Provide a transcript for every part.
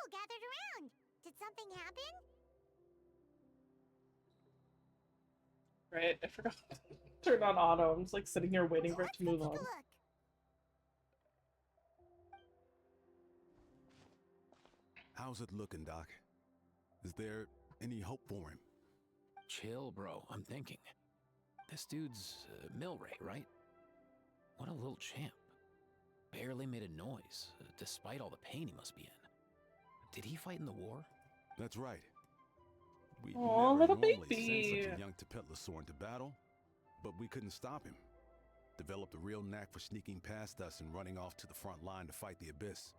people gathered around. Did something happen? Right, I forgot to turn on auto. I'm just like sitting here waiting for it Let's to go move take on. a look. How's it looking, Doc? Is there any hope for him? Chill, bro. I'm thinking. This dude's Milray, right? What a little champ. Barely made a noise, despite all the pain he must be in. Did he fight in the war? That's right. We Aw, never little normally baby. send such a young Tepetlosaur into battle, but we couldn't stop him. Developed a real knack for sneaking past us and running off to the front line to fight the Abyss.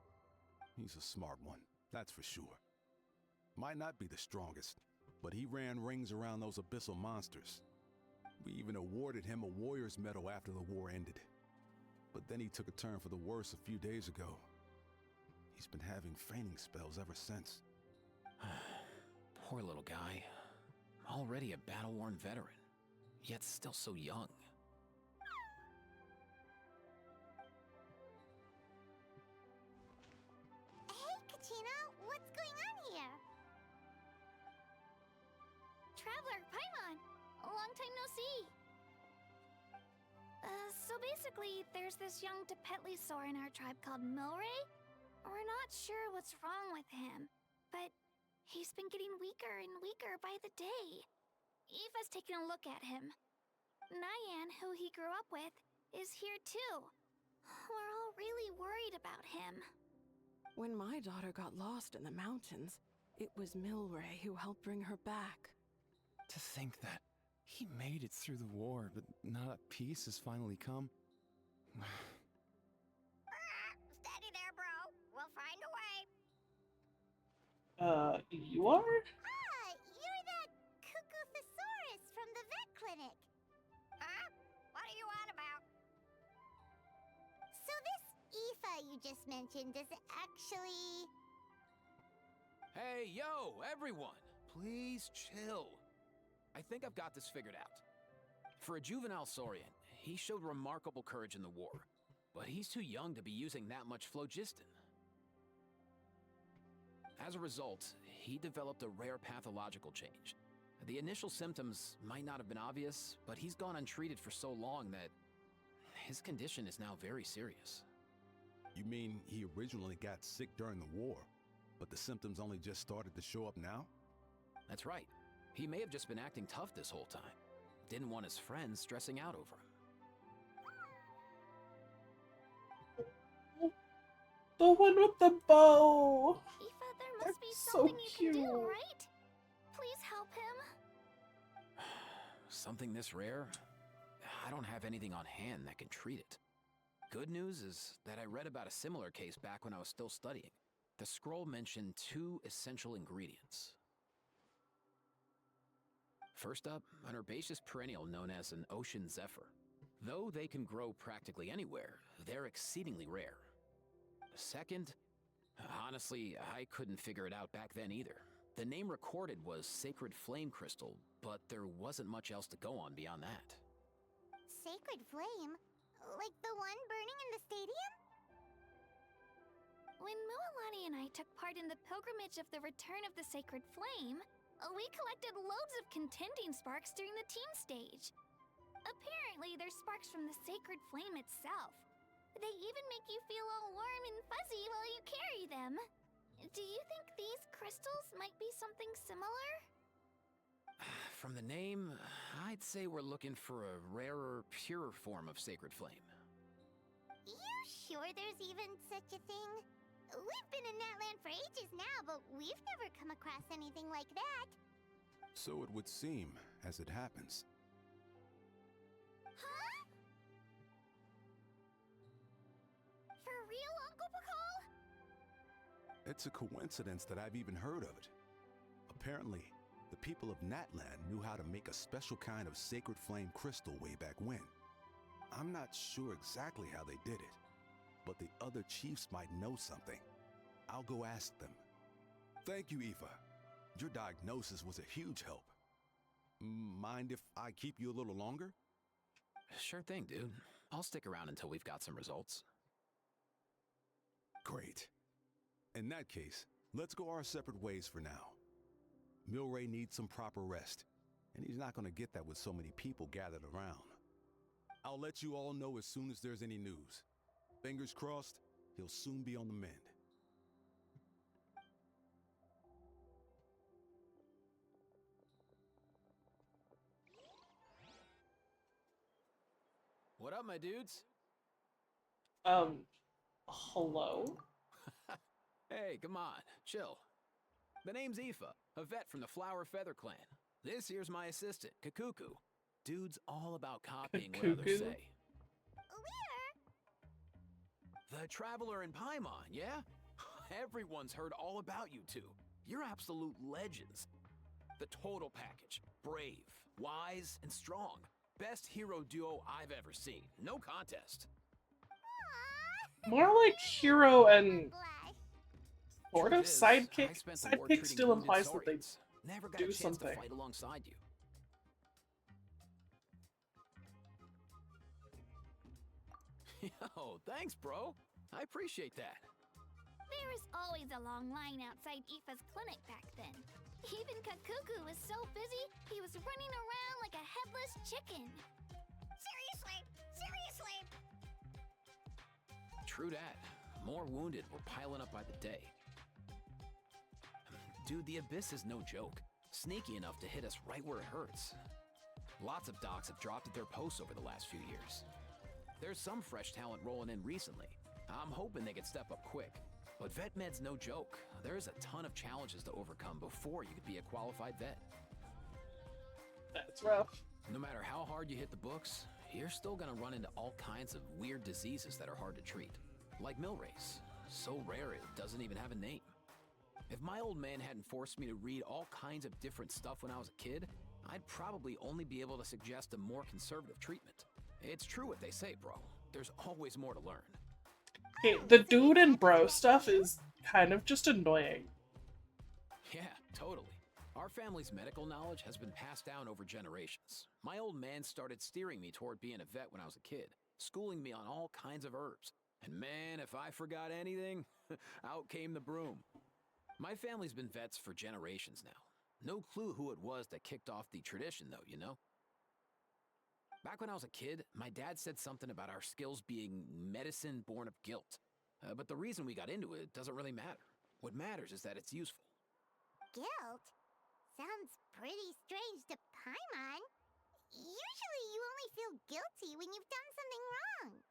He's a smart one, that's for sure. Might not be the strongest, but he ran rings around those abyssal monsters. We even awarded him a Warrior's Medal after the war ended. But then he took a turn for the worse a few days ago. He's been having fainting spells ever since. Poor little guy. Already a battle-worn veteran, yet still so young. Hey, Katina, what's going on here? Traveler, Paimon, long time no see. So basically, there's this young Tepetlosaur in our tribe called Milray. We're not sure what's wrong with him, but he's been getting weaker and weaker by the day. Eva's taking a look at him. Nyan, who he grew up with, is here too. We're all really worried about him. When my daughter got lost in the mountains, it was Milray who helped bring her back. To think that he made it through the war, but now that peace has finally come. Steady there, bro. We'll find a way. You are? Ah, you're that Cuckoo-thesaurus from the vet clinic. Huh? What are you on about? So this Aoife you just mentioned, does it actually... Hey, yo, everyone! Please chill. I think I've got this figured out. For a juvenile Saurian, he showed remarkable courage in the war, but he's too young to be using that much phlogiston. As a result, he developed a rare pathological change. The initial symptoms might not have been obvious, but he's gone untreated for so long that his condition is now very serious. You mean he originally got sick during the war, but the symptoms only just started to show up now? That's right. He may have just been acting tough this whole time. Didn't want his friends stressing out over him. The one with the bow. Aoife, there They're must be so something you can do, cute. right? Please help him. Something this rare? I don't have anything on hand that can treat it. Good news is that I read about a similar case back when I was still studying. The scroll mentioned 2 essential ingredients. First up, an herbaceous perennial known as an ocean zephyr. Though they can grow practically anywhere, they're exceedingly rare. Second, honestly, I couldn't figure it out back then either. The name recorded was Sacred Flame Crystal, but there wasn't much else to go on beyond that. Sacred flame? Like the one burning in the stadium? When Mualani and I took part in the pilgrimage of the Return of the Sacred Flame, we collected loads of contending sparks during the team stage. Apparently, they're sparks from the sacred flame itself. They even make you feel all warm and fuzzy while you carry them. Do you think these crystals might be something similar? From the name, I'd say we're looking for a rarer, purer form of sacred flame. You sure there's even such a thing? We've been in that land for ages now, but we've never come across anything like that. So it would seem, as it happens. Huh? For real, Uncle Pakal? It's a coincidence that I've even heard of it. Apparently, the people of Natland knew how to make a special kind of sacred flame crystal way back when. I'm not sure exactly how they did it, but the other chiefs might know something. I'll go ask them. Thank you, Aoife. Your diagnosis was a huge help. Mind if I keep you a little longer? Sure thing, dude. I'll stick around until we've got some results. Great. In that case, Let's go our separate ways for now. Milray needs some proper rest, and he's not going to get that with so many people gathered around. I'll let you all know as soon as there's any news. Fingers crossed, he'll soon be on the mend. What up, my dudes? Hello? Hey, come on, chill. The name's Aoife, a vet from the Flower Feather Clan. This here's my assistant, Kakuku. Dude's all about copying what others Kakuku? say. The Traveler in Paimon, yeah? Everyone's heard all about you two. You're absolute legends. The total package. Brave, wise, and strong. Best hero duo I've ever seen. No contest. More like hero and sort of Truth is, sidekick. I spent the war Sidekick treating still wounded implies that they Saurians. Never got do a chance something. to fight alongside you. Yo, thanks, bro. I appreciate that. There was always a long line outside Aoife's clinic back then. Even Kakuku was so busy, he was running around like a headless chicken. Seriously? Seriously? True that. More wounded were piling up by the day. Dude, the Abyss is no joke. Sneaky enough to hit us right where it hurts. Lots of docs have dropped at their posts over the last few years. There's some fresh talent rolling in recently. I'm hoping they can step up quick. But vet med's no joke. There's a ton of challenges to overcome before you could be a qualified vet. That's rough. No matter how hard you hit the books, you're still gonna run into all kinds of weird diseases that are hard to treat. Like Milray's. So rare it doesn't even have a name. If my old man hadn't forced me to read all kinds of different stuff when I was a kid, I'd probably only be able to suggest a more conservative treatment. It's true what they say, bro. There's always more to learn. Okay, the dude and bro stuff is kind of just annoying. Yeah, totally. Our family's medical knowledge has been passed down over generations. My old man started steering me toward being a vet when I was a kid, schooling me on all kinds of herbs. And man, if I forgot anything, out came the broom. My family's been vets for generations now. No clue who it was that kicked off the tradition, though, you know? Back when I was a kid, my dad said something about our skills being medicine born of guilt. But the reason we got into it doesn't really matter. What matters is that it's useful. Guilt? Sounds pretty strange to Paimon. Usually you only feel guilty when you've done something wrong.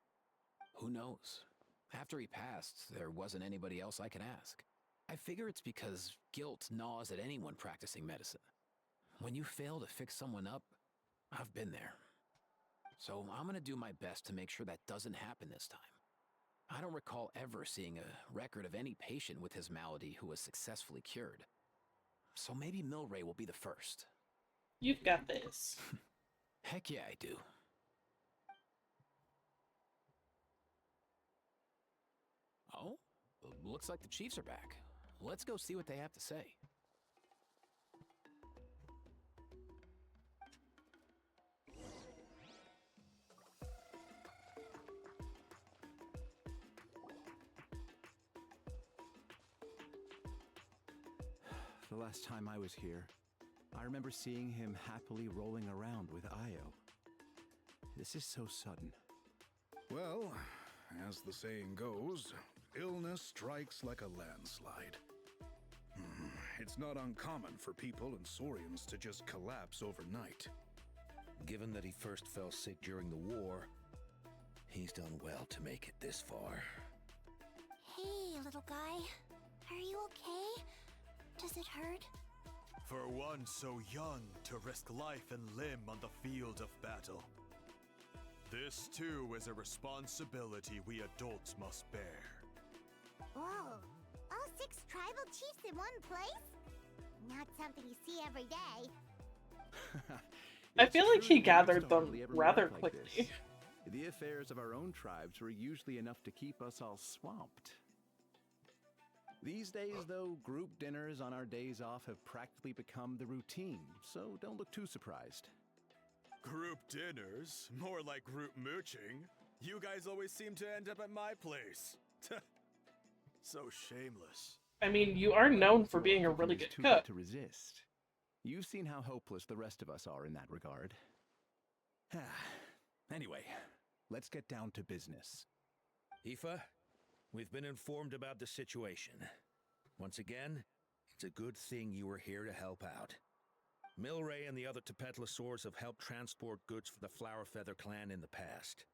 Who knows? After he passed, there wasn't anybody else I could ask. I figure it's because guilt gnaws at anyone practicing medicine. When you fail to fix someone up, I've been there. So I'm gonna do my best to make sure that doesn't happen this time. I don't recall ever seeing a record of any patient with his malady who was successfully cured. So maybe Milray will be the first. You've got this. Heck yeah, I do. Oh, looks like the Chiefs are back. Let's go see what they have to say. The last time I was here, I remember seeing him happily rolling around with Io. This is so sudden. Well, as the saying goes, illness strikes like a landslide. It's not uncommon for people and Saurians to just collapse overnight. Given that he first fell sick during the war, he's done well to make it this far. Hey, little guy. Are you okay? Does it hurt? For one so young to risk life and limb on the field of battle. This too is a responsibility we adults must bear. Whoa. All 6 tribal chiefs in one place? Not something you see every day. I feel like It's he true, gathered we don't them really ever rather live like quickly. this. The affairs of our own tribes were usually enough to keep us all swamped. These days, though, group dinners on our days off have practically become the routine, so don't look too surprised. Group dinners? More like group mooching. You guys always seem to end up at my place. So shameless. I mean, you are known for Or being a cooking really is good too cook. to resist. You've seen how hopeless the rest of us are in that regard. Anyway, let's get down to business. Aoife, we've been informed about the situation. Once again, it's a good thing you were here to help out. Milray and the other Tepetlosaurs have helped transport goods for the Flower Feather clan in the past.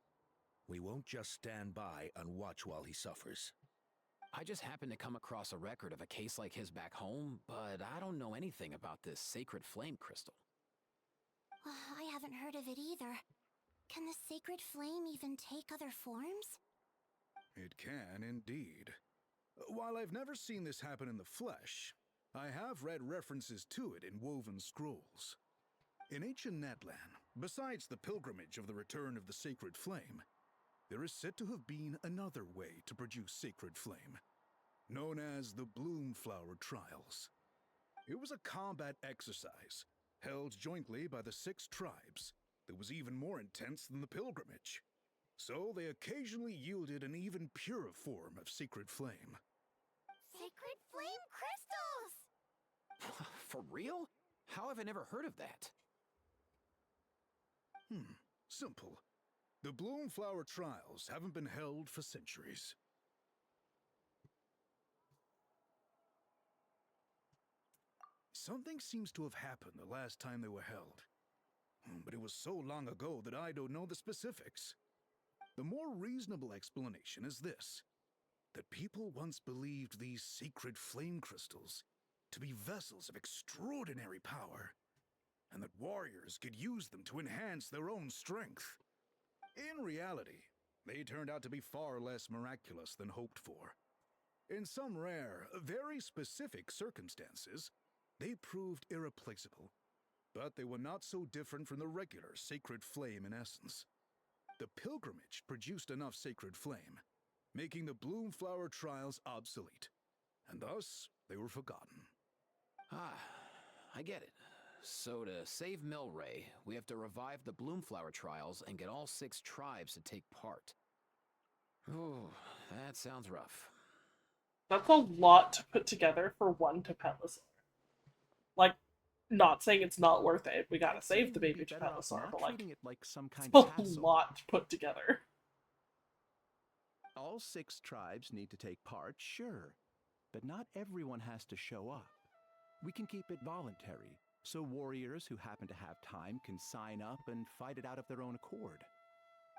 We won't just stand by and watch while he suffers. I just happened to come across a record of a case like his back home, but I don't know anything about this sacred flame crystal. I haven't heard of it either. Can the sacred flame even take other forms? It can indeed. While I've never seen this happen in the flesh, I have read references to it in woven scrolls. In ancient Natlan, besides the pilgrimage of the return of the sacred flame, there is said to have been another way to produce sacred flame, known as the Bloomflower Trials. It was a combat exercise, held jointly by the 6 tribes, that was even more intense than the pilgrimage. So they occasionally yielded an even purer form of sacred flame. Sacred flame crystals! For real? How have I never heard of that? Simple. The Bloomflower Trials haven't been held for centuries. Something seems to have happened the last time they were held. But it was so long ago that I don't know the specifics. The more reasonable explanation is this: that people once believed these sacred flame crystals to be vessels of extraordinary power, and that warriors could use them to enhance their own strength. In reality, they turned out to be far less miraculous than hoped for. In some rare, very specific circumstances, they proved irreplaceable, but they were not so different from the regular sacred flame in essence. The pilgrimage produced enough sacred flame, making the Bloomflower Trials obsolete, and thus they were forgotten. Ah, I get it. So to save Milray, we have to revive the Bloomflower Trials and get all 6 tribes to take part. Ooh, that sounds rough. That's a lot to put together for one Tepetlosaur. Like, not saying it's not worth it. We gotta save the baby Tepetlosaur, but like, treating it like some kind it's of a hassle. lot to put together. All 6 tribes need to take part, sure, but not everyone has to show up. We can keep it voluntary, so warriors who happen to have time can sign up and fight it out of their own accord.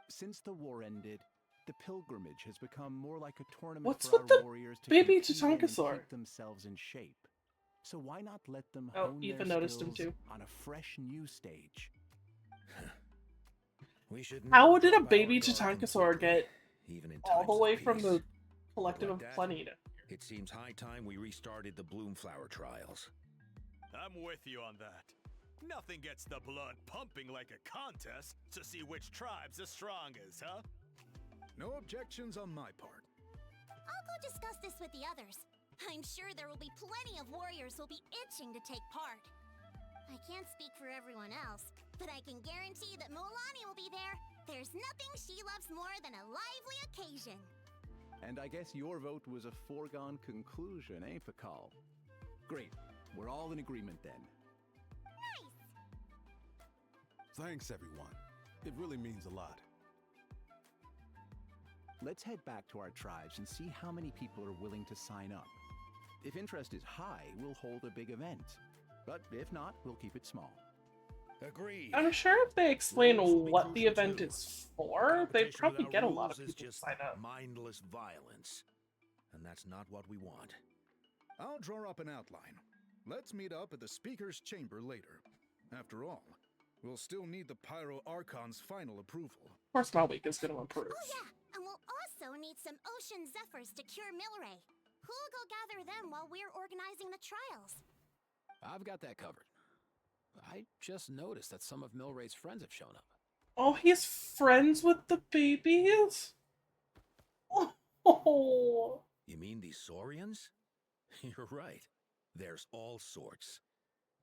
Since the war ended, the pilgrimage has become more like a tournament What's for with our the warriors to baby compete in and Tatankasaur? keep themselves in shape. So why not let them Oh, hone Aoife their noticed him skills too. on a fresh new stage? We should How never did a drop baby our guard Tatankasaur completely, get even in all the times of way from peace. the Collective Like of that, Plenty to... It seems high time we restarted the Bloomflower Trials. I'm with you on that. Nothing gets the blood pumping like a contest to see which tribe's the strongest, huh? No objections on my part. I'll go discuss this with the others. I'm sure there will be plenty of warriors who'll be itching to take part. I can't speak for everyone else, but I can guarantee that Mualani will be there. There's nothing she loves more than a lively occasion. And I guess your vote was a foregone conclusion, eh, Fakal? Great. We're all in agreement then. Nice! Thanks, everyone. It really means a lot. Let's head back to our tribes and see how many people are willing to sign up. If interest is high, we'll hold a big event. But if not, we'll keep it small. Agreed. I'm sure if they explain Rules will be what the crucial event too. is for, they'd Competition probably without get a lot of rules is people to just sign up. mindless violence, and that's not what we want. I'll draw up an outline. Let's meet up at the Speaker's Chamber later. After all, we'll still need the Pyro Archon's final approval. Of course, my week is going to improve. Oh yeah, and we'll also need some Ocean Zephyrs to cure Milray. Who'll go gather them while we're organizing the trials? I've got that covered. I just noticed that some of Milray's friends have shown up. Oh, he's friends with the babies? Oh. You mean these Saurians? You're right. There's all sorts.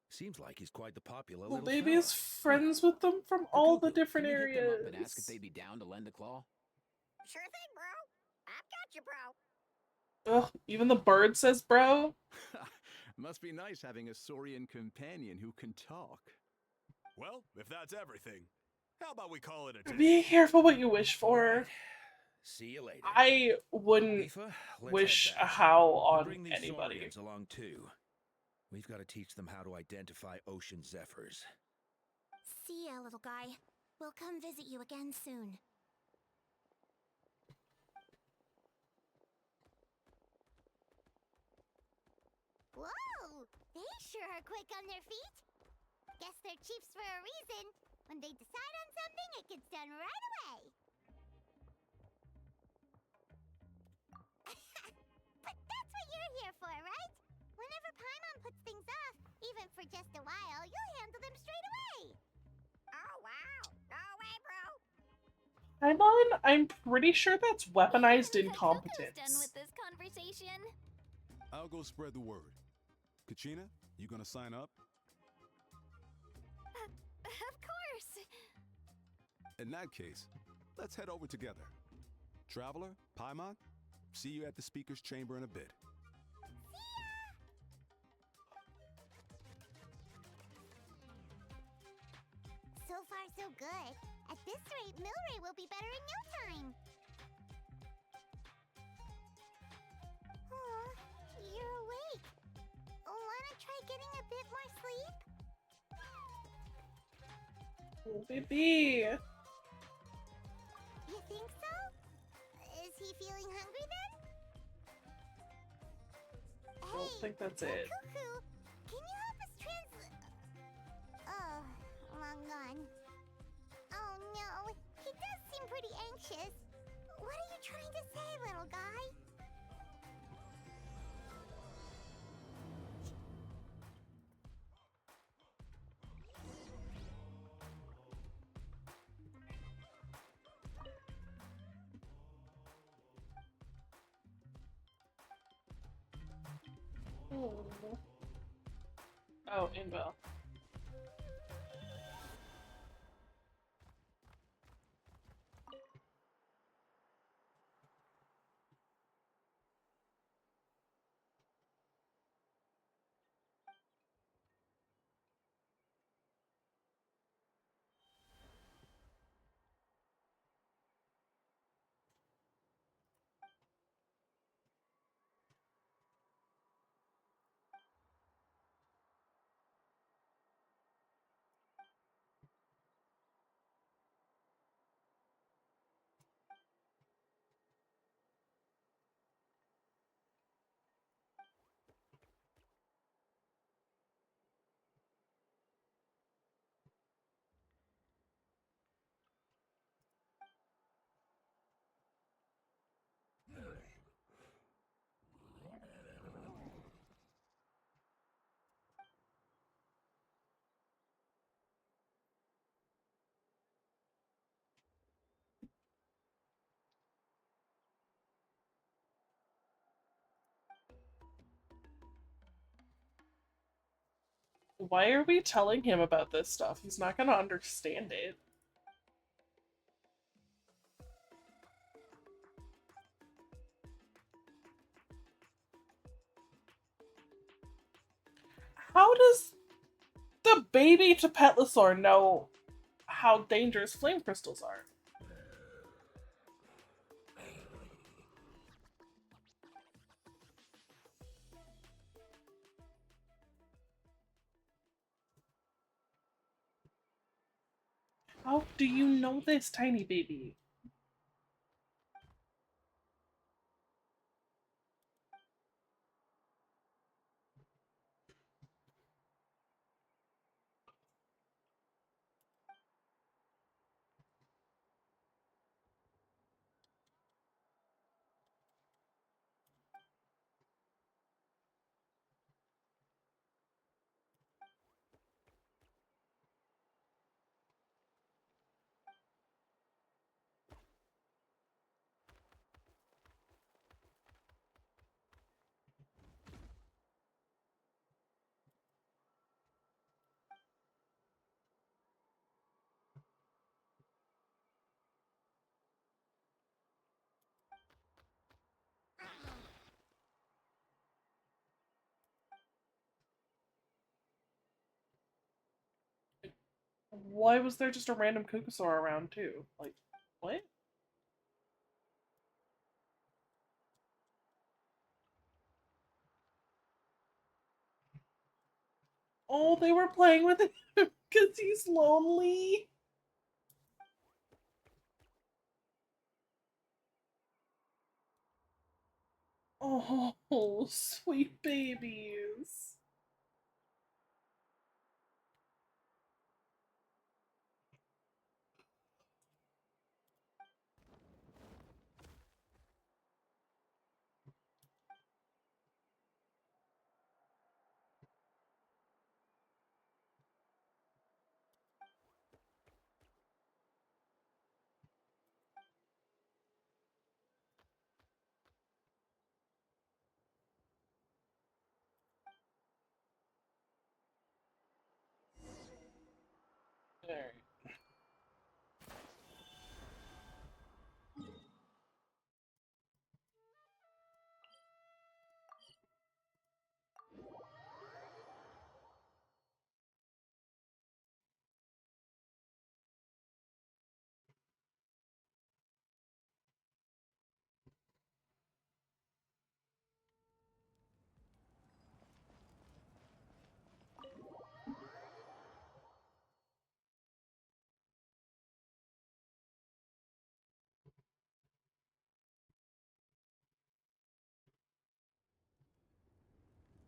Seems like he's quite the popular The little baby is fella. friends with them from all the Cuckoo, different can you hit them areas. up and ask if they'd be down to lend a claw? Sure thing, bro. I've got you, bro. Ugh, even the bird says bro. Must be nice having a Saurian companion who can talk. Well, if that's everything, how about we call it a day? Be careful what you wish for. See you later. I wouldn't Tifa, let's wish head a back. howl And on bring these anybody. Saurians along too. We've got to teach them how to identify ocean zephyrs. See ya, little guy. We'll come visit you again soon. Whoa! They sure are quick on their feet. Guess they're chiefs for a reason. When they decide on something, it gets done right away. But that's what you're here for, right? Whenever Paimon puts things off, even for just a while, you'll handle them straight away. Oh, wow. No way, bro. Paimon, I'm pretty sure that's weaponized Coco's done incompetence. with this conversation. I'll go spread the word. Kachina, you gonna sign up? Of course. In that case, let's head over together. Traveler, Paimon, see you at the speaker's chamber in a bit. So far, so good. At this rate, Milray will be better in no time. Aw, you're awake. Wanna try getting a bit more sleep? Oh, baby. You think so? Is he feeling hungry then? Don't think that's it. Cuckoo, can you help us Oh, long gone. Oh no, he does seem pretty anxious. What are you trying to say, little guy? Oh, Inbel. Why are we telling him about this stuff? He's not gonna understand it. How does the baby Tapetlosaur know how dangerous flame crystals are? How do you know this, tiny baby? Why was there just a random Kukusaur around too? Like, what? Oh, they were playing with him because he's lonely. Oh, sweet babies. Alright.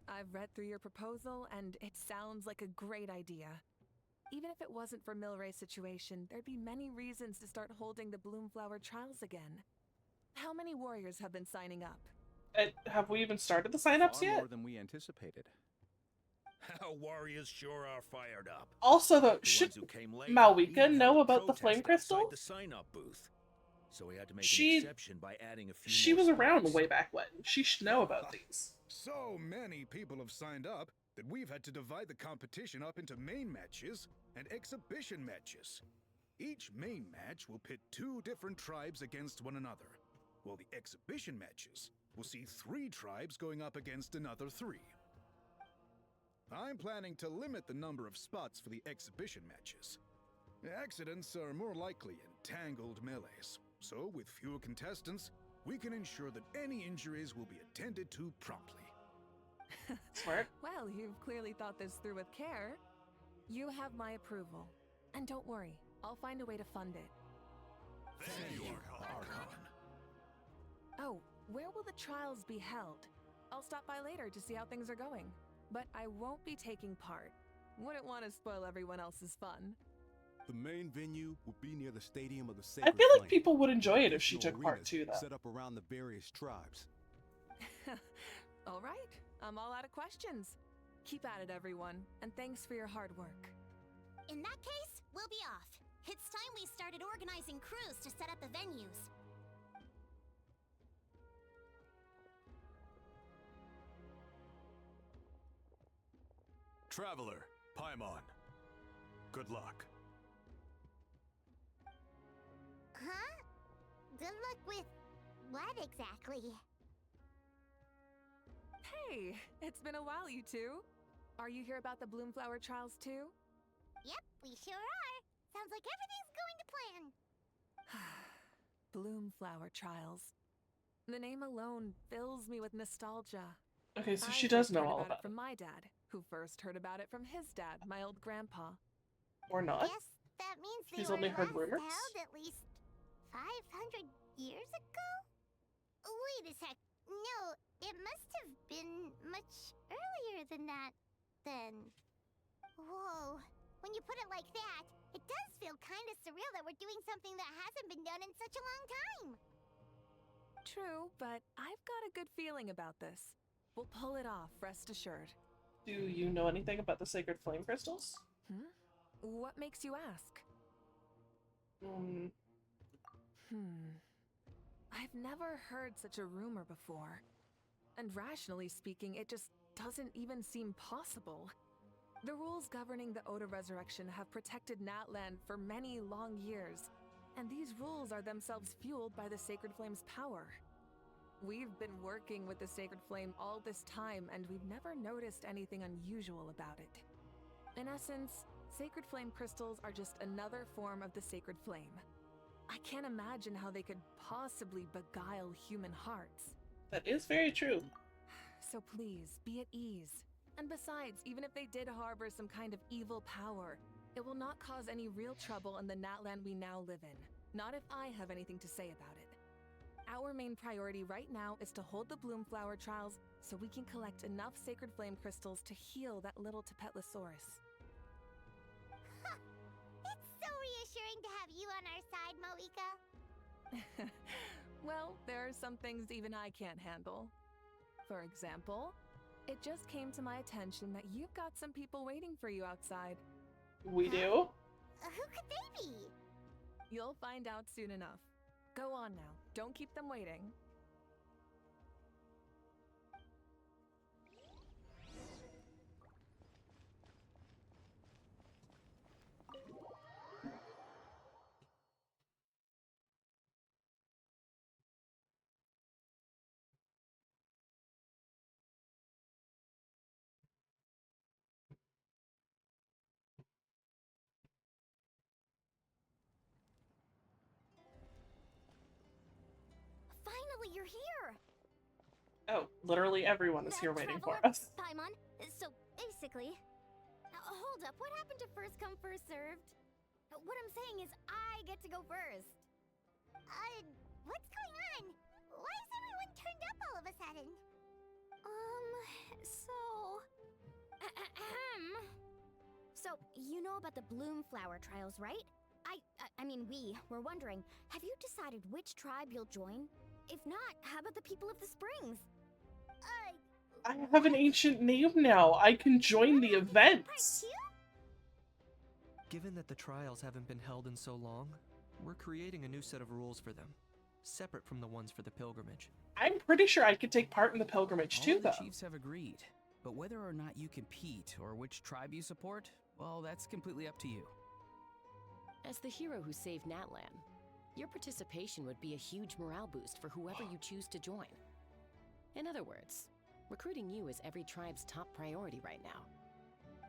I've read through your proposal, and it sounds like a great idea. Even if it wasn't for Milray's situation, there'd be many reasons to start holding the Bloomflower trials again. How many warriors have been signing up? Have we even started the sign-ups Far yet? more than we anticipated. Our warriors sure are fired up. Also, though, The should ones who came late Malwika even know held a about the flame protest outside crystals? the sign-up booth. So we had to make She- an exception by adding a few She more was around spots. way back when. She should know about these. So many people have signed up that we've had to divide the competition up into main matches and exhibition matches. Each main match will pit 2 different tribes against one another, while the exhibition matches will see 3 tribes going up against another 3. I'm planning to limit the number of spots for the exhibition matches. Accidents are more likely in tangled melees, so with fewer contestants, we can ensure that any injuries will be attended to promptly. Smart. Well, you've clearly thought this through with care. You have my approval. And don't worry, I'll find a way to fund it. Thank you, Archon. Oh, where will the trials be held? I'll stop by later to see how things are going. But I won't be taking part. Wouldn't want to spoil everyone else's fun. The main venue will be near the Stadium of the I Sacred feel like Flame. people would enjoy it if she Additional took part arenas too, though. set up around the various tribes. All right, I'm all out of questions. Keep at it, everyone, and thanks for your hard work. In that case, we'll be off. It's time we started organizing crews to set up the venues. Traveler, Paimon. Good luck. Huh? Good luck with what exactly? Hey, it's been a while, you two. Are you here about the Bloomflower trials too? Yep, we sure are. Sounds like everything's going to plan. Bloomflower trials. The name alone fills me with nostalgia. Okay, so I she does first know heard all about about it from my dad, who first heard about it from his dad, my old grandpa. Or not. Guess that means they He's were only heard last rumors? held at least 500 years ago? Wait a sec. No, it must have been much earlier than that, then. Whoa. When you put it like that, it does feel kind of surreal that we're doing something that hasn't been done in such a long time. True, but I've got a good feeling about this. We'll pull it off, rest assured. Do you know anything about the sacred flame crystals? What makes you ask? I've never heard such a rumor before. And rationally speaking, it just doesn't even seem possible. The rules governing the Oda Resurrection have protected Natland for many long years, and these rules are themselves fueled by the Sacred Flame's power. We've been working with the Sacred Flame all this time, and we've never noticed anything unusual about it. In essence, Sacred flame crystals are just another form of the sacred flame. I can't imagine how they could possibly beguile human hearts. That is very true. So please, be at ease. And besides, even if they did harbor some kind of evil power, it will not cause any real trouble in the Natland we now live in. Not if I have anything to say about it. Our main priority right now is to hold the Bloomflower trials so we can collect enough sacred flame crystals to heal that little Tepetlosaurus. It's so reassuring to have you on our side, Moika. Well, there are some things even I can't handle. For example, it just came to my attention that you've got some people waiting for you outside. We do? Who could they be? You'll find out soon enough. Go on now. Don't keep them waiting. Finally, you're here! Oh, literally everyone is here waiting for us. Paimon, so basically... hold up, what happened to first come, first served? What I'm saying is I get to go first. What's going on? Why is everyone turned up all of a sudden? So, you know about the Bloomflower trials, right? I mean, we were wondering, have you decided which tribe you'll join? If not, how about the people of the springs? I have an ancient name now. I can join the events. Given that the trials haven't been held in so long, we're creating a new set of rules for them, separate from the ones for the pilgrimage. I'm pretty sure I could take part in the pilgrimage too, All the though. chiefs have agreed, but whether or not you compete or which tribe you support, well, that's completely up to you. As the hero who saved Natlan, your participation would be a huge morale boost for whoever you choose to join. In other words, recruiting you is every tribe's top priority right now.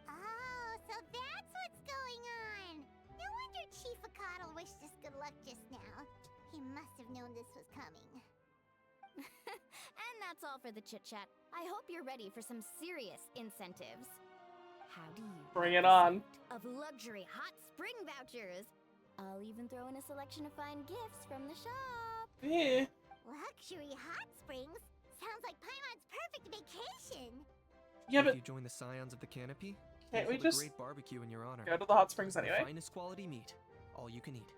Oh, so that's what's going on! No wonder Chief Akatl wished us good luck just now. He must have known this was coming. And that's all for the chit-chat. I hope you're ready for some serious incentives. How do you Bring it on. of luxury hot spring vouchers? I'll even throw in a selection of fine gifts from the shop. Eh. Luxury hot springs? Sounds like Paimon's perfect vacation. Yeah, If but you join the Scions of the Canopy, can't we'll we hold a just great barbecue in your honor. go to the hot springs The anyway? finest quality meat, all you can eat.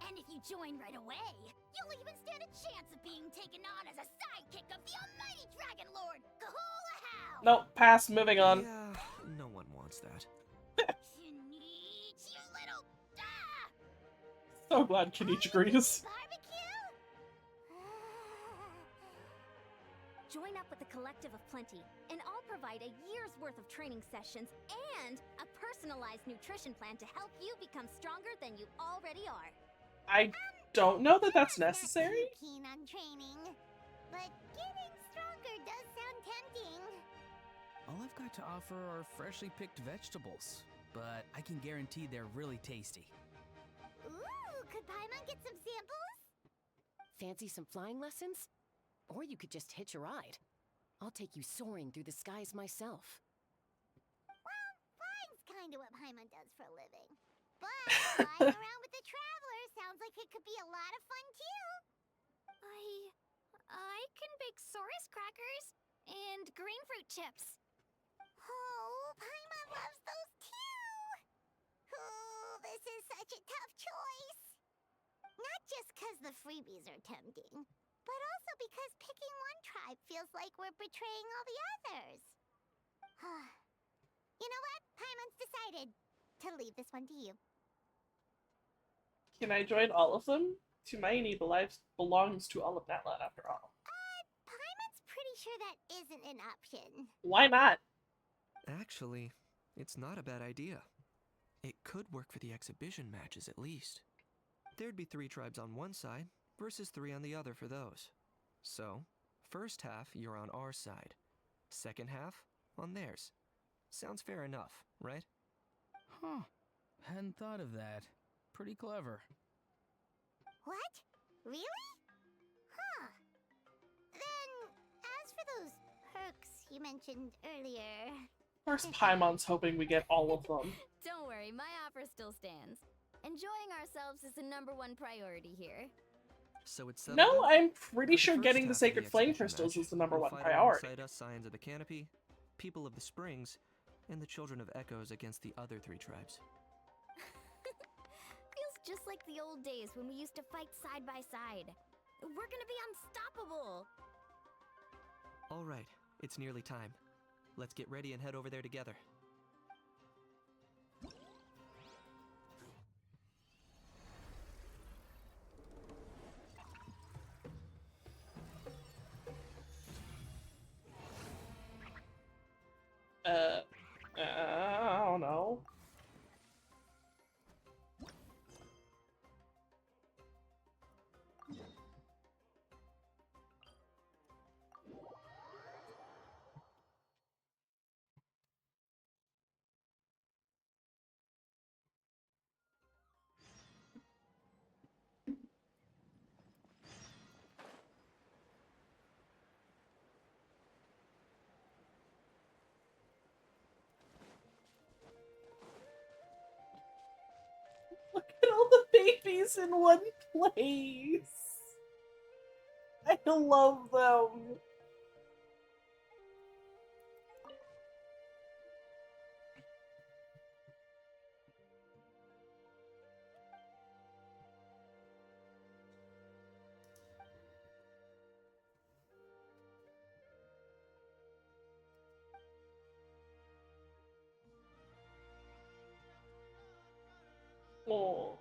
And if you join right away, you'll even stand a chance of being taken on as a sidekick of the almighty Dragon Lord, Kahula-How! Nope, pass, moving on. Yeah, no one wants that. You little... Ah! So glad Kinich agrees. Barbecue? Join up with the Collective of Plenty, and I'll provide a year's worth of training sessions and a personalized nutrition plan to help you become stronger than you already are. I don't know that that's necessary. Not too keen on training, but getting stronger does sound tempting. All I've got to offer are freshly picked vegetables, but I can guarantee they're really tasty. Ooh, could Paimon get some samples? Fancy some flying lessons? Or you could just hitch a ride. I'll take you soaring through the skies myself. Well, flying's kind of what Paimon does for a living. But flying around with the Traveler sounds like it could be a lot of fun too. I can bake Saurus crackers and green fruit chips. Oh, Paimon loves those too. Oh, this is such a tough choice. Not just because the freebies are tempting, but also because picking one tribe feels like we're betraying all the others. You know what? Paimon's decided to leave this one to you. Can I join all of them? Tumaini belongs to all of Natlan after all. Paimon's pretty sure that isn't an option. Why not? Actually, it's not a bad idea. It could work for the exhibition matches at least. There'd be 3 tribes on one side versus 3 on the other for those. So, first half you're on our side, second half on theirs. Sounds fair enough, right? Huh. Hadn't thought of that. Pretty clever. What? Really? Huh. Then, as for those perks you mentioned earlier... Of course, Paimon's hoping we get all of them. Don't worry, my offer still stands. Enjoying ourselves is the #1 priority here. So it's settled No, then? I'm pretty For the sure first getting half the of Sacred Flame exhibition Crystals match, is the number we'll one fight priority. alongside us Scions of the Canopy, People of the Springs, and the Children of Echoes against the other 3 tribes. Feels just like the old days when we used to fight side by side. We're gonna be unstoppable! All right, it's nearly time. Let's get ready and head over there together. I don't know. Look at all the babies in one place. I love them. Oh.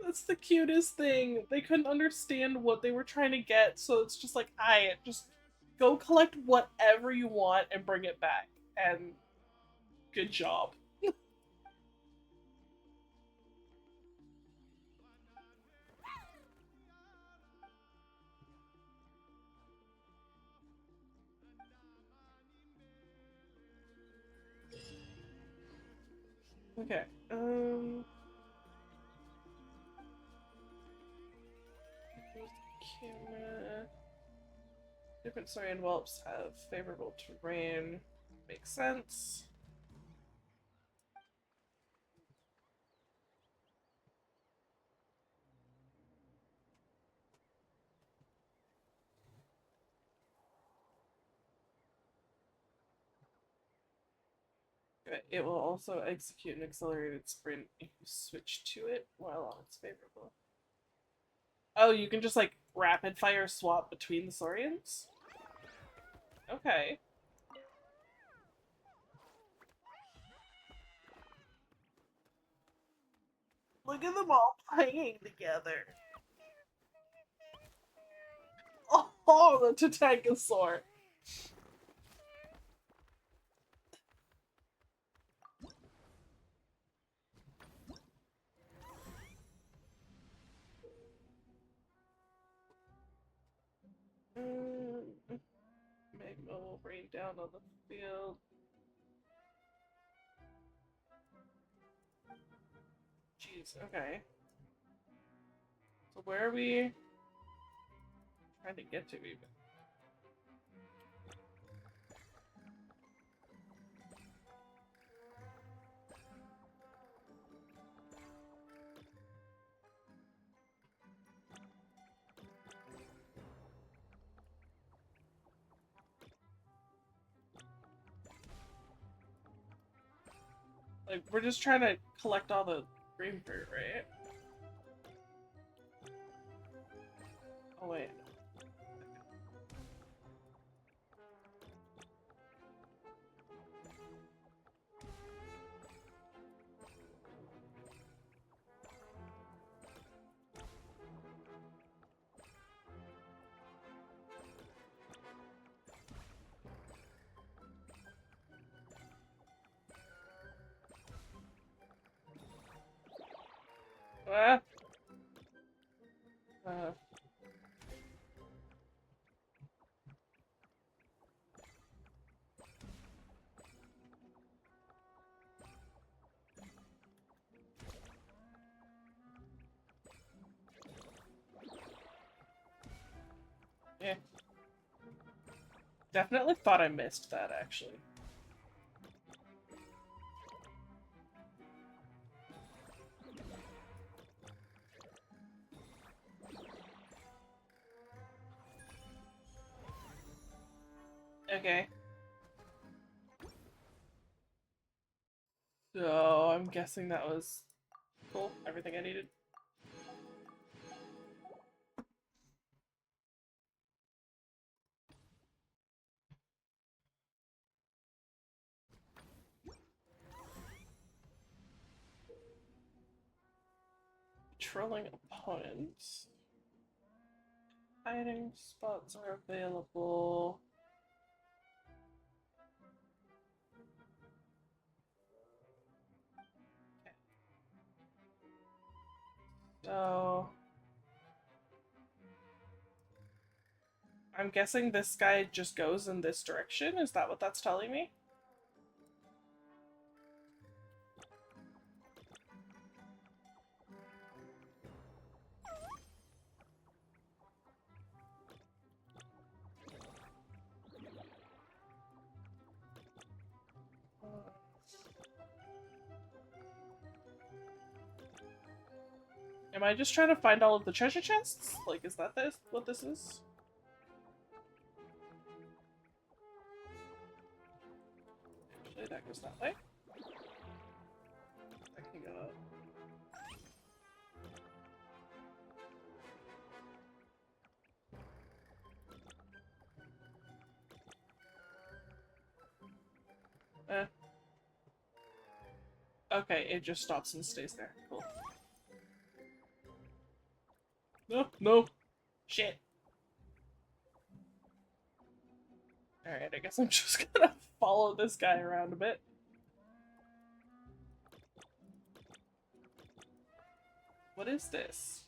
That's the cutest thing. They couldn't understand what they were trying to get, so it's just like, just go collect whatever you want and bring it back. And good job. Okay, here's the camera. Different Saurian whelps have favorable terrain. Makes sense. It will also execute an accelerated sprint if you switch to it while on its favorable. Oh, you can just like rapid fire swap between the Saurians? Okay. Look at them all playing together. Oh, the Tentacosaur. Magma will rain down on the field. Jeez, okay. So where are we trying to get to even? Like, we're just trying to collect all the green fruit, right? Oh, wait. Ah. Yeah. Definitely thought I missed that, actually. Okay. So, I'm guessing that was cool. Everything I needed. Trolling opponents. Hiding spots are available. Okay. So I'm guessing this guy just goes in this direction? Is that what that's telling me? Am I just trying to find all of the treasure chests? Like, is that this? What this is? Actually, that goes that way. That can go up. Okay, it just stops and stays there. Cool. No, no. Shit. Alright, I guess I'm just gonna follow this guy around a bit. What is this?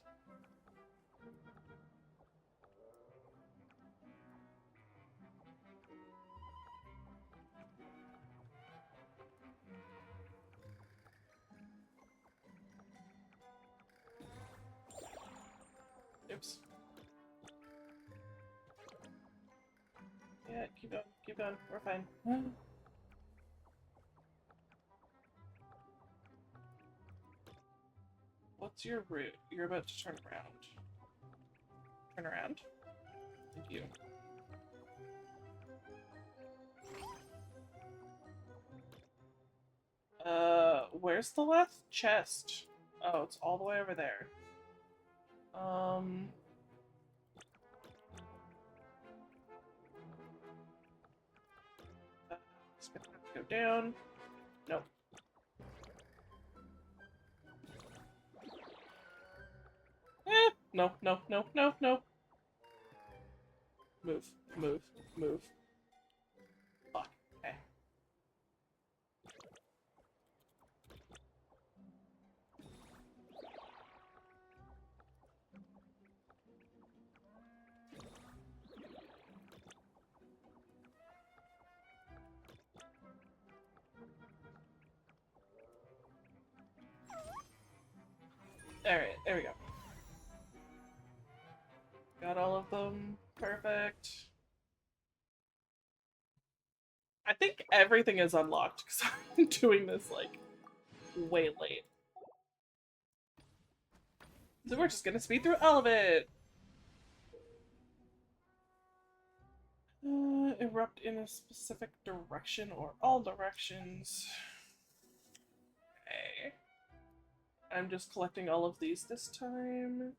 Oops. Yeah, keep going, keep going. We're fine. What's your route? You're about to turn around. Turn around. Thank you. Where's the last chest? Oh, it's all the way over there. It's gonna have to go down. Nope. No, no, no, no, no. Move, move, move. Fuck. Okay. Alright, there we go. Got all of them. Perfect. I think everything is unlocked because I'm doing this, like, way late. So we're just gonna speed through all of it! Erupt in a specific direction or all directions. Okay. I'm just collecting all of these this time.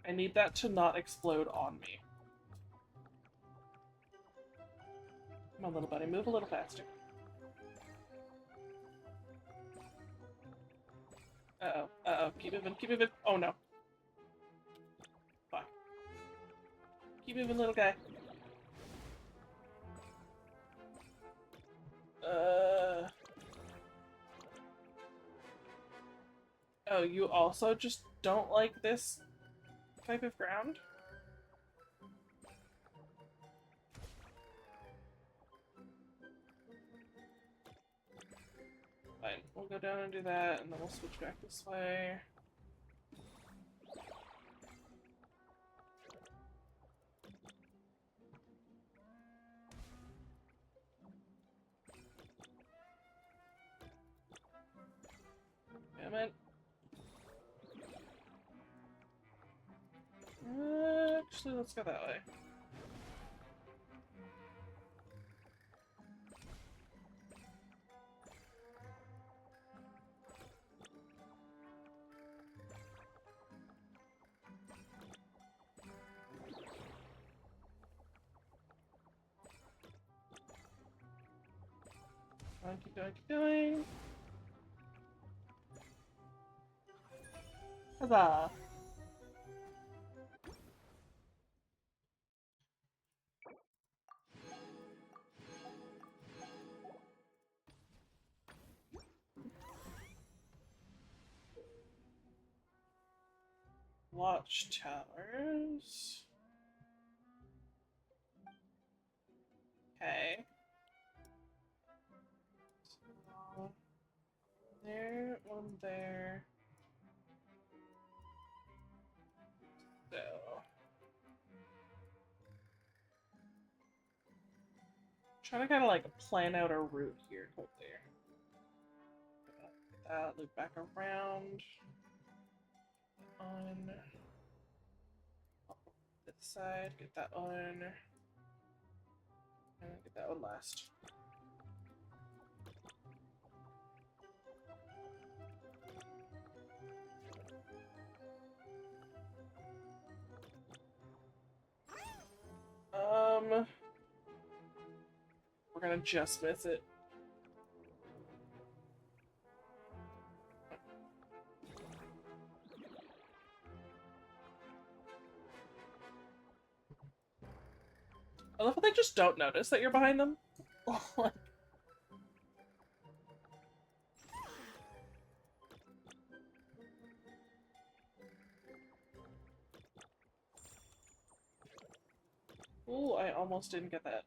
I need that to not explode on me. Come on, little buddy, move a little faster. Uh-oh, uh-oh, keep moving, keep moving. Oh no. Fuck. Keep moving, little guy. Oh, you also just don't like this type of ground? Fine, we'll go down and do that, and then we'll switch back this way. Damn it. Actually, let's go that way. Keep going, keep going. Huzzah! Watchtowers. Okay. So, there, one there. So. Trying to kind of like plan out a route here. Hold there. Get that, loop back around. On this side, get that one. And get that one last. We're gonna just miss it. I love how they just don't notice that you're behind them. Ooh, I almost didn't get that.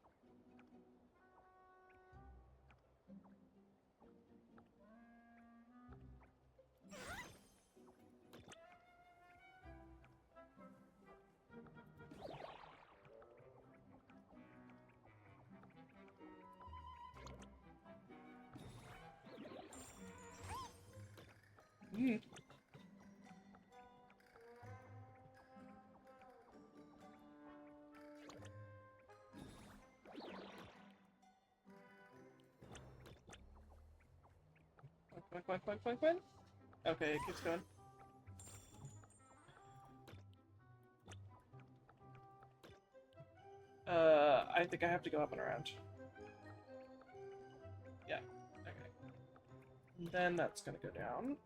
Mm. Quack. Okay, it keeps going. I think I have to go up and around. Yeah, okay. And then that's gonna go down.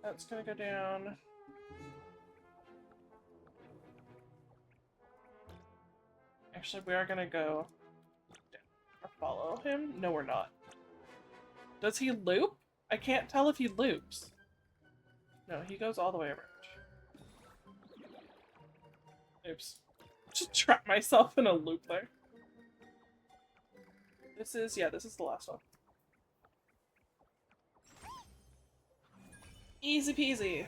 That's gonna go down. Actually, we are gonna go down. Or follow him? No, we're not. Does he loop? I can't tell if he loops. No, he goes all the way around. Oops. Just trapped myself in a loop there. This is the last one. Easy peasy.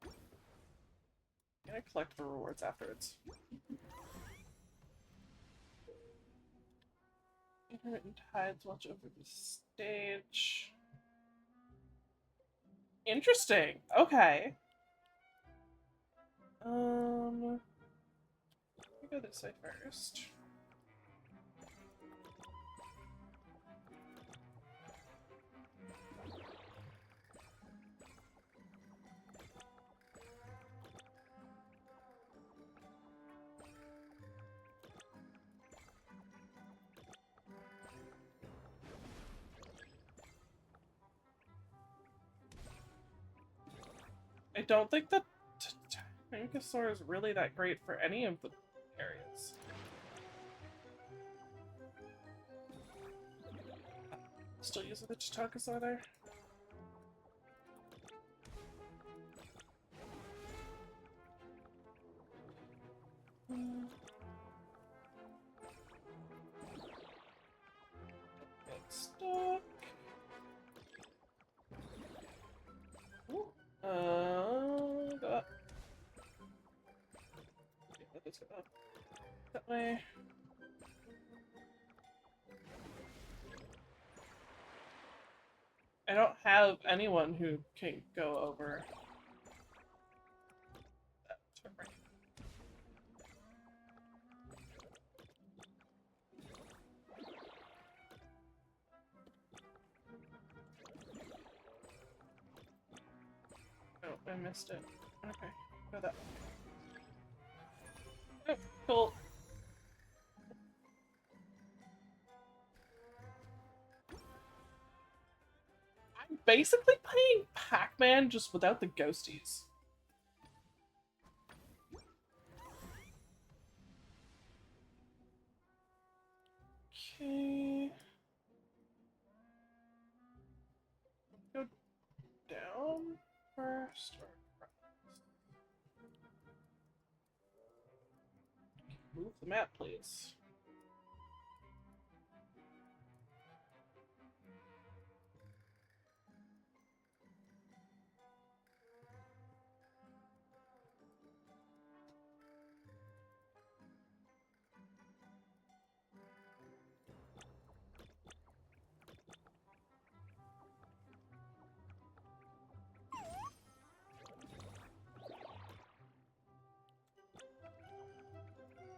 I'm gonna collect the rewards afterwards. Intermittent tides watch over the stage. Interesting. Okay. Let me go this way first. I don't think that Tankosaur is really that great for any of the areas. Still using the Tankosaur there? Get stuck. Ooh. Go up. Yeah, let's go up. That way. I don't have anyone who can go over that terrain. Oh, I missed it. Okay, go that way. Oh, cool. I'm basically playing Pac-Man just without the ghosties. Okay. Go down first or across? Move the map, please.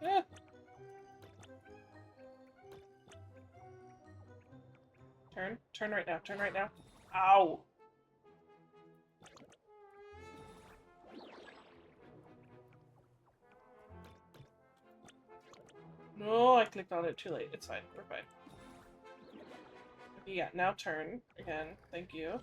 Eh. Turn right now, turn right now. Ow! No, I clicked on it too late. It's fine, we're fine. Okay, yeah, now turn again. Thank you.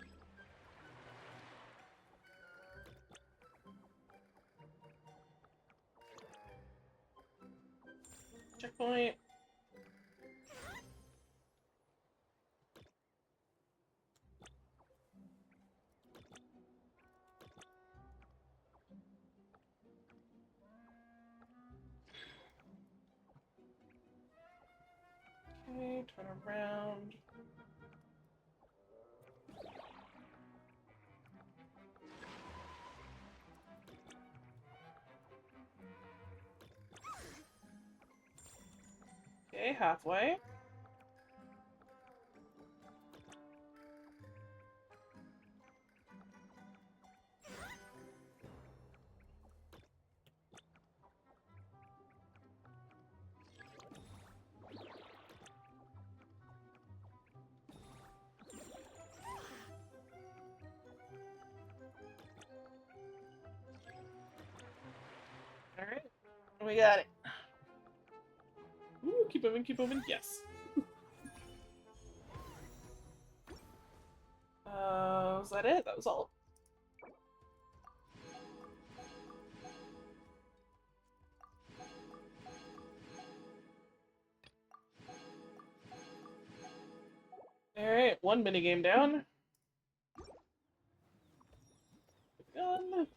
Checkpoint. Okay, turn around. Okay, halfway. Alright, we got it. Ooh, keep moving, yes. Was that it? That was all. Alright, one minigame down. Done.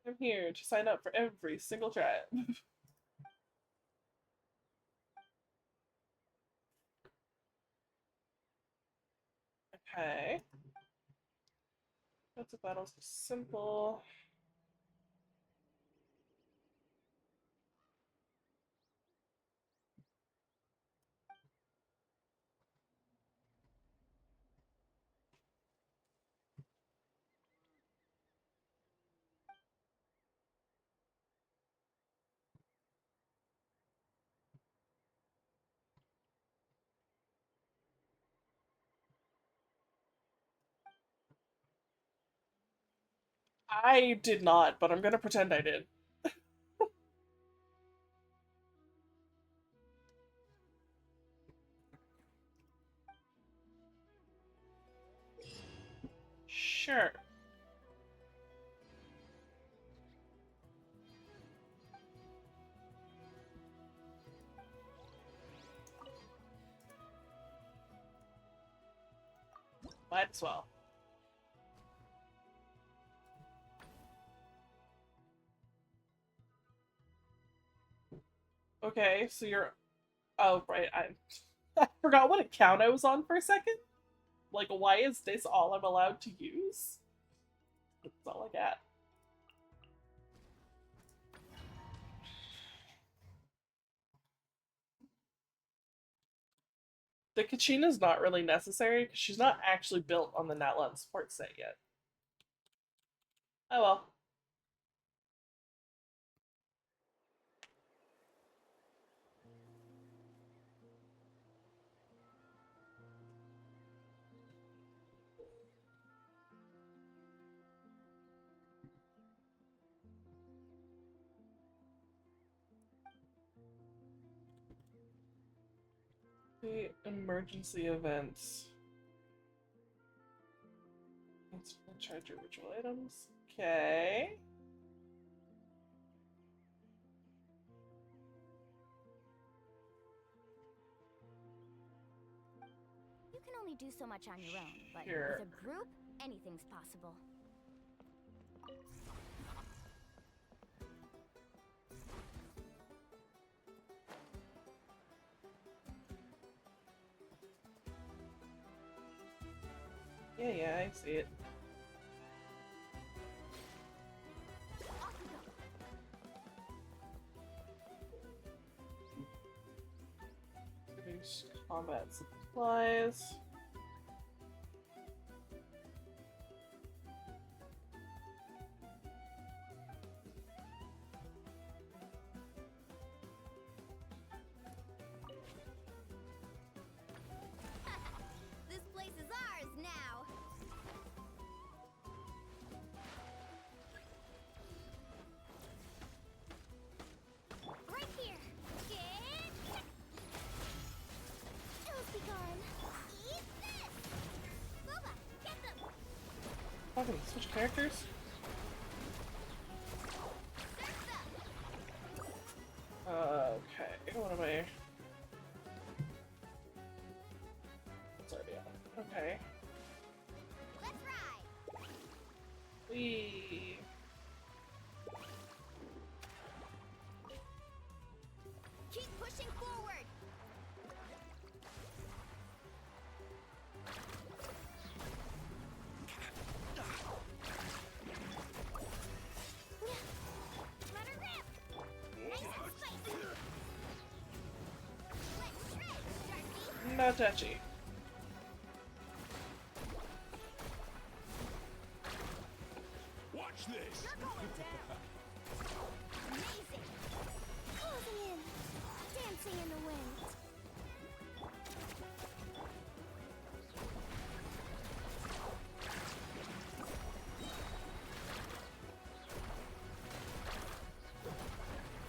I'm here to sign up for every single tribe. Okay. Lots of battles are simple. I did not, but I'm gonna pretend I did. Sure. Might as well. Okay, so you're... Oh, right, I forgot what account I was on for a second. Like, why is this all I'm allowed to use? That's all I got. The Kachina's not really necessary, because she's not actually built on the Natlan support set yet. Oh well. The emergency events. Let's charge your ritual items. Okay. You can only do so much on your own, but Sure. with a group, anything's possible. Yeah, I see it. Produce combat supplies. This place is ours now. Right here. Get. It'll be gone. Eat this. Booba, get them. Fucking switch characters? Okay, what am I... What's already on? Okay. Let's ride. Whee! Keep pushing forward. Let her rip. Nice and spicy. Let's shred, Sharky. Not touchy. Watch this! You're going down. Amazing. Closing in. Dancing in the wind.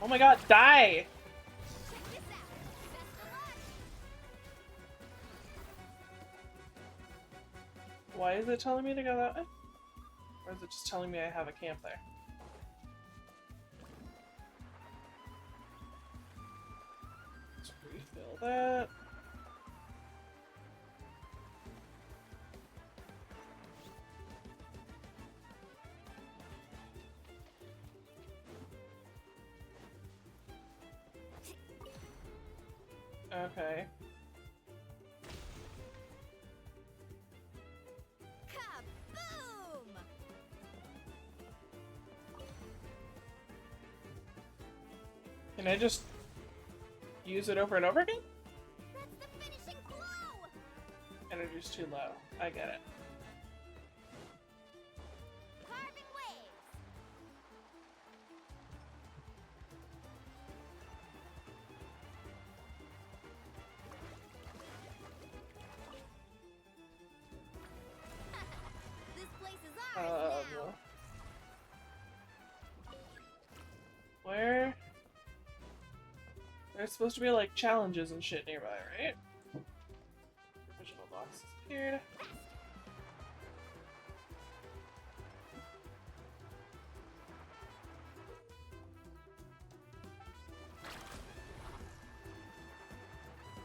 Oh my god, die! Check this out. Best of luck. Why is it telling me to go that way? Or is it just telling me I have a camp there? Let's refill that. Okay. Kaboom! Can I just use it over and over again? That's the finishing blow! Energy's too low. I get it. Carving waves! This place is ours now. Where? There's supposed to be like challenges and shit nearby, right? Provisional box disappeared.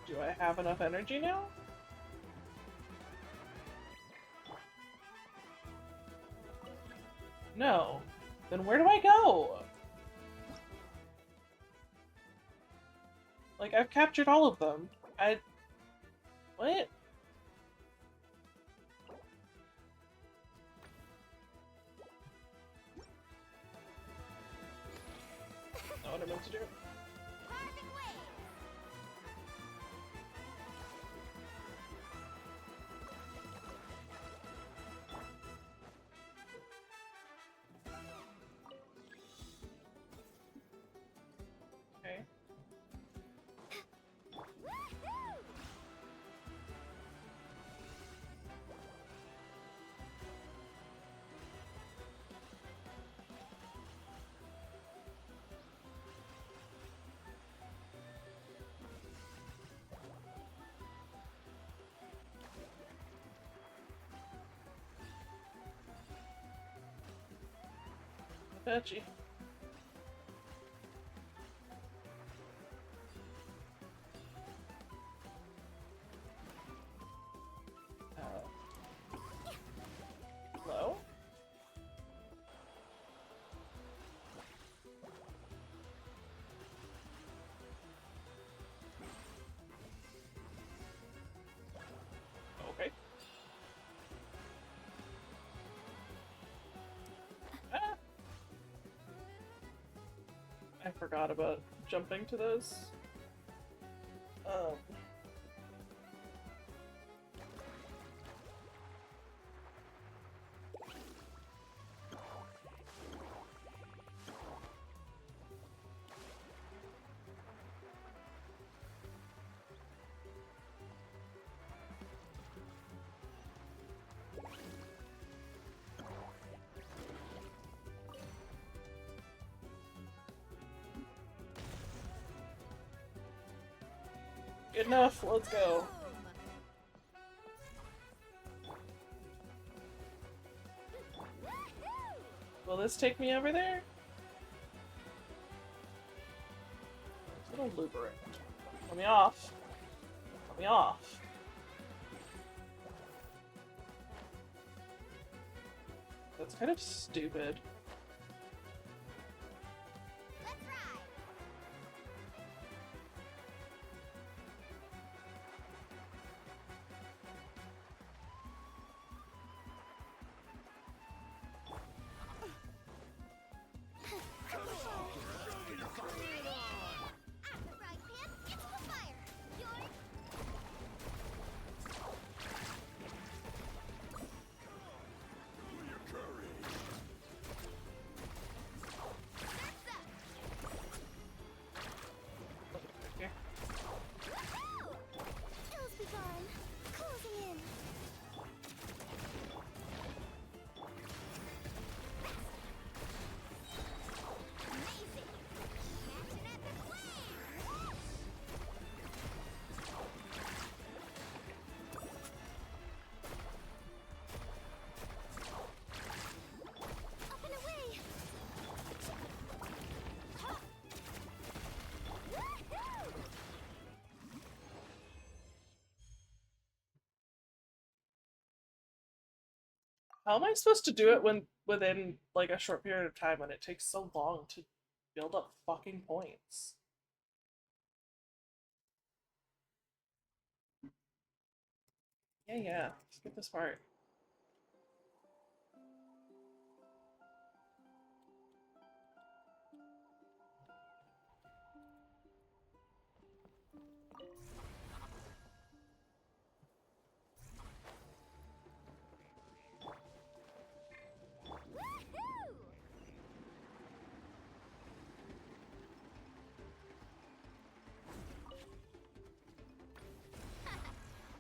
Do I have enough energy now? No. Then where do I go? Like, I've captured all of them. What? Not what I meant to do. Okay. Apache. Hello? Okay. Ah. I forgot about jumping to those. Good enough, let's go. Will this take me over there? It's gonna lubricate. Let me off. Let me off. That's kind of stupid. How am I supposed to do it within like a short period of time when it takes so long to build up fucking points? Yeah, skip this part.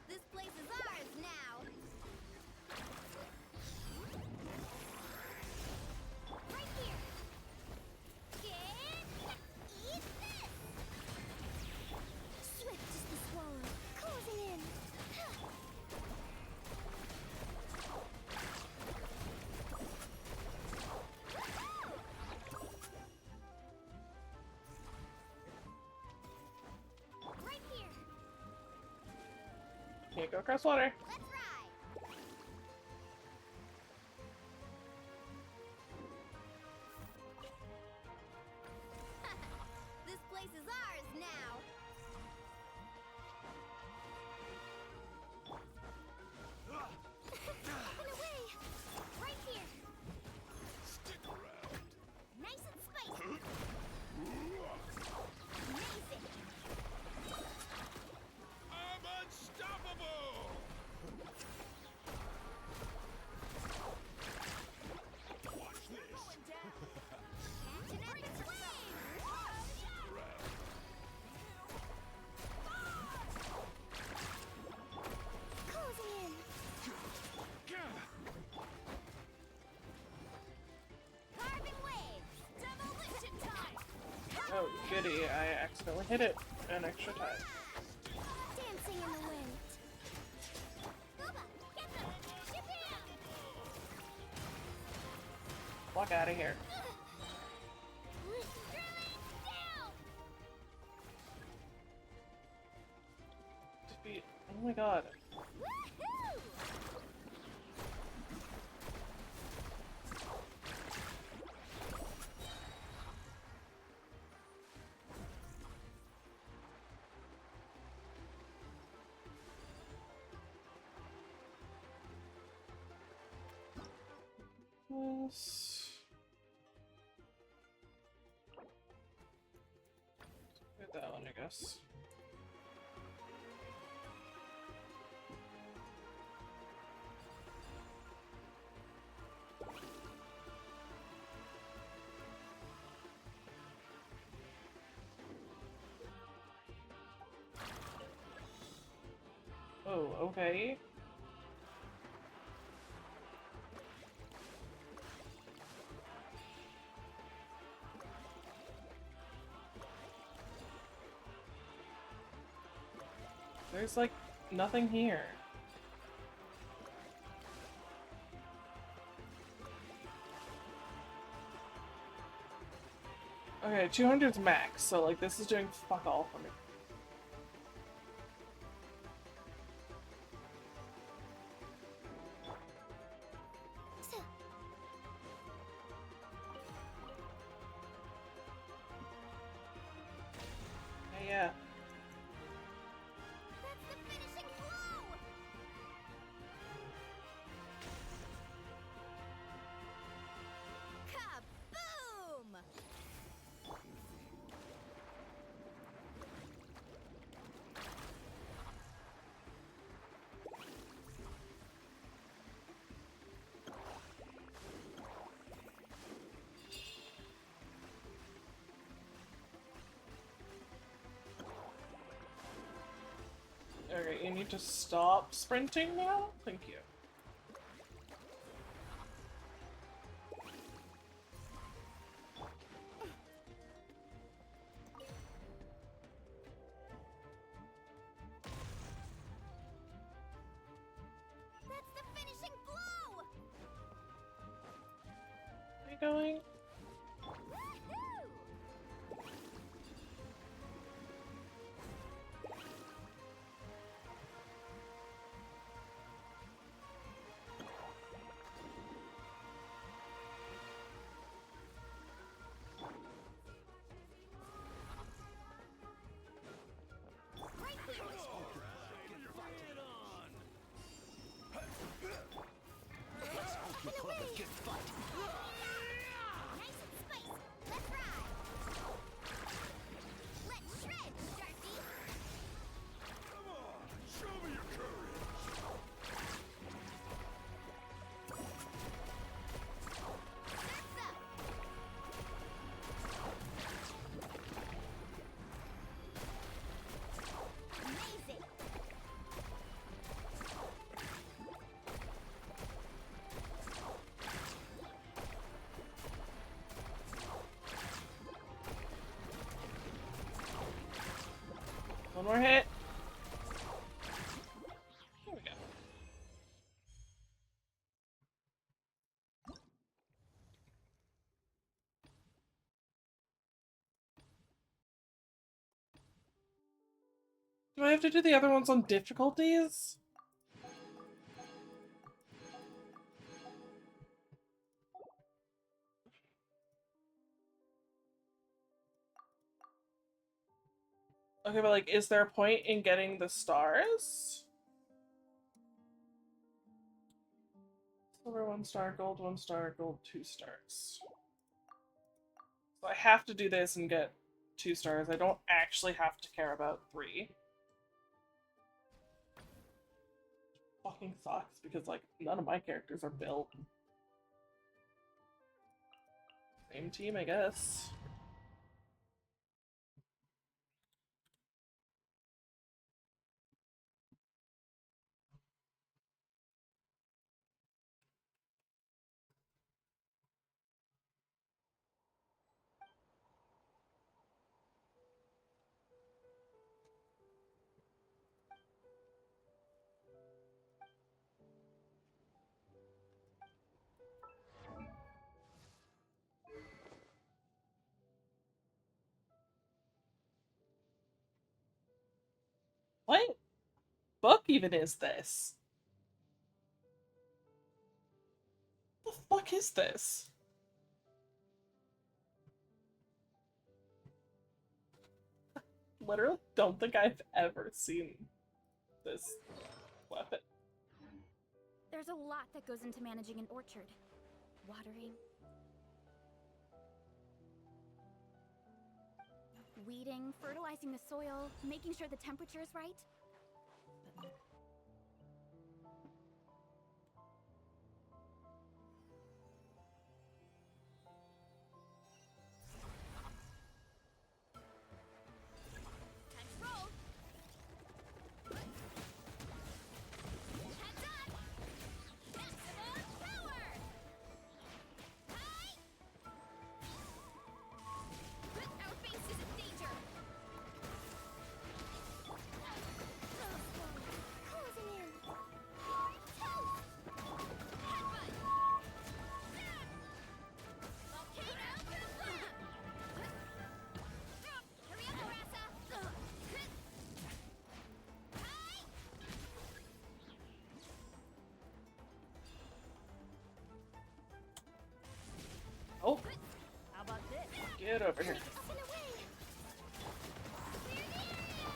This place is ours now. Go across water. Let's ride. This place is ours now. In a way, right here. Stick around. Nice and spicy. Amazing. I'm unstoppable! Watch this. Catching up its Closing in. Carving waves. Demolition time. Oh, goody. I accidentally hit it an extra time. Dancing in the wind. Booba, get them. Japan. Walk out of here. Down. Defeat. Oh my god. Woohoo! Yes. Get that one, I guess. Oh, okay. There's like nothing here. Okay, 200's max, so like this is doing fuck all for me. Yeah. That's the finishing blow. Kaboom! Okay, you need to stop sprinting now? Thank you. That's the finishing blow. Where are you going? Woohoo! Right here. Let's hope your clever good fight. Nice and spicy. Let's ride. Let's shred, Sharky. Come on, show me your courage. Surf's up. Amazing. One more hit. There we go. Do I have to do the other ones on difficulties? Okay, but like, is there a point in getting the stars? Silver 1 star, gold 1 star, gold 2 stars. So I have to do this and get 2 stars. I don't actually have to care about 3. Fucking sucks because like none of my characters are built. Same team, I guess. What book even is this? What the fuck is this? Literally don't think I've ever seen this weapon. There's a lot that goes into managing an orchard. Watering, weeding, fertilizing the soil, making sure the temperature is right. Time to roll. Heads up! Maximum power! Hi! Our base is in danger! Closing in! Toast! Headbutt! Volcano Kapla! Hurry up, Arasa! Hi! Oh, How about this? get over here. Up and away! Clear the area!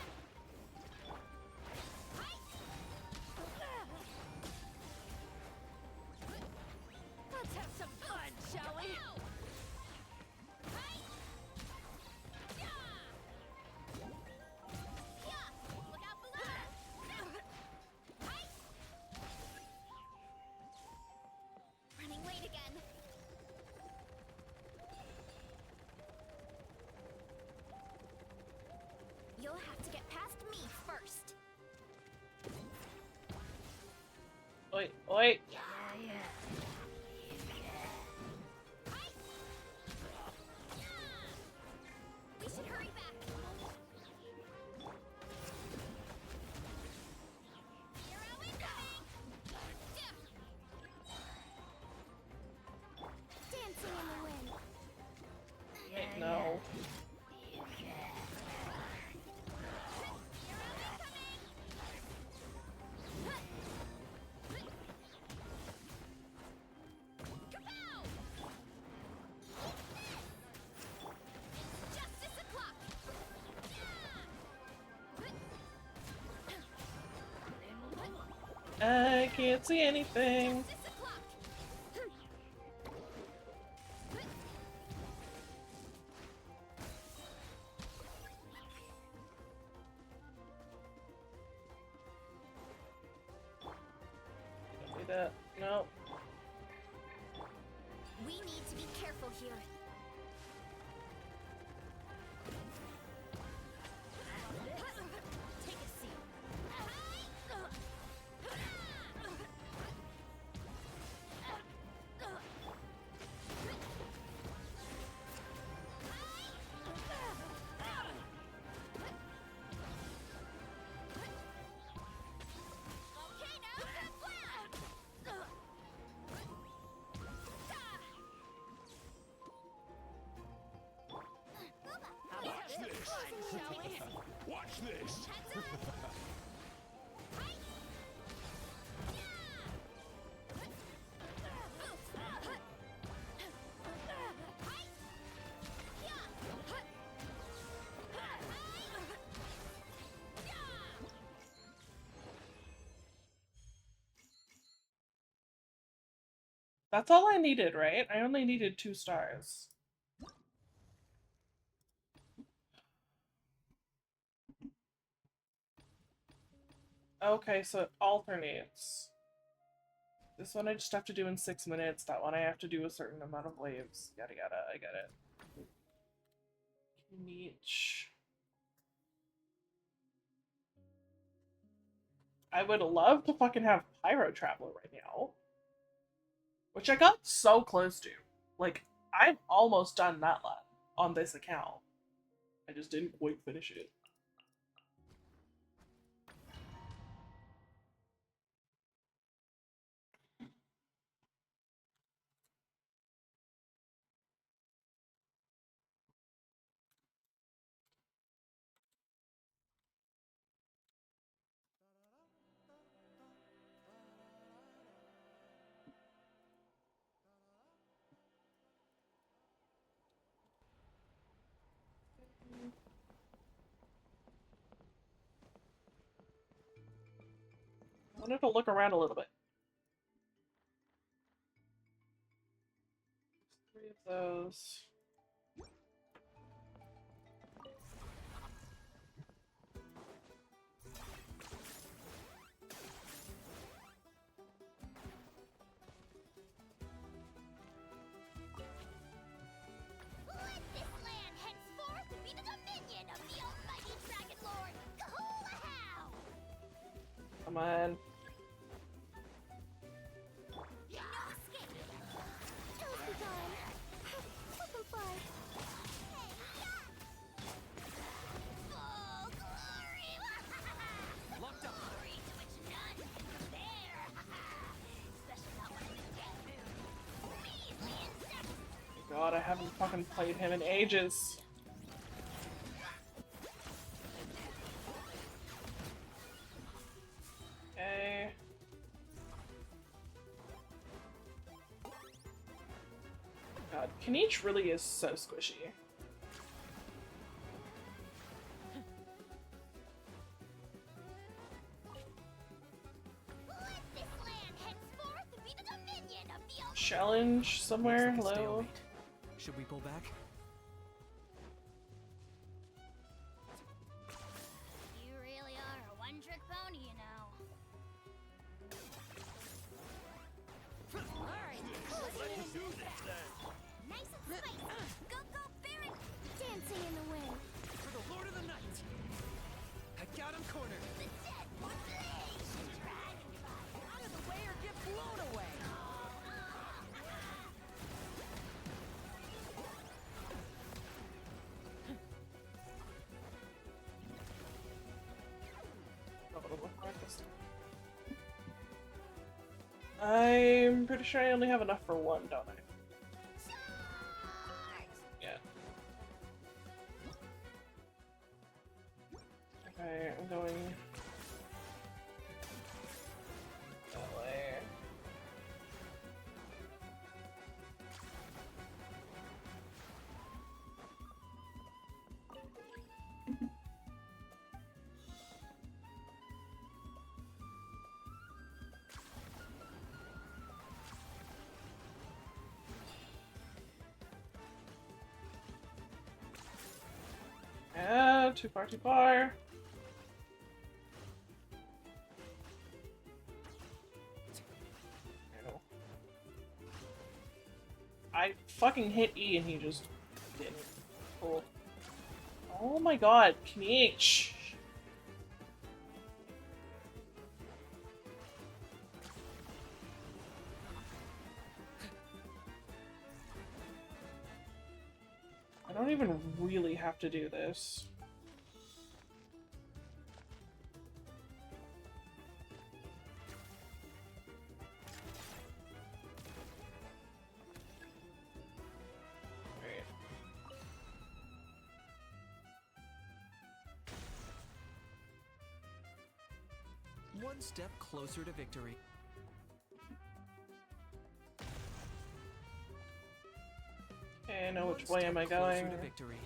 Hi! Let's have some fun, shall we? Hi! Yeah! Yeah! Look out below! Hi! Running late again. You'll have to get past me first. Oi, oi. We should hurry back. Hero incoming! Dancing in the wind. Wait, no. Justice o'clock! I can't see anything. Justice o'clock! Don't do that. No. We need to be careful here. Take a seat. Volcano Kapla! Watch this! Watch this! That's all I needed, right? I only needed 2 stars. Okay, so it alternates. This one I just have to do in 6 minutes. That one I have to do a certain amount of waves. Yada yada, I get it. Niche. I would love to fucking have Pyro Traveler right now. Which I got so close to. Like, I've almost done that lab on this account. I just didn't quite finish it. I wanted to look around a little bit. 3 of those. Let this land henceforth be the dominion of the almighty Dragon Lord, Kahula-How! Come on. No escape! Toast time! Welcome fly! Full glory! Locked up. Glory to which none can compare! Special not one of the death moon! Measly insect! God, I haven't fucking played him in ages. Okay. God, Kniech really is so squishy. Let this land henceforth be the dominion of the almighty... Challenge somewhere? Looks like a Hello? stalemate. Should we pull back? You really are a one-trick pony, you know. Alright, let's do this then. Nice and spicy. Go, go, Baron! Dancing in the wind. For the Lord of the Night! I got him cornered! The dead would blaze. Dragon fire. Out of the way or get blown away! I'm pretty sure I only have enough for 1, don't I? Yeah. Okay, I'm going that way. Yeah, too far, too far. No. I fucking hit E and he just didn't. Cool. Oh my god, Kniech. I don't even really have to do this. Great. One step closer to victory. Okay, now which One way am I step going? closer to victory.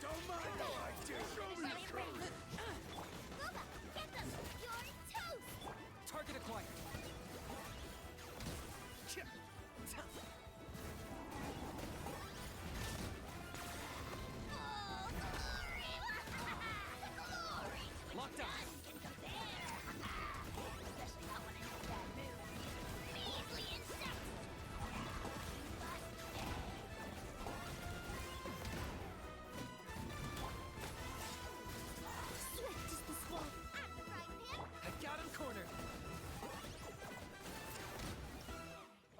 Don't mind what I do! Show me your strength!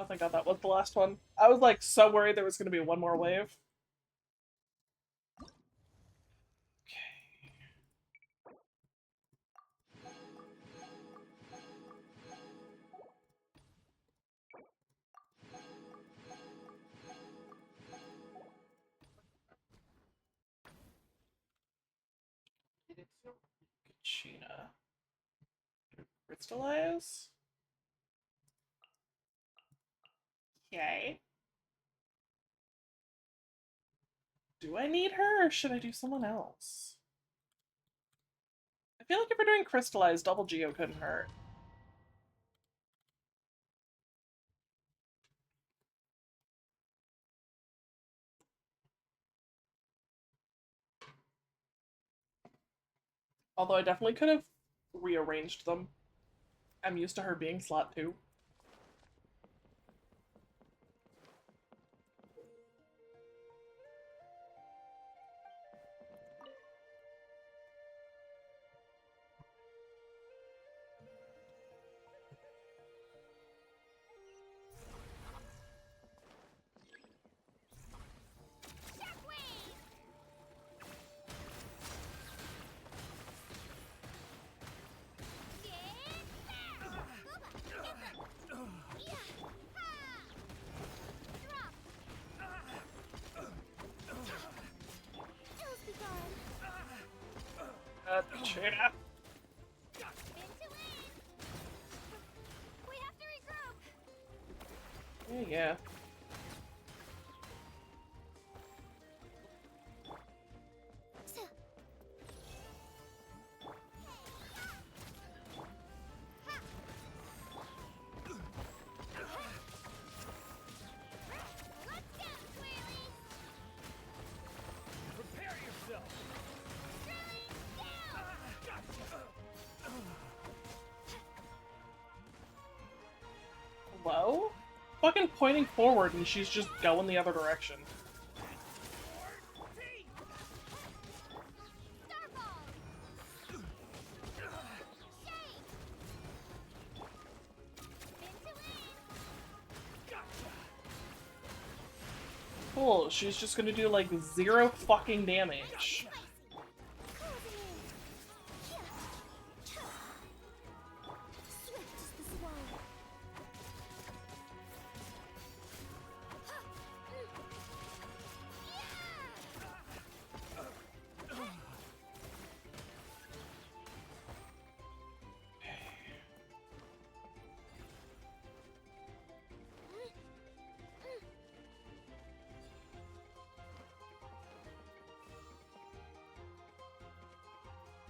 thank God that was the last one. I was like so worried there was going to be one more wave. Sheena. Crystallize? Okay. Do I need her or should I do someone else? I feel like if we're doing Crystallize, double Geo couldn't hurt. Although I definitely could have rearranged them. I'm used to her being slot 2. Cheetah. We have to regroup. Yeah. Hello? Fucking pointing forward and she's just going the other direction. Cool, she's just gonna do like 0 fucking damage.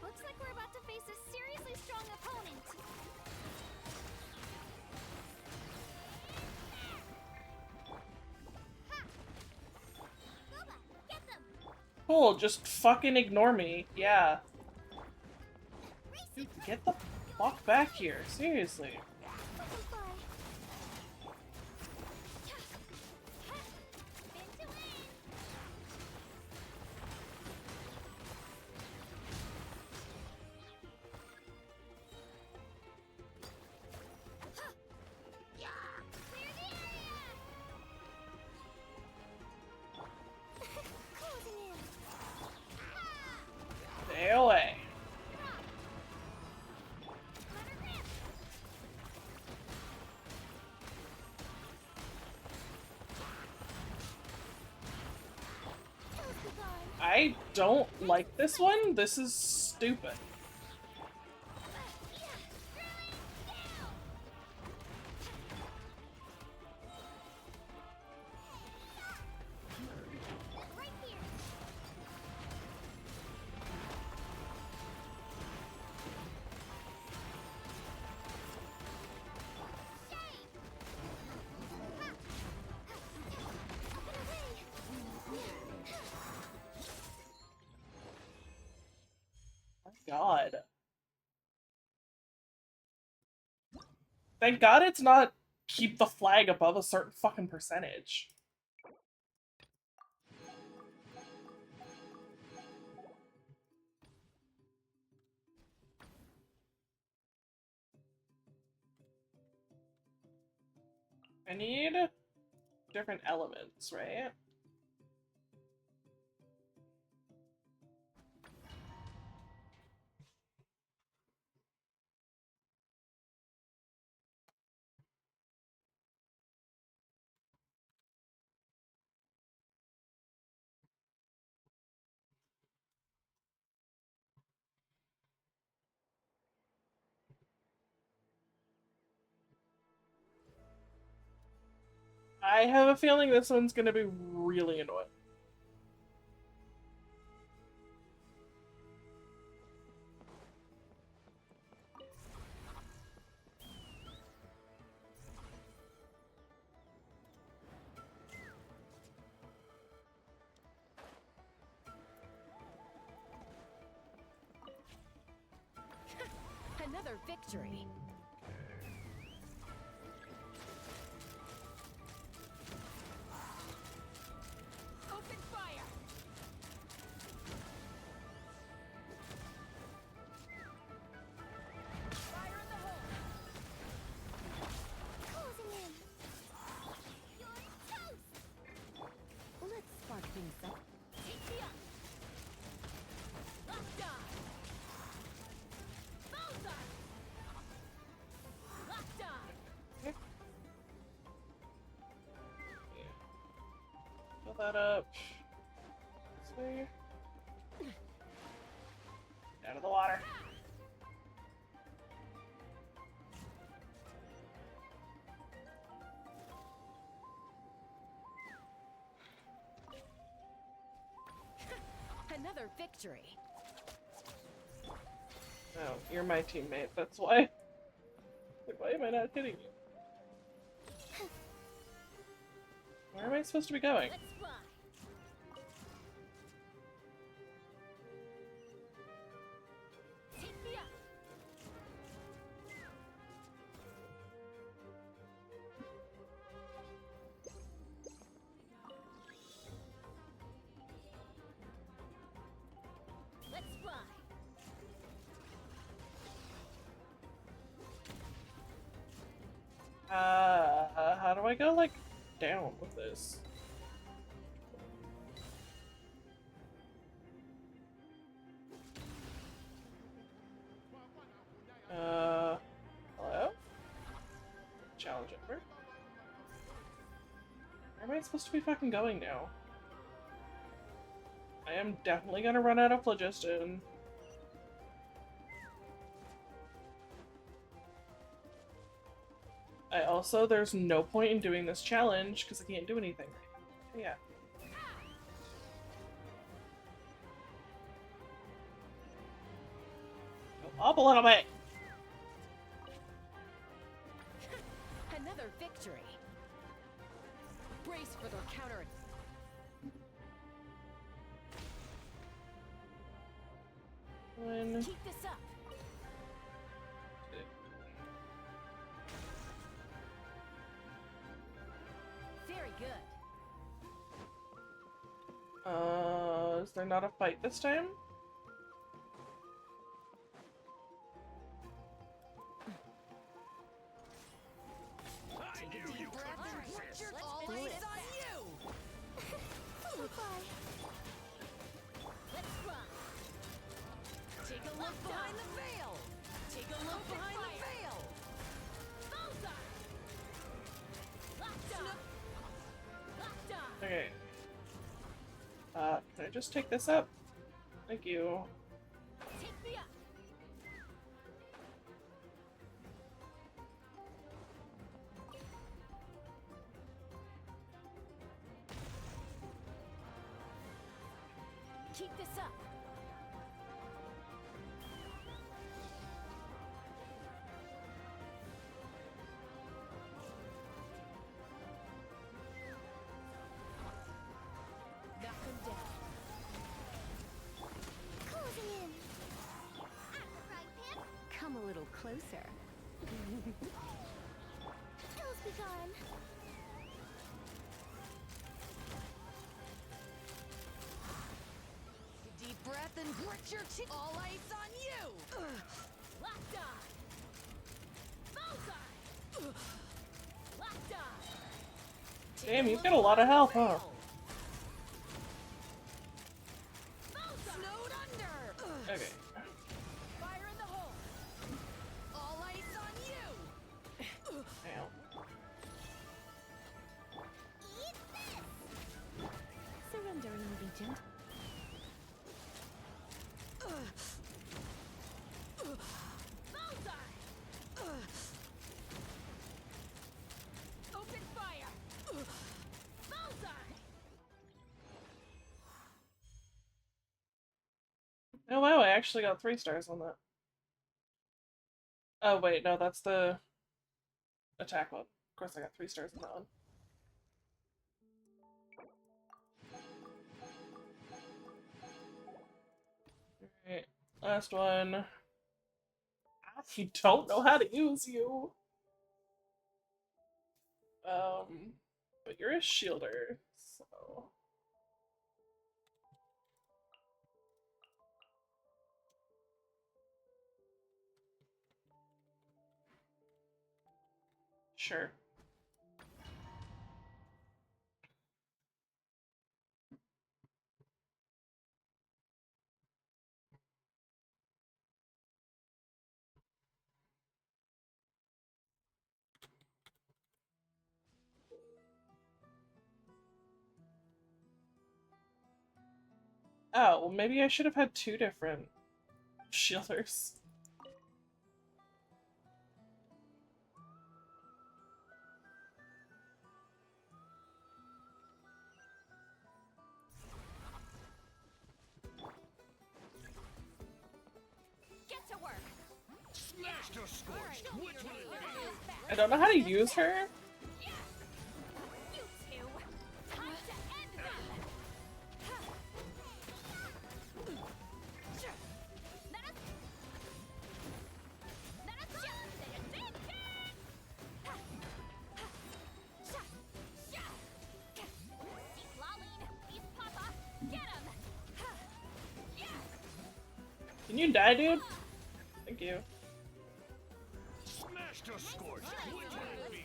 Looks like we're about to face a seriously strong opponent. Cool, just fucking ignore me. Yeah. Dude, get the fuck back here. Seriously. Stay away. I don't like this one. This is stupid. God. Thank God it's not keep the flag above a certain fucking percentage. I need different elements, right? I have a feeling this one's gonna be really annoying. Another victory. Open fire! Fire in the hole! Closing in! You're toast! Let's spark things up. Take me up! Locked on! Bullseye! Locked on! Fill that up. This way. Out of the water. Another victory. Oh, you're my teammate, that's why. Like, why am I not hitting you? Where am I supposed to be going? Let's fly! Take me up! Let's fly! How do I go, like, down with this? Hello? Challenge over. Where am I supposed to be fucking going now? I am definitely gonna run out of phlogiston. There's no point in doing this challenge because I can't do anything. Yeah. Go up a little bit. Another victory. Brace for their counter. One. Keep this up! Very good. Is there not a fight this time? Take a deep breath and watch your all eyes on you! Let's run! Take a look behind the veil! Take a look behind the veil! Bullseye! Locked on! Locked on! Okay. Can I just take this up? Thank you. Take me up! Keep this up! Knock him down. Closing in. I'm the right pip. Come a little closer. Ills be gone. Deep breath and grit your teeth. All ice on you! Locked on! Bullseye! Locked on! Damn, you've got a lot of health, huh? Snowed under. Okay. Fire in the hole. All ice on you. Ow. Surrender and I'll be gentle. Bullseye! Open fire! Bullseye! Oh wow, I actually got 3 stars on that. Oh wait, no, that's the attack one. Of course I got 3 stars on that one. Alright, last one. You don't know how to use you. But you're a shielder, so... Sure. Oh, well maybe I should have had 2 different shielders. Get to work. Smashed or scorched? Which will it be? I don't know how to use her. You two. Time to end them. Can you die, dude? Thank you. Smashed or scorched? Which will it be?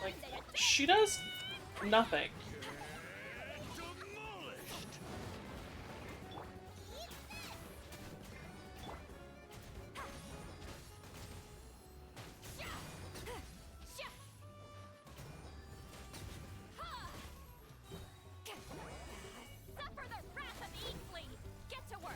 Like, she does nothing. Suffer the wrath of Eatley. Get to work.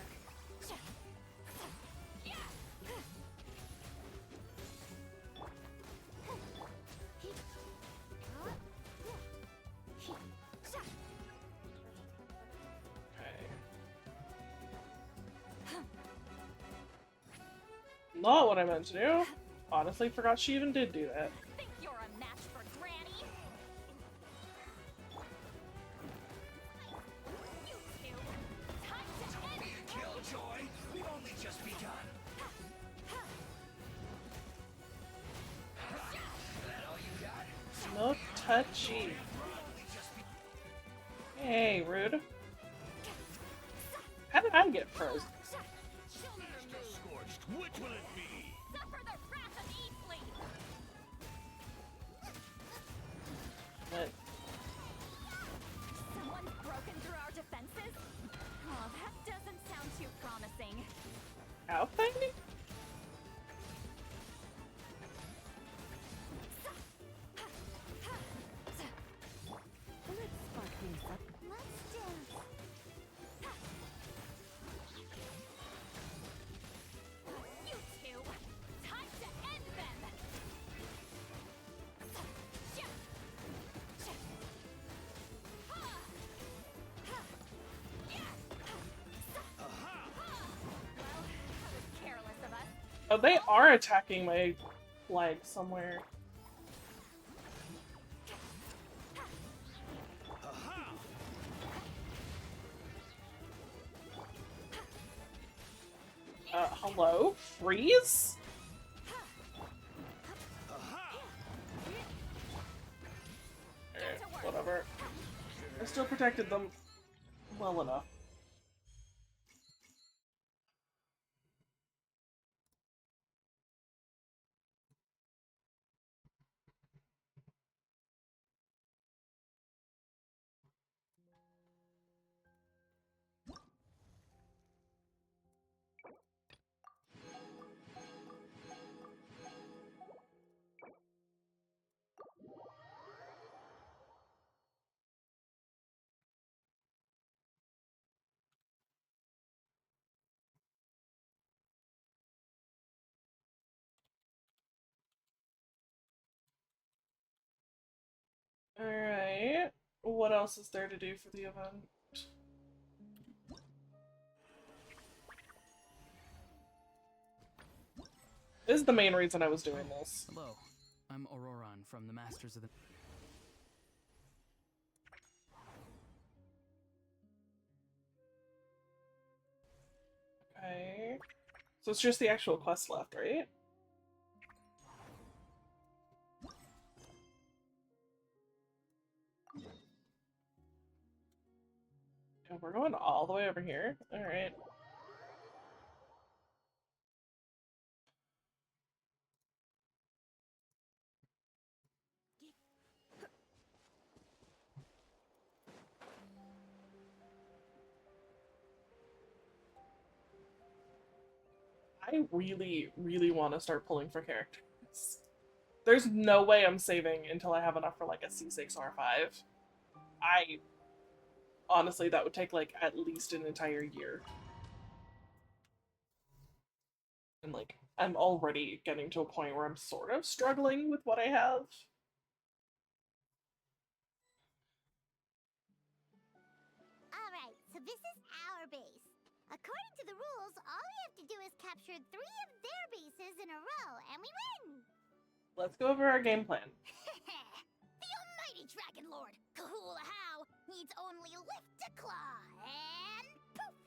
Not what I meant to do. Honestly, forgot she even did do that. Think you're a match for Granny? You two. Time to end. Killjoy, we've only just begun. That all you got? No touchy. Hey, rude. How did I get frozen? Smashed or scorched? Which will it be? Suffer the wrath of Eatley. What? Someone's broken through our defenses? Oh, that doesn't sound too promising. Outfighting? Let's spark things up. Let's dance. You two, time to end them. Well, that was careless of us. Oh, they are attacking my flag somewhere. Hello? Freeze? I still protected them well enough. Alright. What else is there to do for the event? This is the main reason I was doing this. Hello, I'm Auroron from the Masters of the... Okay. So it's just the actual quest left, right? Yeah, we're going all the way over here. Alright. I really, really want to start pulling for characters. There's no way I'm saving until I have enough for like a C6 R5. Honestly, that would take like at least an entire year. And like, I'm already getting to a point where I'm sort of struggling with what I have. Alright, so this is our base. According to the rules, all we have to do is capture 3 of their bases in a row, and we win! Let's go over our game plan. The almighty Dragon Lord, Kahula-How, needs only lift a claw, and poof!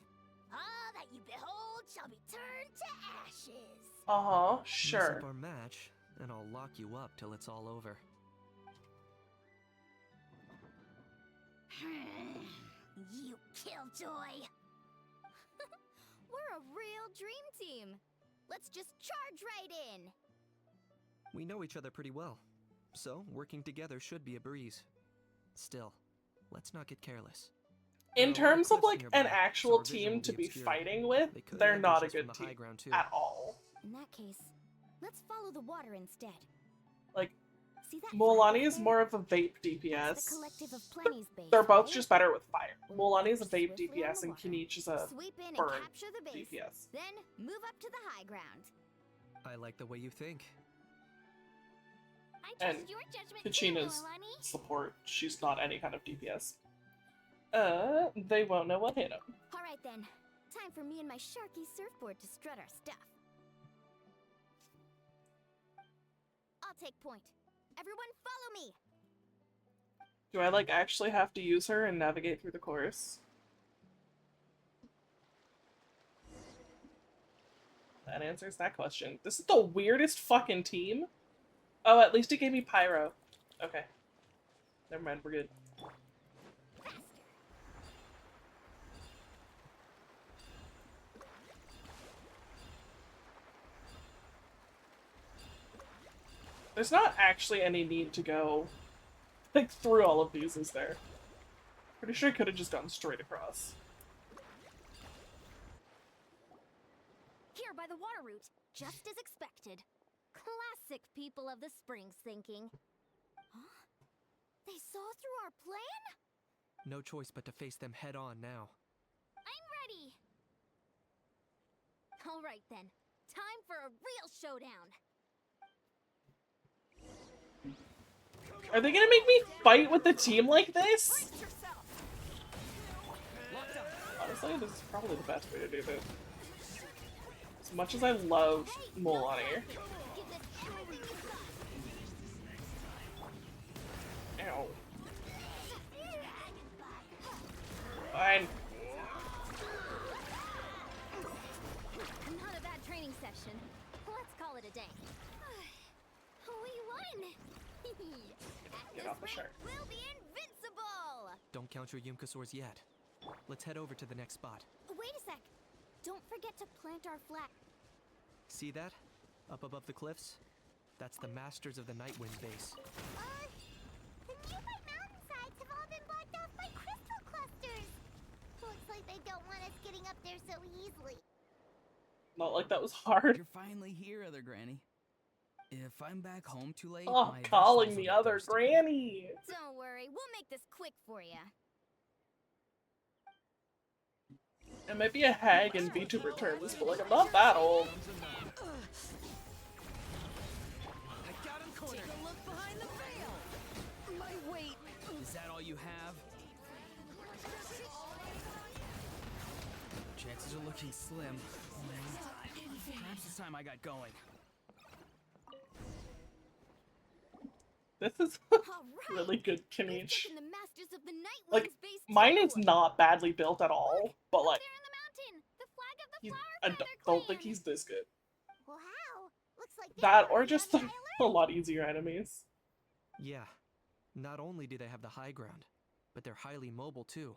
All that you behold shall be turned to ashes. Uh-huh, Mess sure. up our match, and I'll lock you up till it's all over. You killjoy! We're a real dream team. Let's just charge right in. We know each other pretty well, so working together should be a breeze. Still, let's not get careless. In There are a lot terms of cliffs like nearby, an so actual our vision team will to be obscured. fighting with, They could they're ambush not a us from good the team high ground too. at all. In that case, let's follow the water instead. Like, See that Mualani flag is there? more of a vape That's DPS. the collective of Plenty's base. They're both right? just better with fire. We'll Mualani is a march vape swiftly on DPS the and water, Kinich is a sweep in and burn capture the base, DPS. then move up to the high ground. I like the way you think. I And trust your judgment Kachina's too, Milani. support. She's not any kind of DPS. They won't know what hit him. All right then, time for me and my Sharky surfboard to strut our stuff. I'll take point. Everyone follow me! Do I like actually have to use her and navigate through the course? That answers that question. This is the weirdest fucking team. Oh, at least it gave me Pyro. Okay. Never mind, we're good. There's not actually any need to go like through all of these, is there? Pretty sure I could have just gone straight across. Here by the water route, just as expected. Classic people of the Springs thinking. Huh? They saw through our plan? No choice but to face them head on now. I'm ready! Alright then, time for a real showdown! Are they gonna make me fight with the team like this? Honestly, this is probably the best way to do this. As much as I love Mualani. Ow. Fine. Not a bad training session. Let's call it a day. We won! Get off the shark. We'll be invincible! don't count your Yumkasaurs yet. Let's head over to the next spot. Wait a sec. Don't forget to plant our flag. See that? Up above the cliffs? That's the Masters of the Nightwind base. The nearby mountainsides have all been blocked off by crystal clusters. Looks like they don't want us getting up there so easily. Not like that was hard. You're finally here, other granny. If I'm back home too late, Oh, my calling vegetables the will be other thirsty. granny. Don't worry, we'll make this quick for you. It might be a hag in VTuber terms, but like I'm not that old. I got him cornered. Take a look behind the veil. My weight. Is that all you have? Chances are looking slim. Perhaps it's time I got going. This is really good Kinich. Taken the Masters of the Nightwind's Like, base mine too. is not badly built at all, but like, There in the mountain, the flag of the he's, flower I feather don't think clan. he's this good. Wow, looks like That or just a lot easier enemies. Yeah. Not only do they have the high ground, but they're highly mobile too.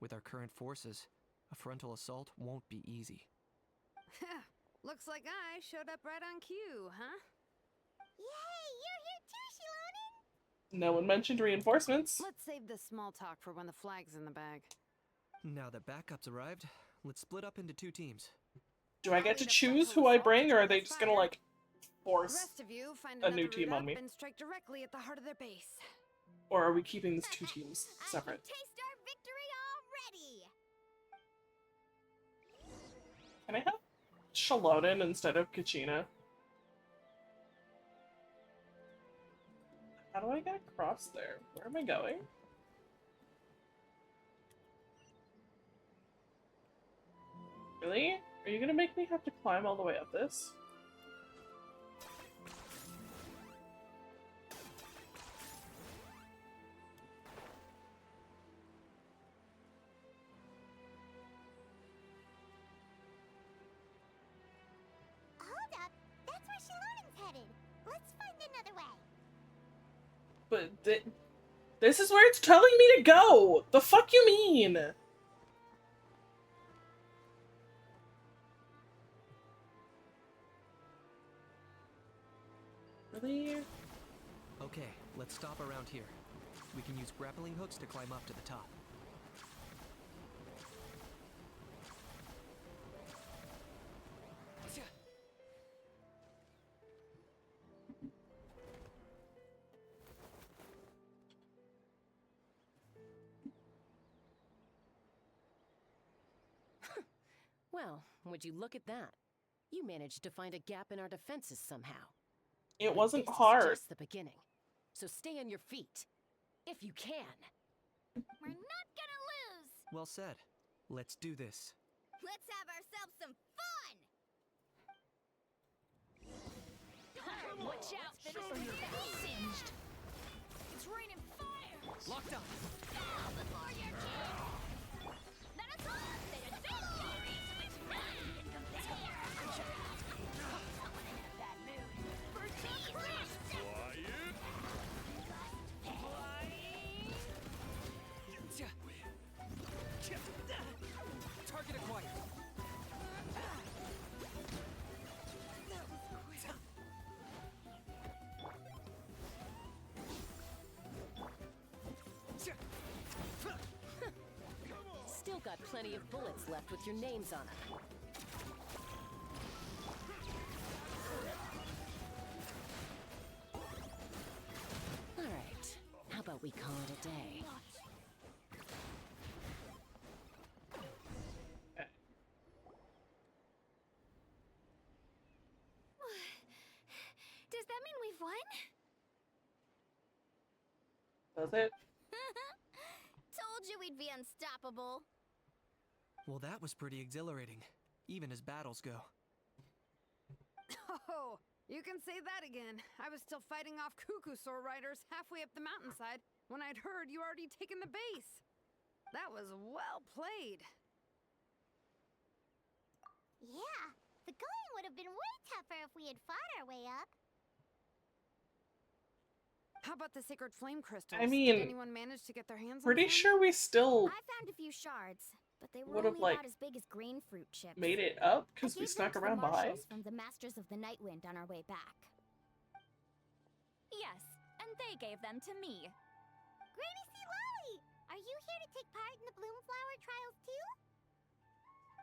With our current forces, a frontal assault won't be easy. Looks like I showed up right on cue, huh? Yay, you're here too, Shilonen! No one mentioned reinforcements. Let's save this small talk for when the flag's in the bag. Now that backup's arrived, let's split up into 2 teams. Do I get to choose who I bring, or are they just gonna like The force, rest of you find a another new route team on up me? and strike directly at the heart of their base. Or are we keeping these 2 teams separate? Taste our victory already! Can I have Shilonen instead of Kachina? How do I get across there? Where am I going? Really? Are you gonna make me have to climb all the way up this? Hold up, that's where Shilonen's headed. Let's find another way. But this is where it's telling me to go! The fuck you mean? Really? Okay, let's stop around here. We can use grappling hooks to climb up to the top. Well, would you look at that? You managed to find a gap in our defenses somehow. It wasn't This is hard. just the beginning. So stay on your feet. If you can. We're not gonna lose. Well said. Let's do this. Let's have ourselves some fun. Watch out for this or you're singed. It's raining fire. Locked up. Now before you're killed. Let us on. Let us go. Which none can compare. Someone in a bad mood. For Target acquired. Still got plenty of bullets left with your names on them. Alright, how about we call it a day? Does that mean we've won? Does it? Told you we'd be unstoppable. Well, that was pretty exhilarating, even as battles go. Oh, you can say that again. I was still fighting off Cuckoosaur riders halfway up the mountainside when I'd heard you already taken the base. That was well played. Yeah, the going would have been way tougher if we had fought our way up. How about the sacred flame crystals? I mean, did anyone manage to get their hands on pretty some? sure we still I found a few shards, but they were would've, only like, about as big as grapefruit chips. made it up I because we gave them snuck to the around behind. marshals from the Masters of the Nightwind on our way back. Yes, and they gave them to me. Granny C. Lolly! Are you here to take part in the Bloomflower trials too?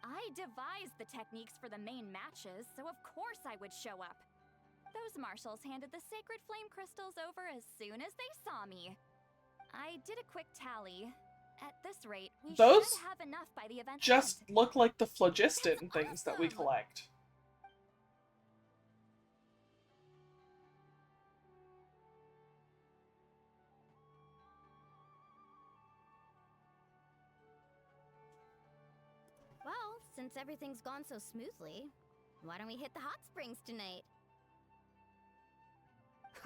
I devised the techniques for the main matches, so of course I would show up. Those marshals handed the sacred flame crystals over as soon as they saw me. I did a quick tally. At this rate, we Those should have enough by the event's just end. look like the phlogiston things that we collect. Well, since everything's gone so smoothly, why don't we hit the hot springs tonight?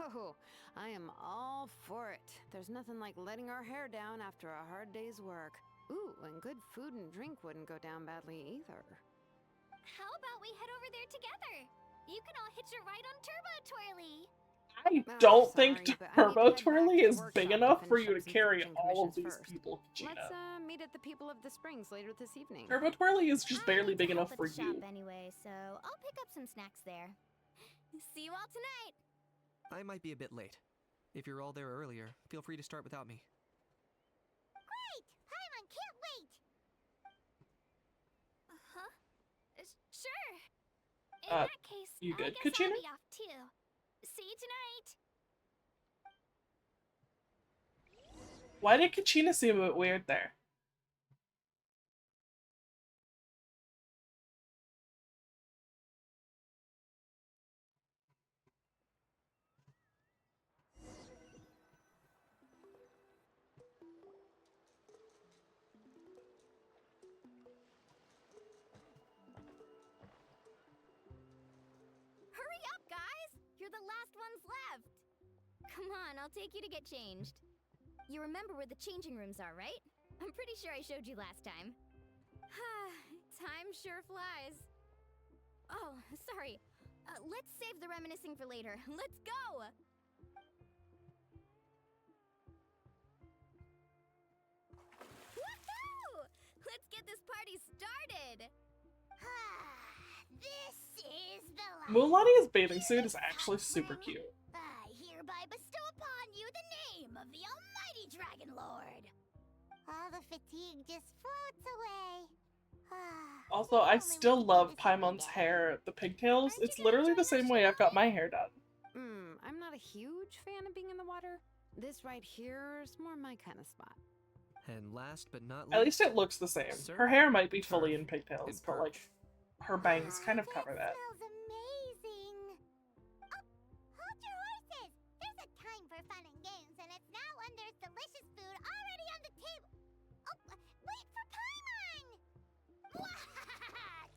Oh, I am all for it. There's nothing like letting our hair down after a hard day's work. Ooh, and good food and drink wouldn't go down badly either. How about we head over there together? You can all hitch a ride on Turbo Twirly. I Oh, don't sorry, think but I need to Turbo head back Twirly to the is big workshop enough for finish you up to some carry fortune all of commissions these first. people, Kachina. Let's meet at the People of the Springs later this evening. Turbo Twirly is just I barely need to big enough help for at the you. shop anyway, so I'll pick up some snacks there. See you all tonight. I might be a bit late. If you're all there earlier, feel free to start without me. Great! Paimon can't wait! Huh? Sure. In Uh, that case, you good, I guess Kachina? I'll be off too. See you tonight. Why did Kachina seem a bit weird there? Hurry up, guys! You're the last ones left. Come on, I'll take you to get changed. You remember where the changing rooms are, right? I'm pretty sure I showed you last time. Time sure flies. Oh, sorry. Let's save the reminiscing for later. Let's go! Woohoo! Let's get this party started! This is the life. Mulani's bathing suit is actually super cute. I hereby bestow upon you the name of the Almighty Dragon Lord. All the fatigue just floats away. Also, I still love Paimon's hair, the pigtails. It's literally the same way I've got my hair done. I'm not a huge fan of being in the water. This right here is more my kind of spot. And last but not least, At least it looks the same. Sir, Her hair might be fully turf, in pigtails, and but like, perch. her bangs kind of cover that. Smells amazing. Oh, hold your horses. There's a time for fun and games, and it's now when there's delicious food already on the table. Oh, wait for Paimon.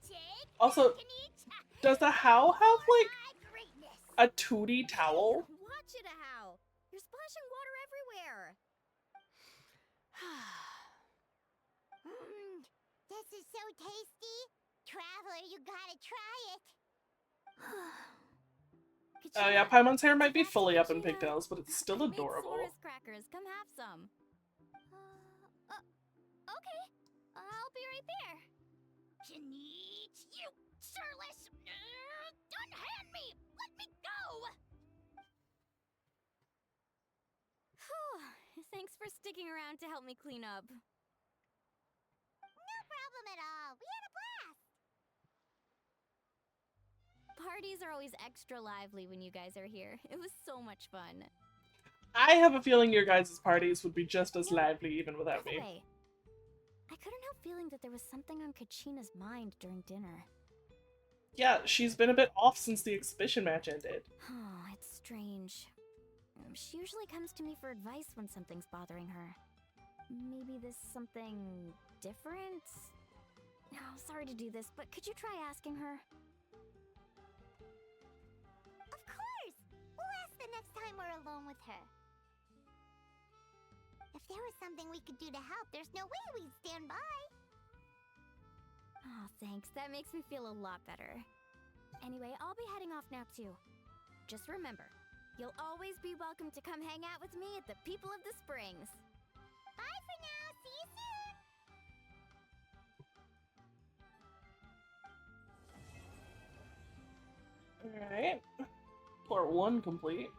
Take Also, that, Kanicha. does the How have like My greatness. a Tootie towel? Watch it, How! You're splashing water everywhere! This is so tasty. Traveler, you gotta try it. Oh yeah, Paimon's hair might be fully up in pigtails, but it's still I made adorable. Forest crackers. Come have some. Okay. I'll be right there. Kanicha, you surless. Unhand me. Let me go. Thanks for sticking around to help me clean up. No problem at all. We had a blast. Parties are always extra lively when you guys are here. It was so much fun. I have a feeling your guys' parties would be just as lively even without By the me. way, I couldn't help feeling that there was something on Kachina's mind during dinner. Yeah, she's been a bit off since the exhibition match ended. Oh, it's strange. She usually comes to me for advice when something's bothering her. Maybe this something different? Oh, sorry to do this, but could you try asking her? Of course. We'll ask the next time we're alone with her. If there was something we could do to help, there's no way we'd stand by. Oh, thanks. That makes me feel a lot better. Anyway, I'll be heading off now too. Just remember, You'll always be welcome to come hang out with me at the People of the Springs. Bye for now. See you soon. Alright. Part 1 complete.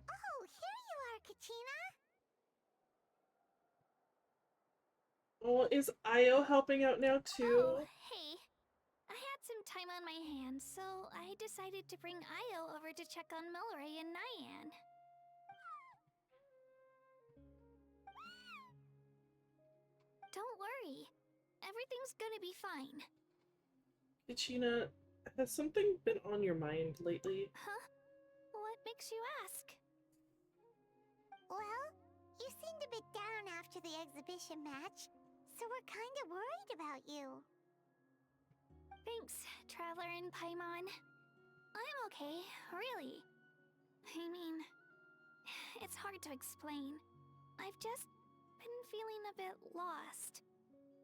Oh, here you are, Kachina. Oh, is Io helping out now too? Oh, hey. I had some time on my hands, so I decided to bring Io over to check on Milray and Nyan. Don't worry. Everything's gonna be fine. Ichina, has something been on your mind lately? Huh? What makes you ask? Well, you seemed a bit down after the exhibition match, so we're kind of worried about you. Thanks, Traveler and Paimon. I'm okay, really. I mean, it's hard to explain. I've just been feeling a bit lost.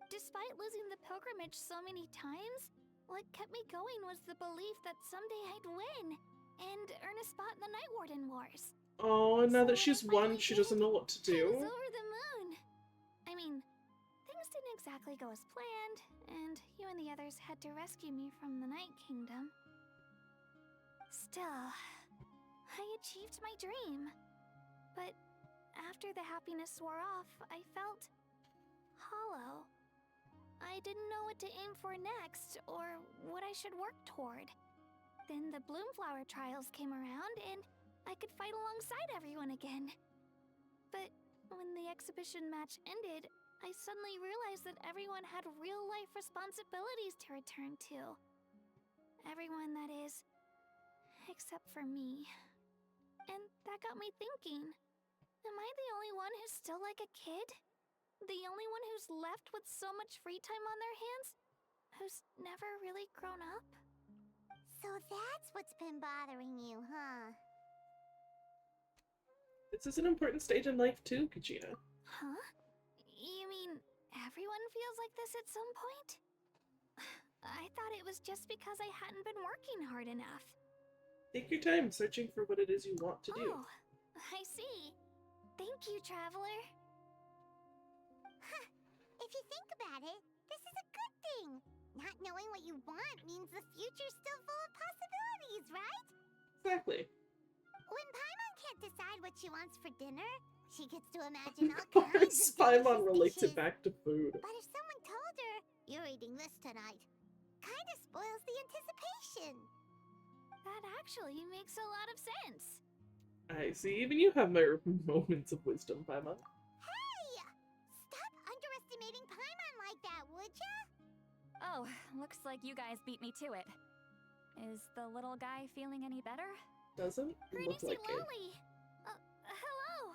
Despite losing the pilgrimage so many times, what kept me going was the belief that someday I'd win and earn a spot in the Night Warden Wars. Oh, now So that she's won, she doesn't know what to I do. was over the moon. I mean, things didn't exactly go as planned, and you and the others had to rescue me from the Night Kingdom. Still, I achieved my dream. But after the happiness wore off, I felt hollow. I didn't know what to aim for next, or what I should work toward. Then the Bloomflower trials came around, and I could fight alongside everyone again. But when the exhibition match ended, I suddenly realized that everyone had real-life responsibilities to return to. Everyone, that is. Except for me. And that got me thinking. Am I the only one who's still like a kid? The only one who's left with so much free time on their hands? Who's never really grown up? So that's what's been bothering you, huh? This is an important stage in life too, Kachina. Huh? You mean everyone feels like this at some point? I thought it was just because I hadn't been working hard enough. Take your time searching for what it is you want to do. Oh, I see. Thank you, Traveler. Huh. If you think about it, this is a good thing. Not knowing what you want means the future's still full of possibilities, right? Exactly. When Paimon can't decide what she wants for dinner, she gets to imagine all Why kinds is of delicious Paimon related dishes. back to food? But if someone told her, "You're eating this tonight," kinda spoils the anticipation. That actually makes a lot of sense. I see, even you have moments of wisdom, Paimon. Hey! Stop underestimating Paimon like that, would ya? Oh, looks like you guys beat me to it. Is the little guy feeling any better? Doesn't look like it. Lolly! Hello!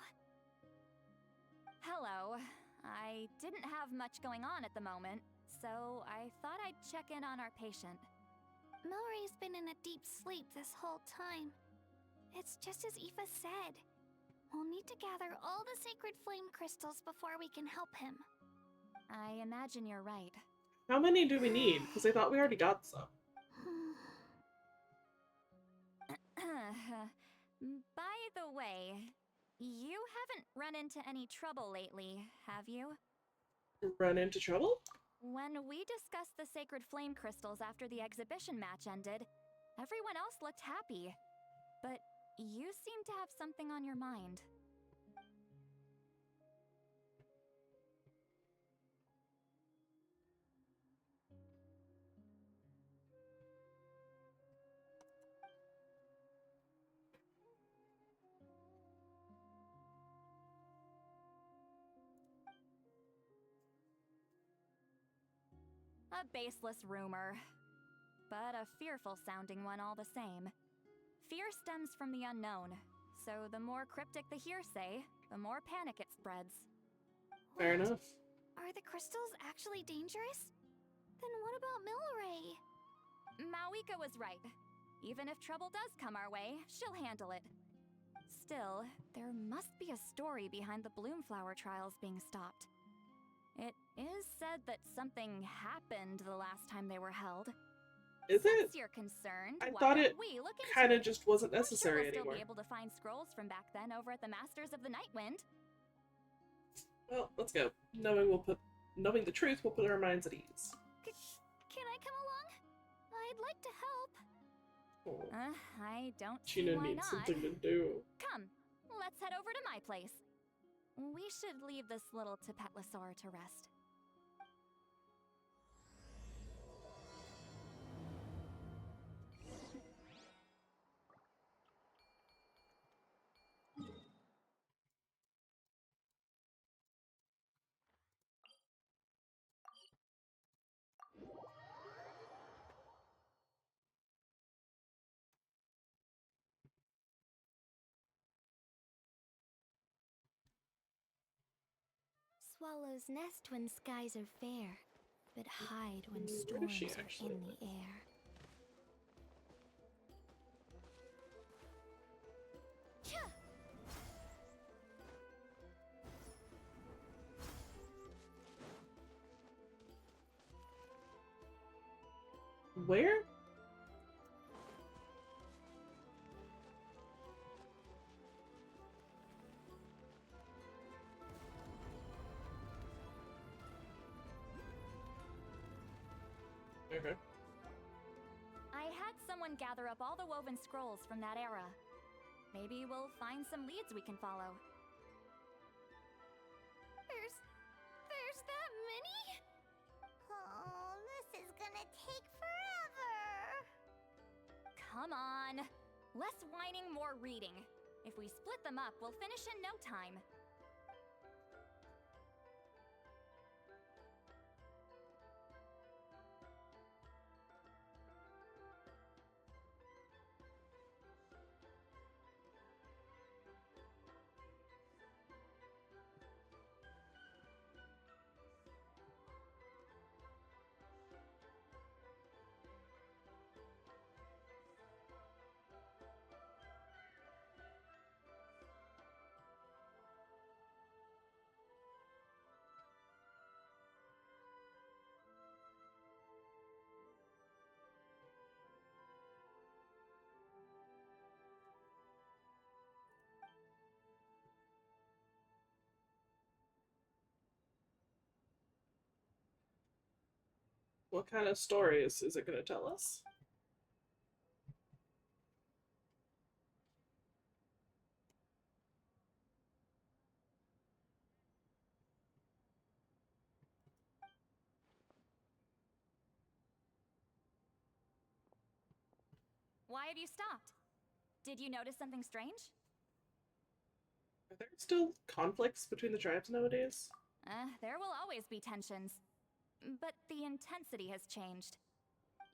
Hello. I didn't have much going on at the moment, so I thought I'd check in on our patient. Milray's been in a deep sleep this whole time. It's just as Aoife said. We'll need to gather all the sacred flame crystals before we can help him. I imagine you're right. How many do we need? Because I thought we already got some. By the way, you haven't run into any trouble lately, have you? Run into trouble? When we discussed the sacred flame crystals after the exhibition match ended, everyone else looked happy. But you seem to have something on your mind. A baseless rumor, but a fearful-sounding one all the same. Fear stems from the unknown, so the more cryptic the hearsay, the more panic it spreads. Fair enough. Are the crystals actually dangerous? Then what about Milray? Mawika was right. Even if trouble does come our way, she'll handle it. Still, there must be a story behind the Bloomflower trials being stopped. It is said that something happened the last time they were held. Is Since it? you're concerned, I why thought don't it we look into kind of it? just wasn't We're necessary sure we'll anymore. still be able to find scrolls from back then over at the Masters of the Nightwind. Well, let's go. Knowing the truth will put our minds at ease. Can I come along? I'd like to help. Oh, I don't see Gina why needs not. something to do. Come, let's head over to my place. We should leave this little Tapetlosaur to rest. Swallows nest when skies are fair, but hide when Where does she storms are actually in live? the air. Where? Okay. I had someone gather up all the woven scrolls from that era. Maybe we'll find some leads we can follow. There's that many? Oh, this is gonna take forever. Come on! Less whining, more reading. If we split them up, we'll finish in no time. What kind of stories is it going to tell us? Why have you stopped? Did you notice something strange? Are there still conflicts between the tribes nowadays? There will always be tensions. But the intensity has changed.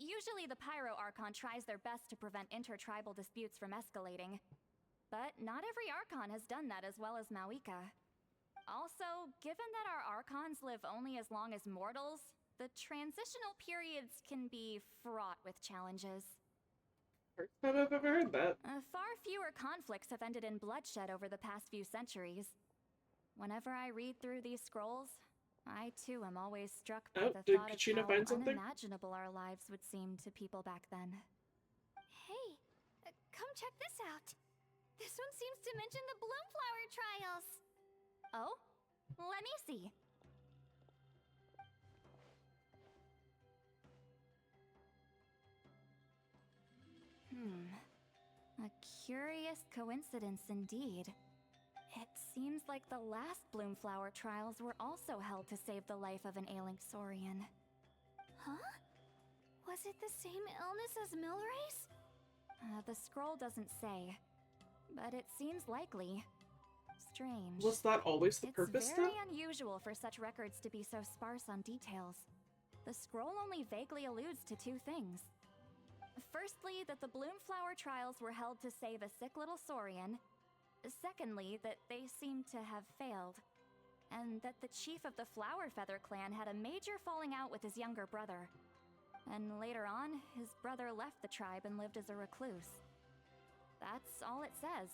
Usually the Pyro Archon tries their best to prevent intertribal disputes from escalating. But not every Archon has done that as well as Mawika. Also, given that our Archons live only as long as mortals, the transitional periods can be fraught with challenges. First time I've ever heard that. Far fewer conflicts have ended in bloodshed over the past few centuries. Whenever I read through these scrolls, I too am always struck by the did thought of Kachina how find something? unimaginable our lives would seem to people back then. Hey, come check this out. This one seems to mention the Bloomflower trials. Oh? Let me see. A curious coincidence indeed. It seems like the last Bloomflower trials were also held to save the life of an ailing Saurian. Huh? Was it the same illness as Milray's? The scroll doesn't say, but it seems likely. Strange. Was that always the purpose, It's very though? unusual for such records to be so sparse on details. The scroll only vaguely alludes to two things. Firstly, that the Bloomflower trials were held to save a sick little Saurian. Secondly, that they seem to have failed. And that the chief of the Flower Feather clan had a major falling out with his younger brother. And later on, his brother left the tribe and lived as a recluse. That's all it says.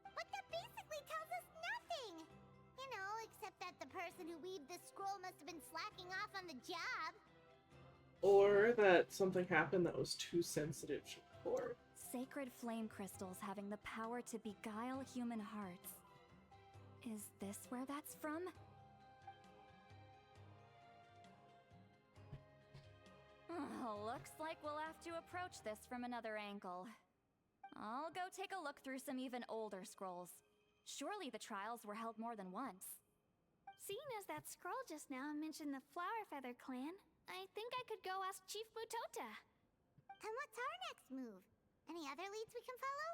But that basically tells us nothing! You know, except that the person who weaved this scroll must have been slacking off on the job. Or that something happened that was too sensitive to report. Sacred flame crystals having the power to beguile human hearts. Is this where that's from? Looks like we'll have to approach this from another angle. I'll go take a look through some even older scrolls. Surely the trials were held more than once. Seeing as that scroll just now mentioned the Flower Feather clan, I think I could go ask Chief Butota. And what's our next move? Any other leads we can follow?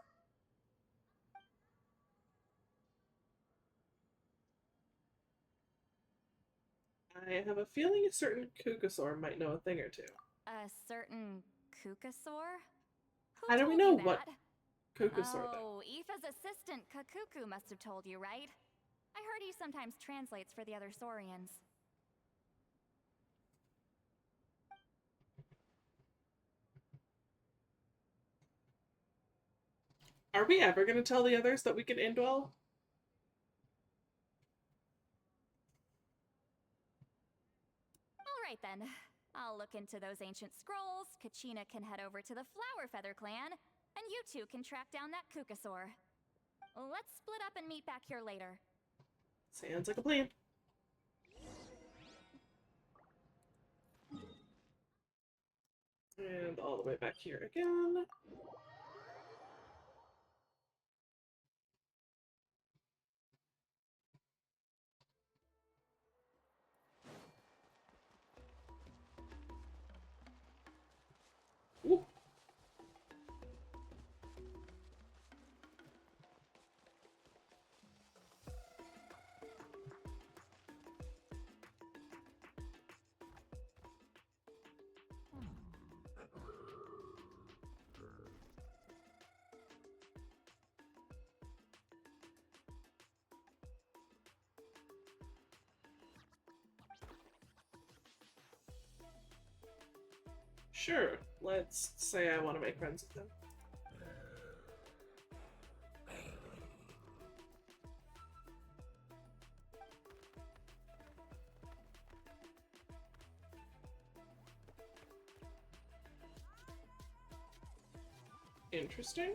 I have a feeling a certain Kukasaur might know a thing or two. A certain Kukasaur? How do we know what Kukasaur does? Oh, Aoife's assistant, Kakuku, must have told you, right? I heard he sometimes translates for the other Saurians. Are we ever going to tell the others that we can indwell? Alright then. I'll look into those ancient scrolls, Kachina can head over to the Flower Feather clan, and you two can track down that Kukasaur. Let's split up and meet back here later. Sounds like a plan. And all the way back here again. Ooh. Sure, let's say I want to make friends with them. Interesting.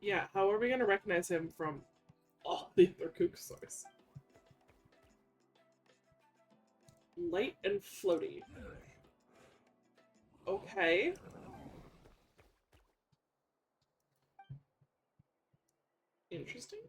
Yeah, how are we gonna recognize him from all the other Kukasaurs? Light and floaty. Okay. Interesting.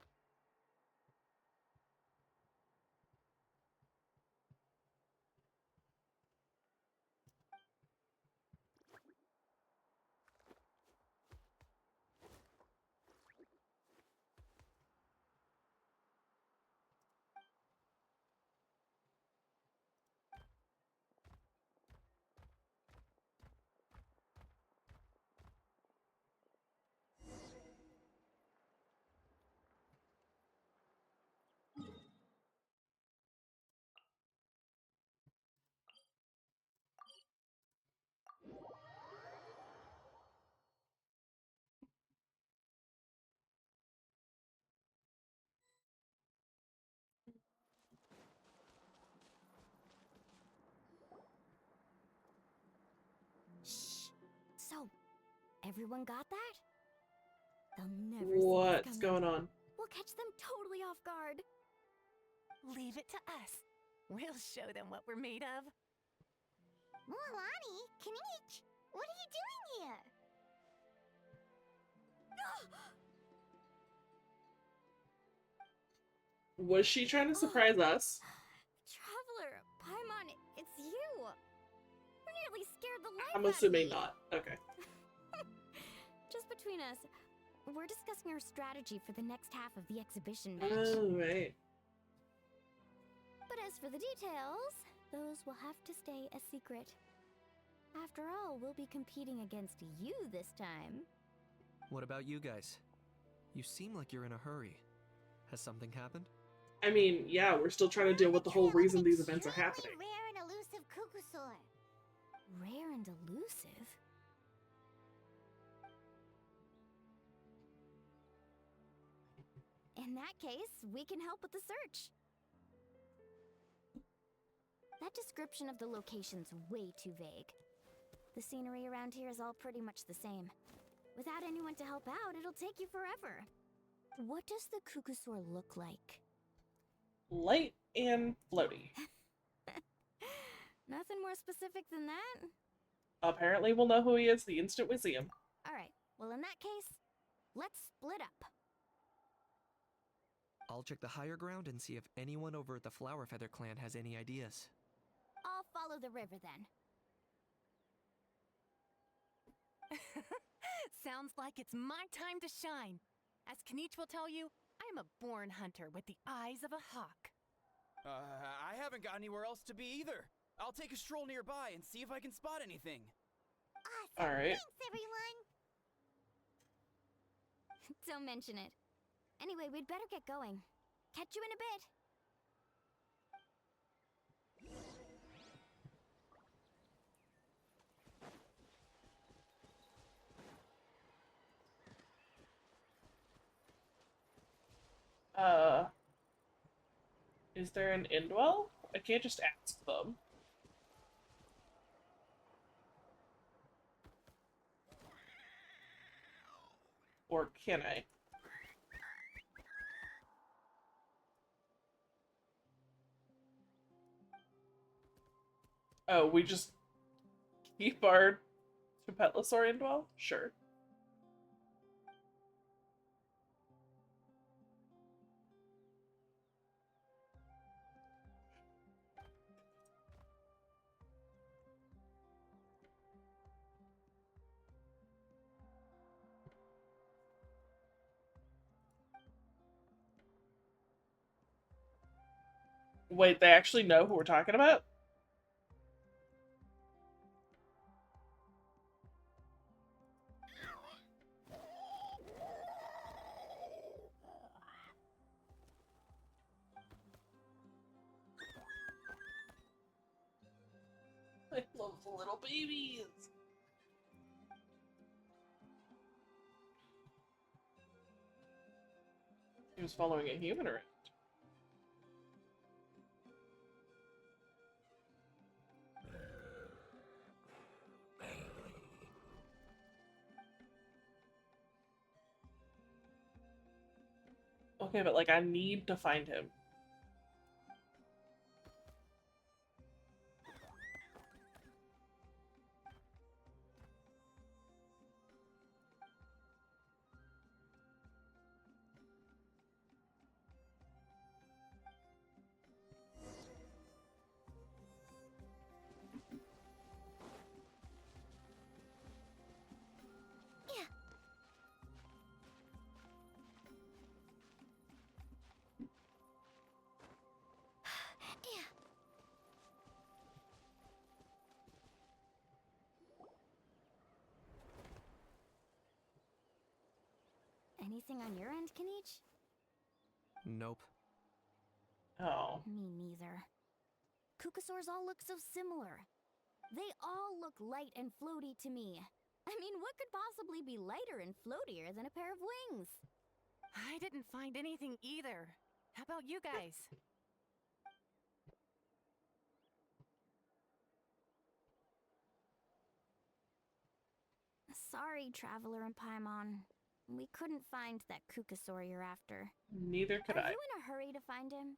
So, everyone got that? They'll never What's see us going coming. on? We'll catch them totally off guard. Leave it to us. We'll show them what we're made of. Mualani, Kinich, what are you doing here? Was she trying to surprise us? Traveler, Paimon, it's you. We're nearly scared the life I'm out of assuming me. not. Okay. between us. We're discussing our strategy for the next half of the exhibition match. Oh, right. But as for the details, those will have to stay a secret. After all, we'll be competing against you this time. What about you guys? You seem like you're in a hurry. Has something happened? I mean, yeah, we're still trying to deal with the whole reason these events are happening. Rare and elusive Kukusaur. Rare and elusive? In that case, we can help with the search. That description of the location's way too vague. The scenery around here is all pretty much the same. Without anyone to help out, it'll take you forever. What does the Kukusaur look like? Light and floaty. Nothing more specific than that? Apparently we'll know who he is the instant we see him. Alright, well in that case, let's split up. I'll check the higher ground and see if anyone over at the Flower Feather clan has any ideas. I'll follow the river then. Sounds like it's my time to shine. As Kanich will tell you, I am a born hunter with the eyes of a hawk. I haven't got anywhere else to be either. I'll take a stroll nearby and see if I can spot anything. Awesome. Alright. Thanks, everyone. Don't mention it. Anyway, we'd better get going. Catch you in a bit. Is there an Indwell? I can't just ask them. Or can I? Oh, we just keep our Chapetlosaur Indwell? Sure. Wait, they actually know who we're talking about? I love the little babies. He was following a human around. Okay, but like I need to find him. Anything on your end, Kanich? Nope. Oh. Me neither. Kukusaurs all look so similar. They all look light and floaty to me. I mean, what could possibly be lighter and floatier than a pair of wings? I didn't find anything either. How about you guys? Sorry, Traveler and Paimon. We couldn't find that Kukusaur you're after. Neither could Are I. you in a hurry to find him?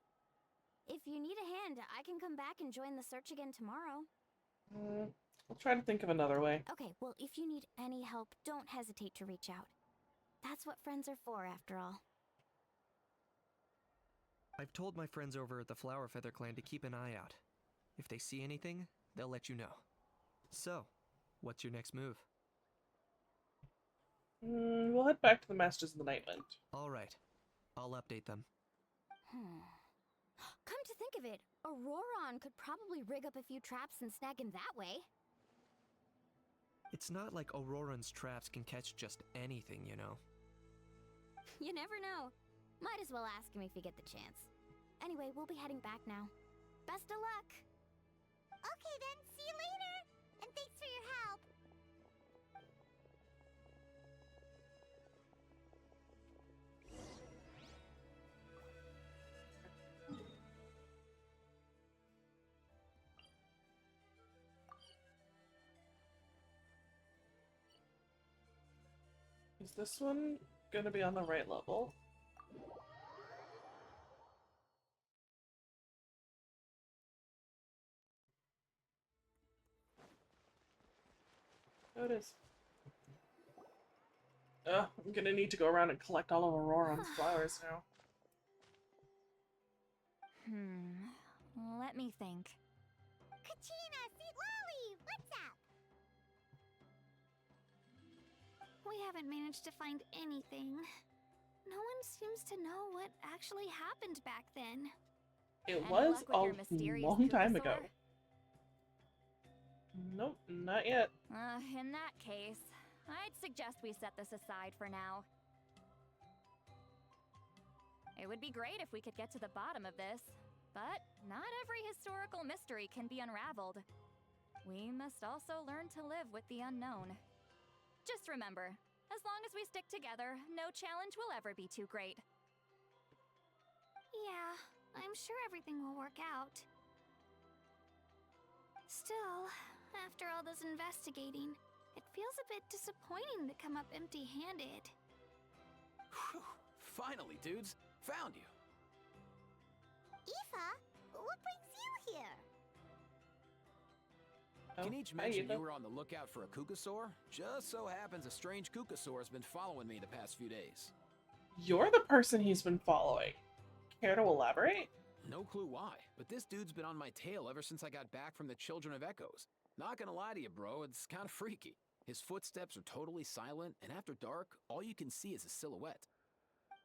If you need a hand, I can come back and join the search again tomorrow. I'll try to think of another way. Okay, well, if you need any help, don't hesitate to reach out. That's what friends are for, after all. I've told my friends over at the Flower Feather clan to keep an eye out. If they see anything, they'll let you know. So, what's your next move? head back to the Masters of the Nightwind. Alright, I'll update them. Come to think of it, Auroron could probably rig up a few traps and snag him that way. It's not like Auroran's traps can catch just anything, you know. You never know. Might as well ask him if you get the chance. Anyway, we'll be heading back now. Best of luck! Okay then, see you later! And thanks for your help! Is this one gonna be on the right level? Oh, it is. I'm gonna need to go around and collect all of Auroran's flowers now. Let me think. Kachina, Sweet Lolly, what's up? We haven't managed to find anything. No one seems to know what actually happened back then. It Any was luck with your a mysterious long time ago. Kukasaur? Nope, not yet. In that case, I'd suggest we set this aside for now. It would be great if we could get to the bottom of this, but not every historical mystery can be unraveled. We must also learn to live with the unknown. Just remember, as long as we stick together, no challenge will ever be too great. Yeah, I'm sure everything will work out. Still, after all this investigating, it feels a bit disappointing to come up empty-handed. Whew. Finally, dudes. Found you. Aoife, what brings you here? Can each hi, mention Eva. you were on the lookout for a Kukasaur? Just so happens a strange Kukasaur has been following me the past few days. You're the person he's been following. Care to elaborate? No clue why, but this dude's been on my tail ever since I got back from the Children of Echoes. Not gonna lie to you, bro, it's kinda freaky. His footsteps are totally silent, and after dark, all you can see is a silhouette.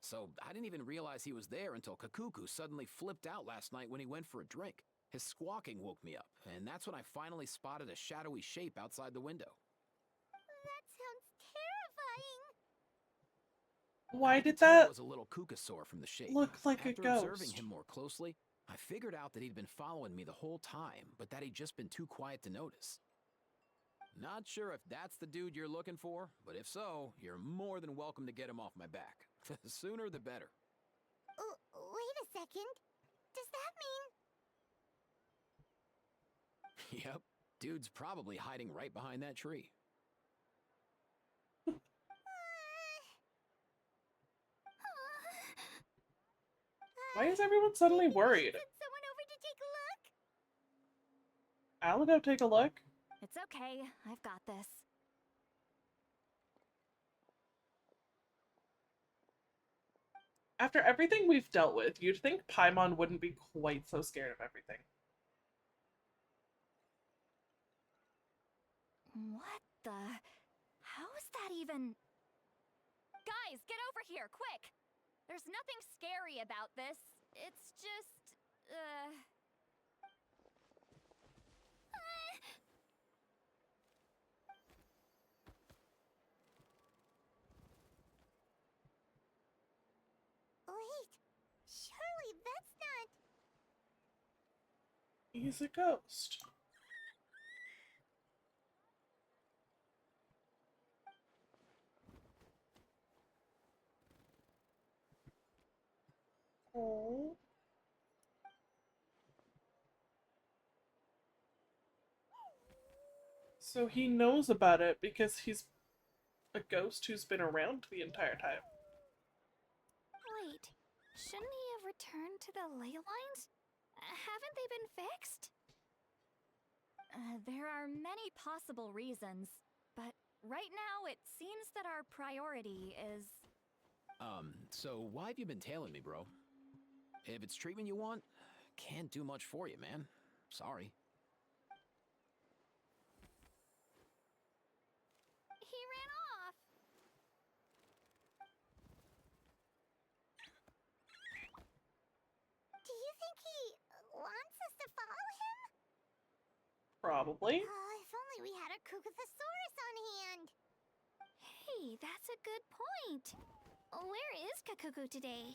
So I didn't even realize he was there until Kakuku suddenly flipped out last night when he went for a drink. His squawking woke me up, and that's when I finally spotted a shadowy shape outside the window. That sounds terrifying! Why I could did tell that it was a little Kukasaur from the shape. look like a After observing ghost? him more closely, I figured out that he'd been following me the whole time, but that he'd just been too quiet to notice. Not sure if that's the dude you're looking for, but if so, you're more than welcome to get him off my back. The sooner the better. Wait a second. Does that mean... Yep, dude's probably hiding right behind that tree. Why is everyone suddenly worried? Send someone over to take a look? I'll go take a look. It's okay, I've got this. After everything we've dealt with, you'd think Paimon wouldn't be quite so scared of everything. What the... How is that even... Guys, get over here, quick! There's nothing scary about this. It's just... Wait, surely that's not... He's a ghost. Oh. So he knows about it because he's a ghost who's been around the entire time. Wait, shouldn't he have returned to the ley lines? Haven't they been fixed? There are many possible reasons, but right now it seems that our priority is... So why have you been tailing me, bro? If it's treatment you want, can't do much for you, man. Sorry. He ran off! Probably. If only we had a Kukathosaurus on hand. Hey, that's a good point. Where is Kakuku today?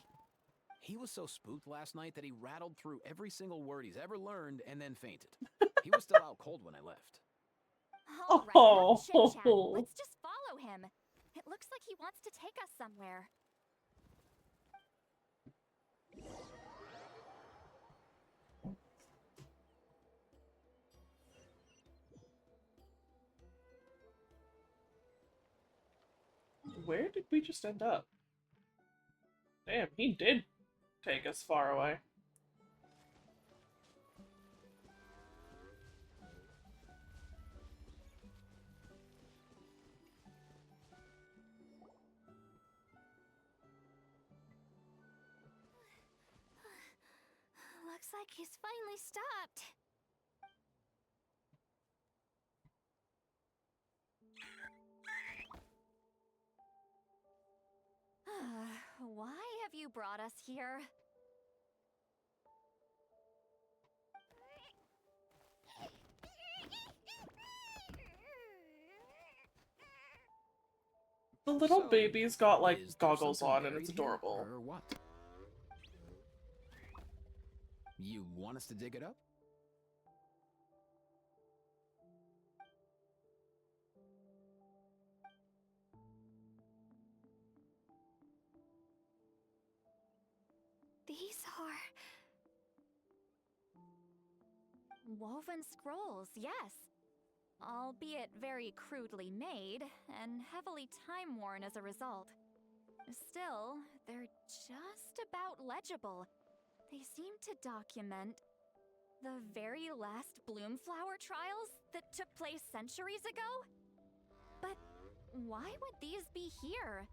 He was so spooked last night that he rattled through every single word he's ever learned and then fainted. He was still out cold when I left. All right, enough chit-chat. Oh. Let's just follow him. It looks like he wants to take us somewhere. Where did we just end up? Damn, he did take us far away. Looks like he's finally stopped. Why have you brought us here? The little So, baby's got like is there goggles something on and it's buried here, adorable. or what? You want us to dig it up? These are... Woven scrolls, yes. Albeit very crudely made, and heavily time-worn as a result. Still, they're just about legible. They seem to document the very last Bloomflower trials that took place centuries ago? But why would these be here?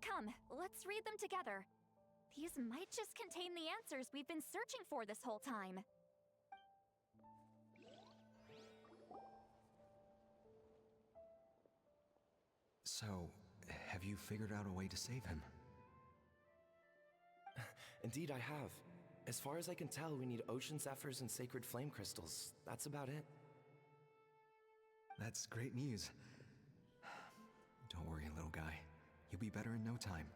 Come, let's read them together. These might just contain the answers we've been searching for this whole time. So, have you figured out a way to save him? Indeed, I have. As far as I can tell, we need ocean zephyrs and sacred flame crystals. That's about it. That's great news. Don't worry, little guy. You'll be better in no time.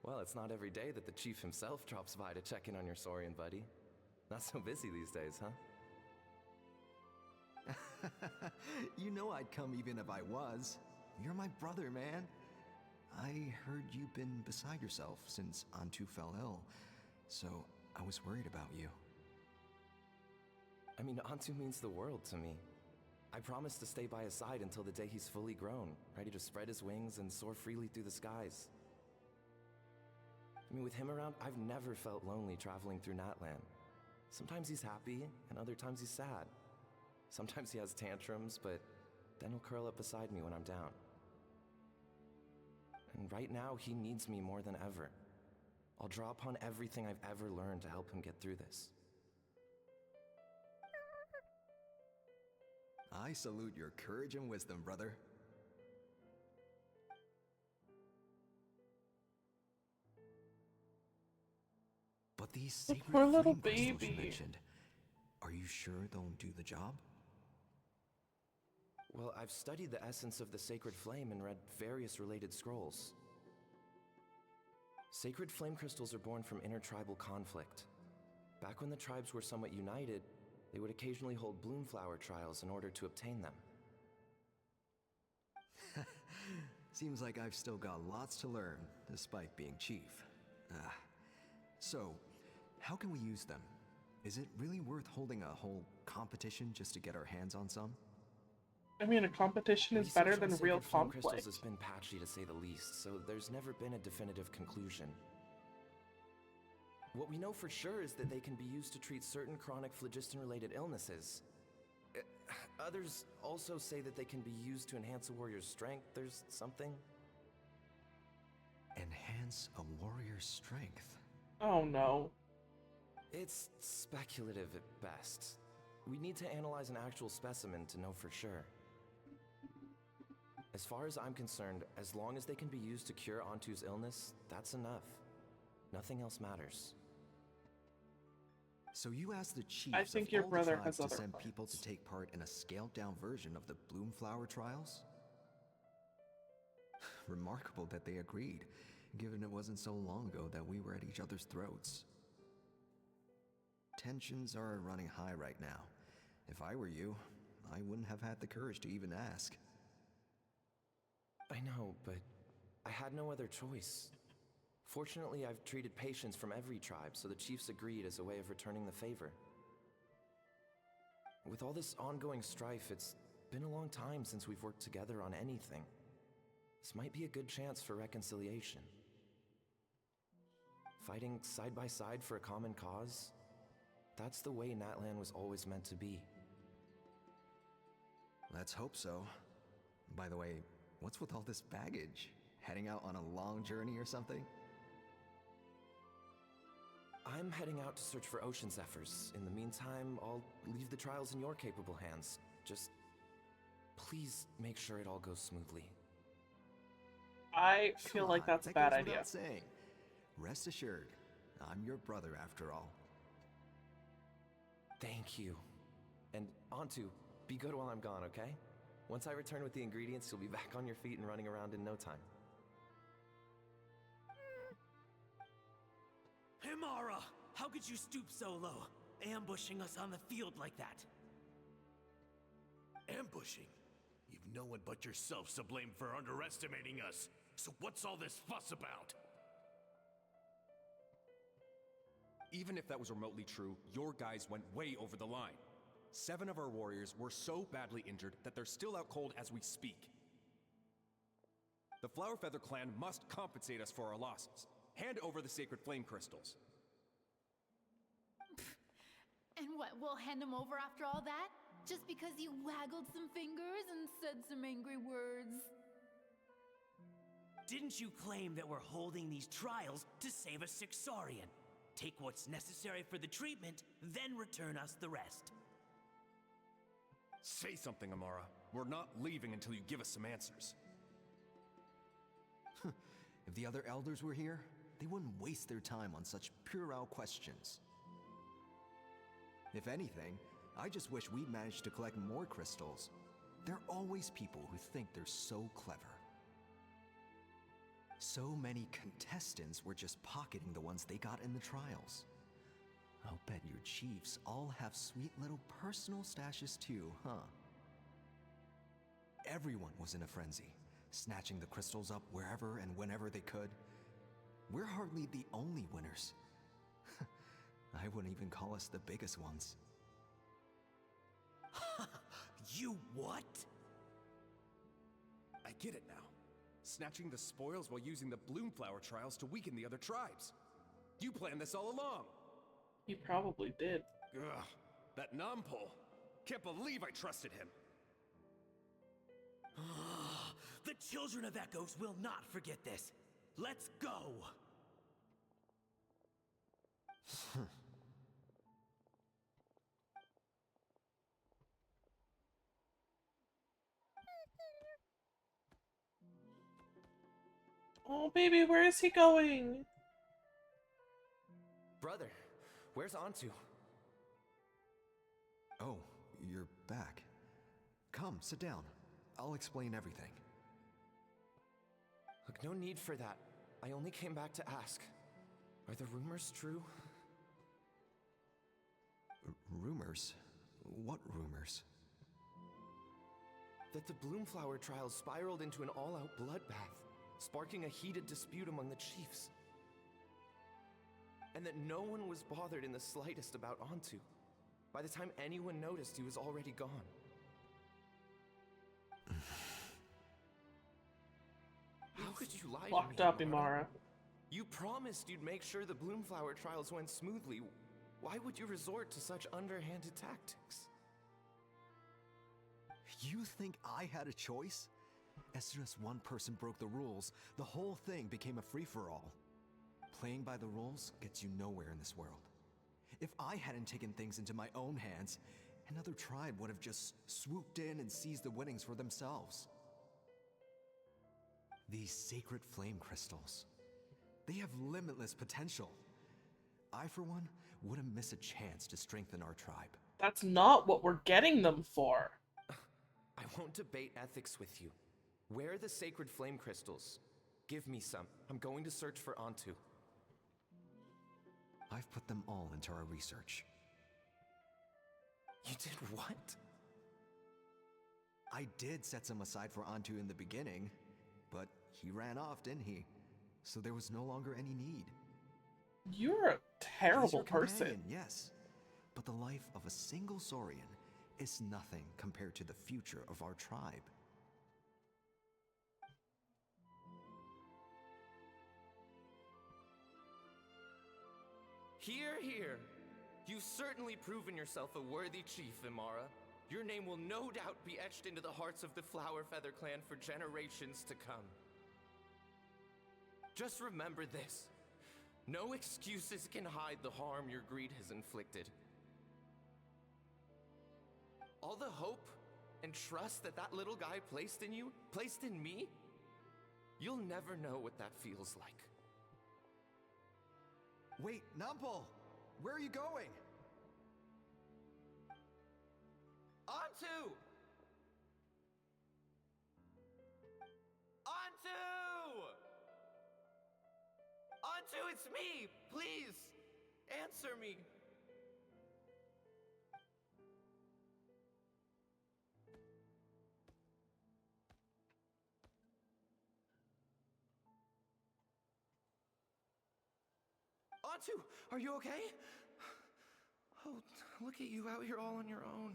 Well, it's not every day that the chief himself drops by to check in on your Saurian buddy. Not so busy these days, huh? You know I'd come even if I was. You're my brother, man. I heard you've been beside yourself since Antu fell ill, so I was worried about you. I mean, Antu means the world to me. I promised to stay by his side until the day he's fully grown, ready to spread his wings and soar freely through the skies. I mean, with him around, I've never felt lonely traveling through Natlan. Sometimes he's happy, and other times he's sad. Sometimes he has tantrums, but then he'll curl up beside me when I'm down. And right now, he needs me more than ever. I'll draw upon everything I've ever learned to help him get through this. I salute your courage and wisdom, brother. But these sacred poor little flame crystals you baby. mentioned, are you sure they'll do the job? Well, I've studied the essence of the sacred flame and read various related scrolls. Sacred flame crystals are born from intertribal conflict. Back when the tribes were somewhat united, they would occasionally hold Bloomflower trials in order to obtain them. Seems like I've still got lots to learn, despite being chief. So, how can we use them? Is it really worth holding a whole competition just to get our hands on some? I mean, a competition is Research better on than sacred real flame conflict. crystals has been patchy to say the least, so there's never been a definitive conclusion. What we know for sure is that they can be used to treat certain chronic phlogiston-related illnesses. Others also say that they can be used to enhance a warrior's strength. There's something. Enhance a warrior's strength? Oh no. It's speculative at best. We need to analyze an actual specimen to know for sure. As far as I'm concerned, as long as they can be used to cure Antu's illness, that's enough. Nothing else matters. So you asked the chiefs I think of your all brother the has tribes to other send people to take part in a scaled-down version of the Bloomflower trials? Remarkable that they agreed, given it wasn't so long ago that we were at each other's throats. Tensions are running high right now. If I were you, I wouldn't have had the courage to even ask. I know, but I had no other choice. Fortunately, I've treated patients from every tribe, so the chiefs agreed as a way of returning the favor. With all this ongoing strife, it's been a long time since we've worked together on anything. This might be a good chance for reconciliation. Fighting side by side for a common cause, that's the way Natlan was always meant to be. Let's hope so. By the way, what's with all this baggage? Heading out on a long journey or something? I'm heading out to search for ocean zephyrs. In the meantime, I'll leave the trials in your capable hands. Just please make sure it all goes smoothly. I feel like that's a that bad goes idea. without saying. Rest assured, I'm your brother after all. Thank you. And Antu, be good while I'm gone, okay? Once I return with the ingredients, you'll be back on your feet and running around in no time. Himara! How could you stoop so low, ambushing us on the field like that? Ambushing? You've no one but yourselves to blame for underestimating us. So what's all this fuss about? Even if that was remotely true, your guys went way over the line. 7 of our warriors were so badly injured that they're still out cold as we speak. The Flower Feather clan must compensate us for our losses. Hand over the sacred flame crystals. And what, we'll hand him over after all that? Just because you waggled some fingers and said some angry words? Didn't you claim that we're holding these trials to save a sick Saurian? Take what's necessary for the treatment, then return us the rest. Say something, Amara. We're not leaving until you give us some answers. If the other elders were here, they wouldn't waste their time on such puerile questions. If anything, I just wish we'd managed to collect more crystals. There are always people who think they're so clever. So many contestants were just pocketing the ones they got in the trials. I'll bet your chiefs all have sweet little personal stashes too, huh? Everyone was in a frenzy, snatching the crystals up wherever and whenever they could. We're hardly the only winners. I wouldn't even call us the biggest ones. You what? I get it now. Snatching the spoils while using the Bloomflower trials to weaken the other tribes. You planned this all along. He probably did. Ugh, that numpole. Can't believe I trusted him. The children of Echoes will not forget this. Let's go! Oh, baby, where is he going? Brother, where's Antu? Oh, you're back. Come, sit down. I'll explain everything. Look, no need for that. I only came back to ask. Are the rumors true? Rumors? What rumors? That the Bloomflower trials spiraled into an all-out bloodbath, sparking a heated dispute among the chiefs. And that no one was bothered in the slightest about Antu. By the time anyone noticed, he was already gone. How could you lie to me, Locked up, Amara? Imara. You promised you'd make sure the Bloomflower trials went smoothly. Why would you resort to such underhanded tactics? You think I had a choice? As soon as one person broke the rules, the whole thing became a free-for-all. Playing by the rules gets you nowhere in this world. If I hadn't taken things into my own hands, another tribe would have just swooped in and seized the winnings for themselves. These sacred flame crystals, they have limitless potential. I, for one, wouldn't miss a chance to strengthen our tribe. That's not what we're getting them for. I won't debate ethics with you. Where are the sacred flame crystals? Give me some. I'm going to search for Antu. I've put them all into our research. You did what? I did set some aside for Antu in the beginning, but he ran off, didn't he? So there was no longer any need. You're a He's terrible your person. companion, yes. But the life of a single Saurian is nothing compared to the future of our tribe. Hear, hear. You've certainly proven yourself a worthy chief, Imara. Your name will no doubt be etched into the hearts of the Flower Feather clan for generations to come. Just remember this. No excuses can hide the harm your greed has inflicted. All the hope and trust that that little guy placed in you, placed in me, you'll never know what that feels like. Wait, Nampal! Where are you going? Antu! Antu! Antu, it's me! Please, answer me! Antu, are you okay? Oh, look at you out here all on your own.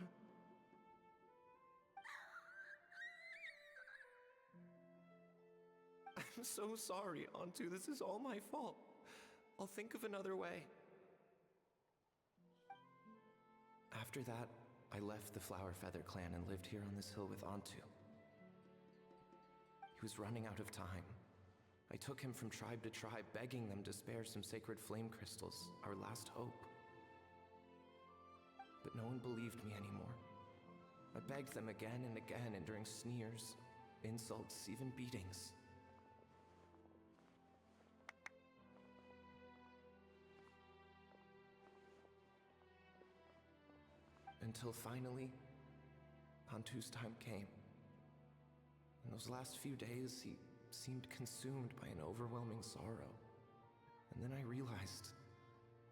I'm so sorry, Antu. This is all my fault. I'll think of another way. After that, I left the Flower Feather clan and lived here on this hill with Antu. He was running out of time. I took him from tribe to tribe, begging them to spare some sacred flame crystals, our last hope. But no one believed me anymore. I begged them again and again, enduring sneers, insults, even beatings. Until finally, Antu's time came. In those last few days, he seemed consumed by an overwhelming sorrow. And then I realized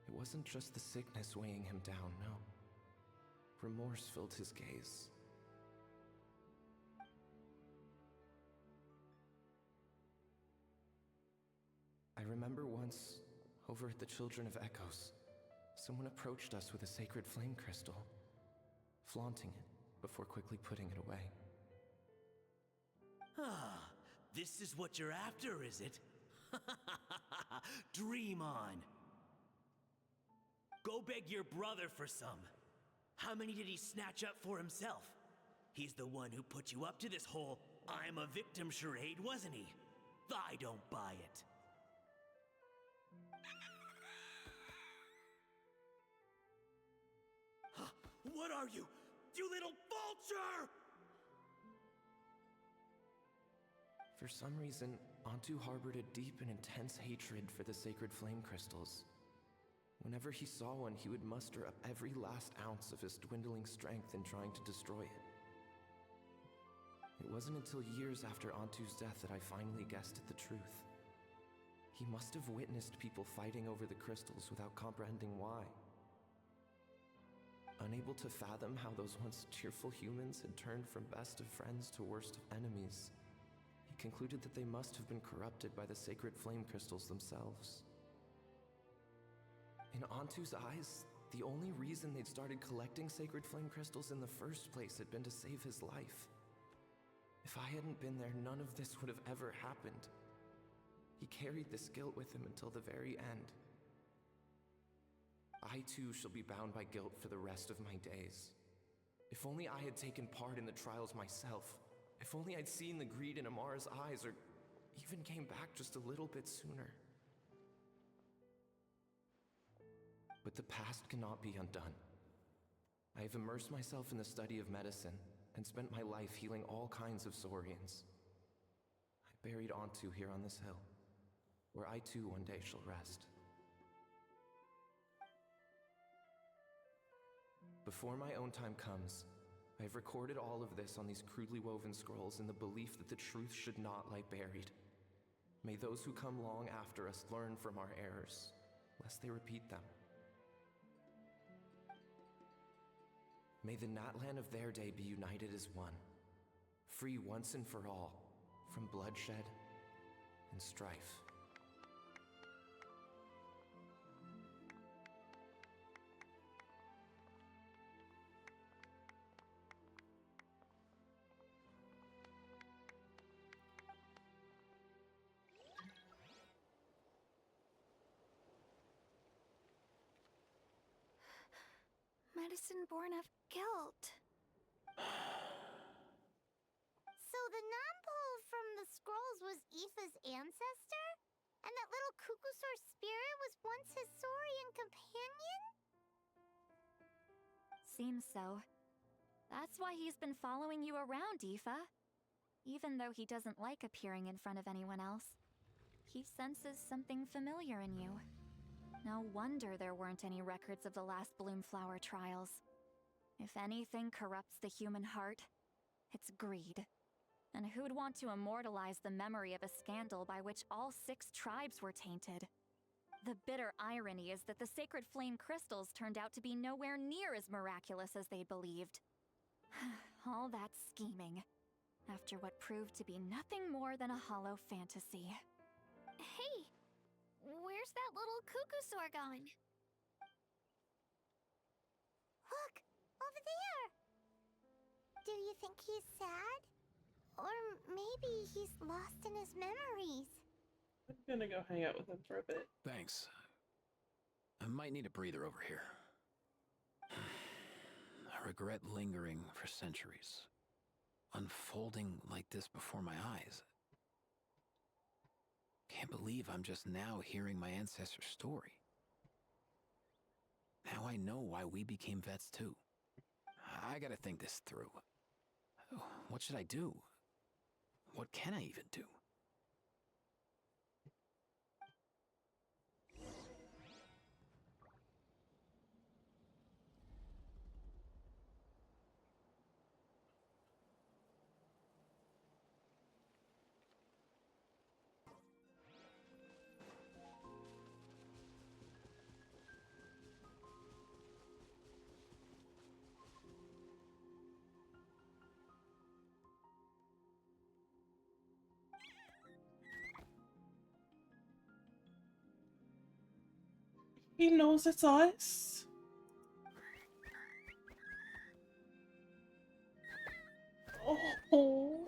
it wasn't just the sickness weighing him down, no. Remorse filled his gaze. I remember once, over at the Children of Echoes, someone approached us with a sacred flame crystal, flaunting it before quickly putting it away. Ah, this is what you're after, is it? Dream on. Go beg your brother for some. How many did he snatch up for himself? He's the one who put you up to this whole I'm a victim charade, wasn't he? I don't buy it. What are you, you little vulture? For some reason, Antu harbored a deep and intense hatred for the sacred flame crystals. Whenever he saw one, he would muster up every last ounce of his dwindling strength in trying to destroy it. It wasn't until years after Antu's death that I finally guessed at the truth. He must have witnessed people fighting over the crystals without comprehending why. Unable to fathom how those once cheerful humans had turned from best of friends to worst of enemies, he concluded that they must have been corrupted by the sacred flame crystals themselves. In Antu's eyes, the only reason they'd started collecting sacred flame crystals in the first place had been to save his life. If I hadn't been there, none of this would have ever happened. He carried this guilt with him until the very end. I too shall be bound by guilt for the rest of my days. If only I had taken part in the trials myself. If only I'd seen the greed in Amara's eyes, or even came back just a little bit sooner. But the past cannot be undone. I have immersed myself in the study of medicine and spent my life healing all kinds of Saurians. I buried Antu here on this hill, where I too one day shall rest. Before my own time comes, I've recorded all of this on these crudely woven scrolls in the belief that the truth should not lie buried. May those who come long after us learn from our errors, lest they repeat them. May the Natlan of their day be united as one, free once and for all from bloodshed and strife. Medicine born of guilt. So the non-pole from the scrolls was Aoife's ancestor? And that little Cuckoosaur spirit was once his Saurian companion? Seems so. That's why he's been following you around, Aoife. Even though he doesn't like appearing in front of anyone else, he senses something familiar in you. No wonder there weren't any records of the last Bloomflower trials. If anything corrupts the human heart, it's greed. And who'd want to immortalize the memory of a scandal by which all 6 tribes were tainted? The bitter irony is that the sacred flame crystals turned out to be nowhere near as miraculous as they believed. All that scheming, after what proved to be nothing more than a hollow fantasy. Hey, where's that little Cuckoosaur going? Look, over there! Do you think he's sad? Or maybe he's lost in his memories? I'm gonna go hang out with him for a bit. Thanks. I might need a breather over here. I regret lingering for centuries, unfolding like this before my eyes. Can't believe I'm just now hearing my ancestor's story. Now I know why we became vets too. I gotta think this through. What should I do? What can I even do? He knows it's us. Oh.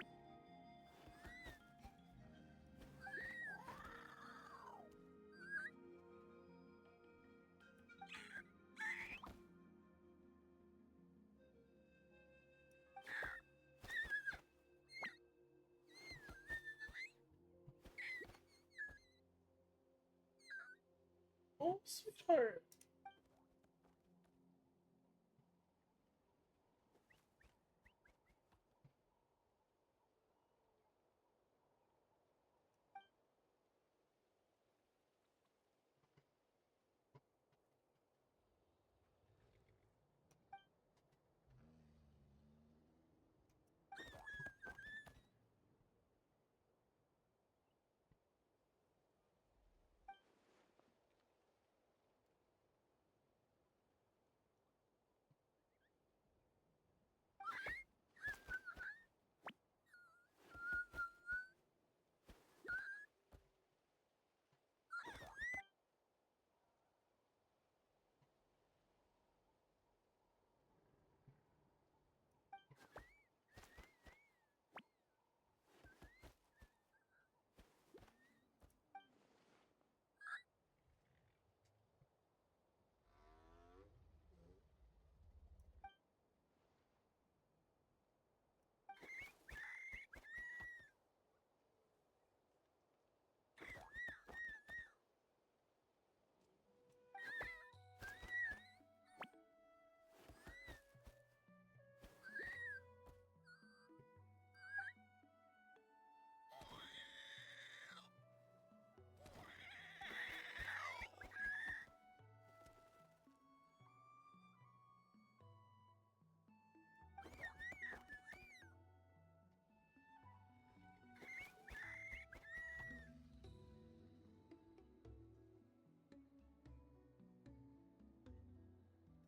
Oh, sweetheart.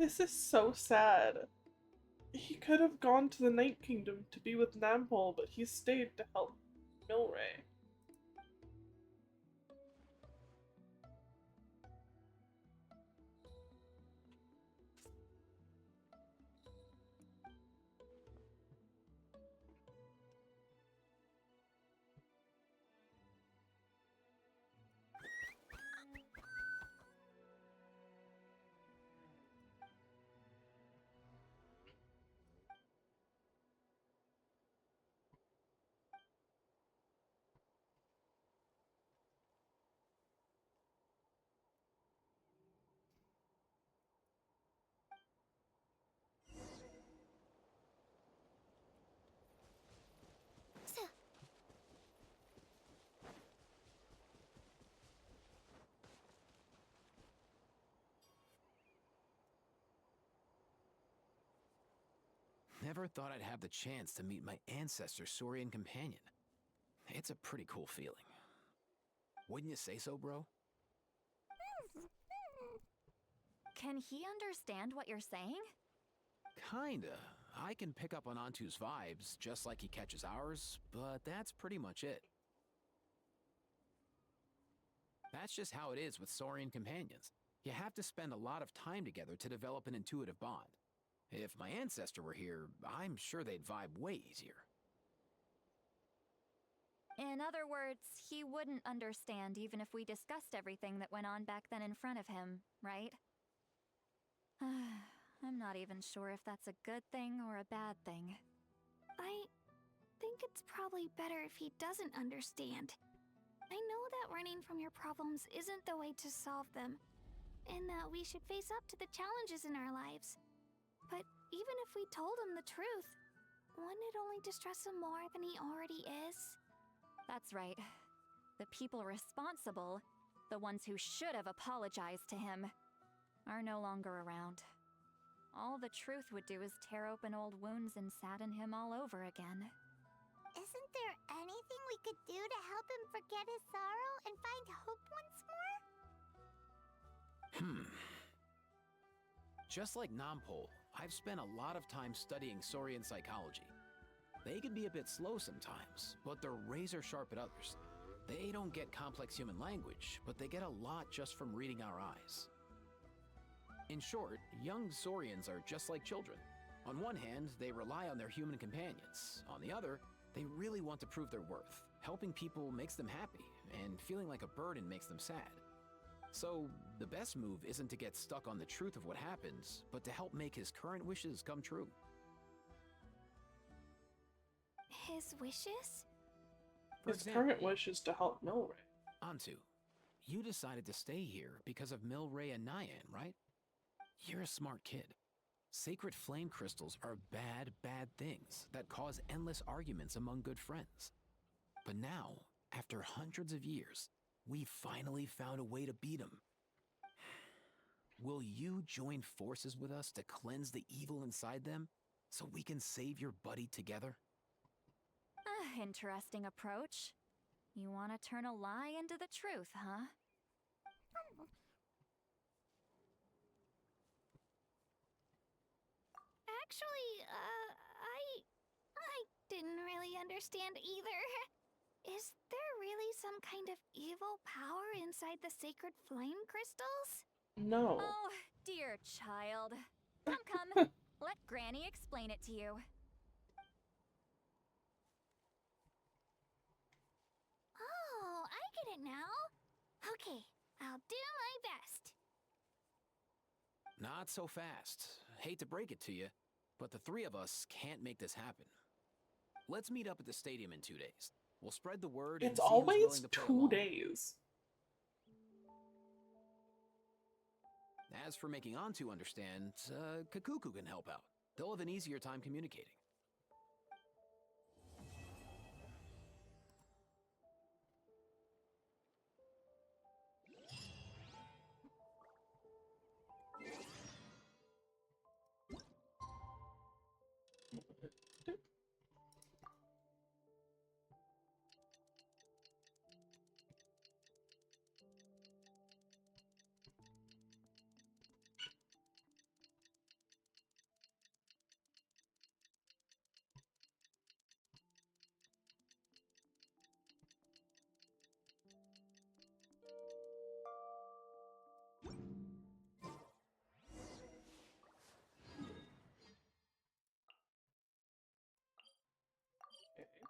This is so sad. He could have gone to the Night Kingdom to be with Nampol, but he stayed to help Milray. Never thought I'd have the chance to meet my ancestor Saurian companion. It's a pretty cool feeling. Wouldn't you say so, bro? Can he understand what you're saying? Kinda. I can pick up on Antu's vibes, just like he catches ours, but that's pretty much it. That's just how it is with Saurian companions. You have to spend a lot of time together to develop an intuitive bond. If my ancestor were here, I'm sure they'd vibe way easier. In other words, he wouldn't understand even if we discussed everything that went on back then in front of him, right? I'm not even sure if that's a good thing or a bad thing. I think it's probably better if he doesn't understand. I know that running from your problems isn't the way to solve them, and that we should face up to the challenges in our lives. But even if we told him the truth, wouldn't it only distress him more than he already is? That's right. The people responsible, the ones who should have apologized to him, are no longer around. All the truth would do is tear open old wounds and sadden him all over again. Isn't there anything we could do to help him forget his sorrow and find hope once more? Just like Nampol, I've spent a lot of time studying Saurian psychology. They can be a bit slow sometimes, but they're razor sharp at others. They don't get complex human language, but they get a lot just from reading our eyes. In short, young Saurians are just like children. On one hand, they rely on their human companions. On the other, they really want to prove their worth. Helping people makes them happy, and feeling like a burden makes them sad. So, the best move isn't to get stuck on the truth of what happened, but to help make his current wishes come true. His wishes? His current wish is to help Milray. Antu, you decided to stay here because of Milray and Nyan, right? You're a smart kid. Sacred flame crystals are bad, bad things that cause endless arguments among good friends. But now, after hundreds of years, we finally found a way to beat them. Will you join forces with us to cleanse the evil inside them so we can save your buddy together? Interesting approach. You want to turn a lie into the truth, huh? Actually, I didn't really understand either. Is there really some kind of evil power inside the sacred flame crystals? No. Oh, dear child. Come. Let Granny explain it to you. Oh, I get it now. Okay, I'll do my best. Not so fast. Hate to break it to you, but the three of us can't make this happen. Let's meet up at the stadium in 2 days. We'll spread the word and It's see who's willing always to play 2 along. days. As for making Antu understand, Kakuku can help out. They'll have an easier time communicating.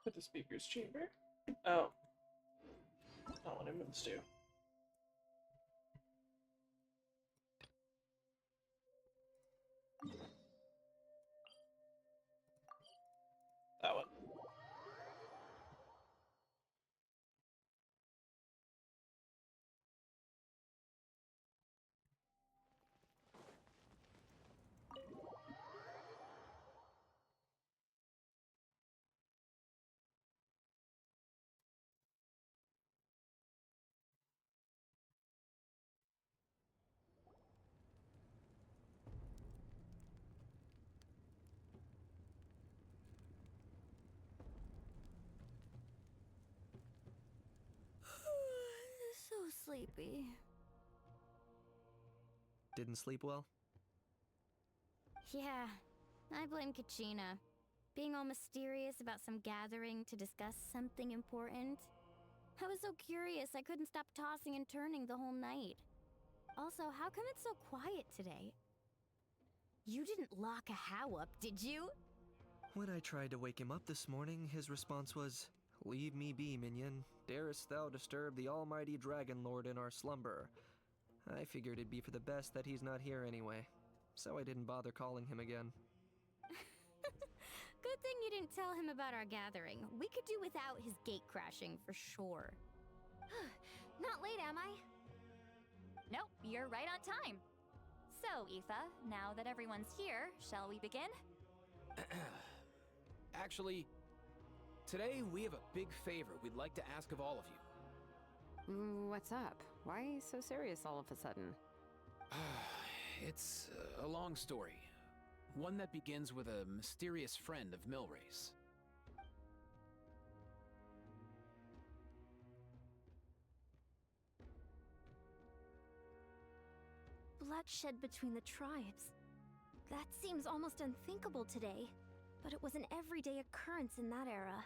For the speaker's chamber? Oh. Not what I meant to do. That one. So sleepy. Didn't sleep well? Yeah, I blame Kachina. Being all mysterious about some gathering to discuss something important. I was so curious I couldn't stop tossing and turning the whole night. Also, how come it's so quiet today? You didn't lock a How up, did you? When I tried to wake him up this morning, his response was, "Leave me be, minion. Darest thou disturb the almighty Dragon Lord in our slumber?" I figured it'd be for the best that he's not here anyway, so I didn't bother calling him again. Good thing you didn't tell him about our gathering. We could do without his gate crashing for sure. Not late, am I? Nope, you're right on time. So, Aoife, now that everyone's here, shall we begin? Actually, today we have a big favor we'd like to ask of all of you. What's up? Why so serious all of a sudden? It's a long story. One that begins with a mysterious friend of Milray's. Bloodshed between the tribes. That seems almost unthinkable today, but it was an everyday occurrence in that era.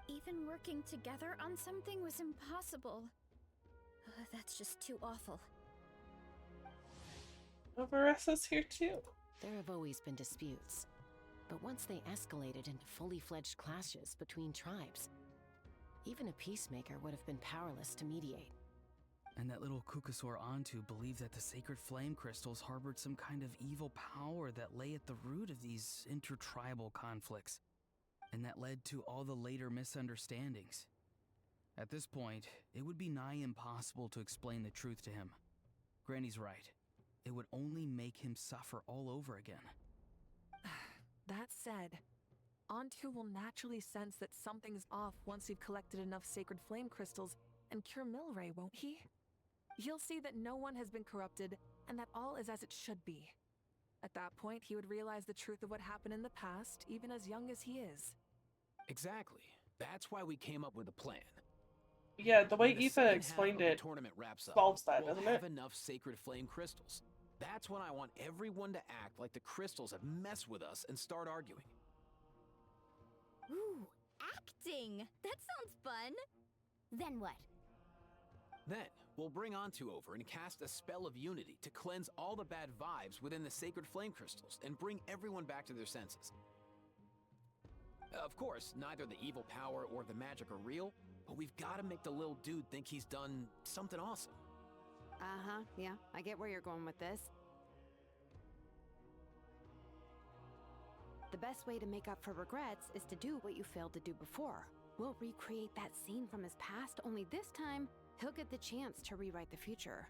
Even working together on something was impossible. That's just too awful. Overessa's here too. There have always been disputes, but once they escalated into fully fledged clashes between tribes, even a peacemaker would have been powerless to mediate. And that little Kukusaur Antu believed that the sacred flame crystals harbored some kind of evil power that lay at the root of these intertribal conflicts, and that led to all the later misunderstandings. At this point, it would be nigh impossible to explain the truth to him. Granny's right. It would only make him suffer all over again. That said, Antu will naturally sense that something's off once you've collected enough sacred flame crystals and cure Milray, won't he? He'll see that no one has been corrupted and that all is as it should be. At that point, he would realize the truth of what happened in the past, even as young as he is. Exactly. That's why we came up with a plan. Yeah, the way When the Aoife second explained half of it the tournament wraps up, solves that, we'll doesn't have it? enough sacred flame crystals. That's when I want everyone to act like the crystals have messed with us and start arguing. Ooh, acting! That sounds fun! Then what? Then, we'll bring Antu over and cast a spell of unity to cleanse all the bad vibes within the sacred flame crystals and bring everyone back to their senses. Of course, neither the evil power or the magic are real, but we've got to make the little dude think he's done something awesome. Uh-huh, yeah, I get where you're going with this. The best way to make up for regrets is to do what you failed to do before. We'll recreate that scene from his past, only this time, he'll get the chance to rewrite the future.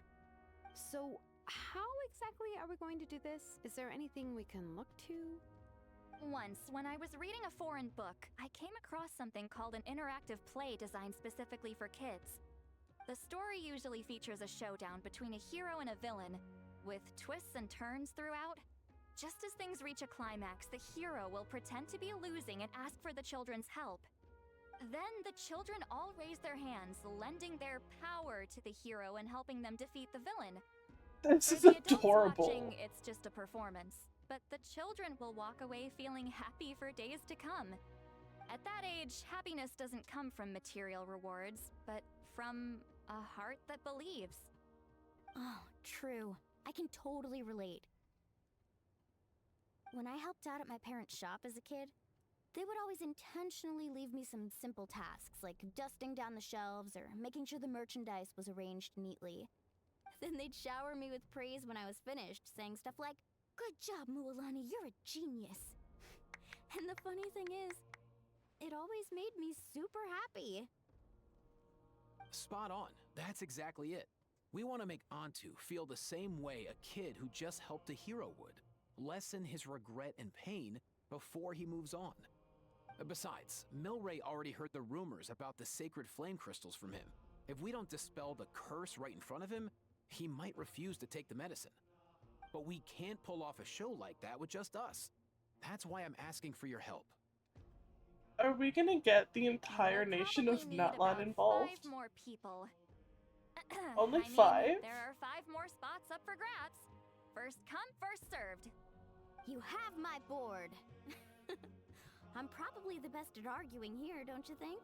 So, how exactly are we going to do this? Is there anything we can look to? Once, when I was reading a foreign book, I came across something called an interactive play designed specifically for kids. The story usually features a showdown between a hero and a villain, with twists and turns throughout. Just as things reach a climax, the hero will pretend to be losing and ask for the children's help. Then the children all raise their hands, lending their power to the hero and helping them defeat the villain. This For is the adults adorable. watching, it's just a performance, but the children will walk away feeling happy for days to come. At that age, happiness doesn't come from material rewards, but from a heart that believes. Oh, true. I can totally relate. When I helped out at my parents' shop as a kid, They would always intentionally leave me some simple tasks, like dusting down the shelves or making sure the merchandise was arranged neatly. Then they'd shower me with praise when I was finished, saying stuff like, "Good job, Mualani, you're a genius." And the funny thing is, it always made me super happy. Spot on. That's exactly it. We want to make Antu feel the same way a kid who just helped a hero would. Lessen his regret and pain before he moves on. Besides, Milray already heard the rumors about the sacred flame crystals from him. If we don't dispel the curse right in front of him, he might refuse to take the medicine. But we can't pull off a show like that with just us. That's why I'm asking for your help. Are we gonna get the entire nation of Natlan involved? 5 more people. Only I mean, 5? there are 5 more spots up for grabs. First come, first served. You have my board. I'm probably the best at arguing here, don't you think?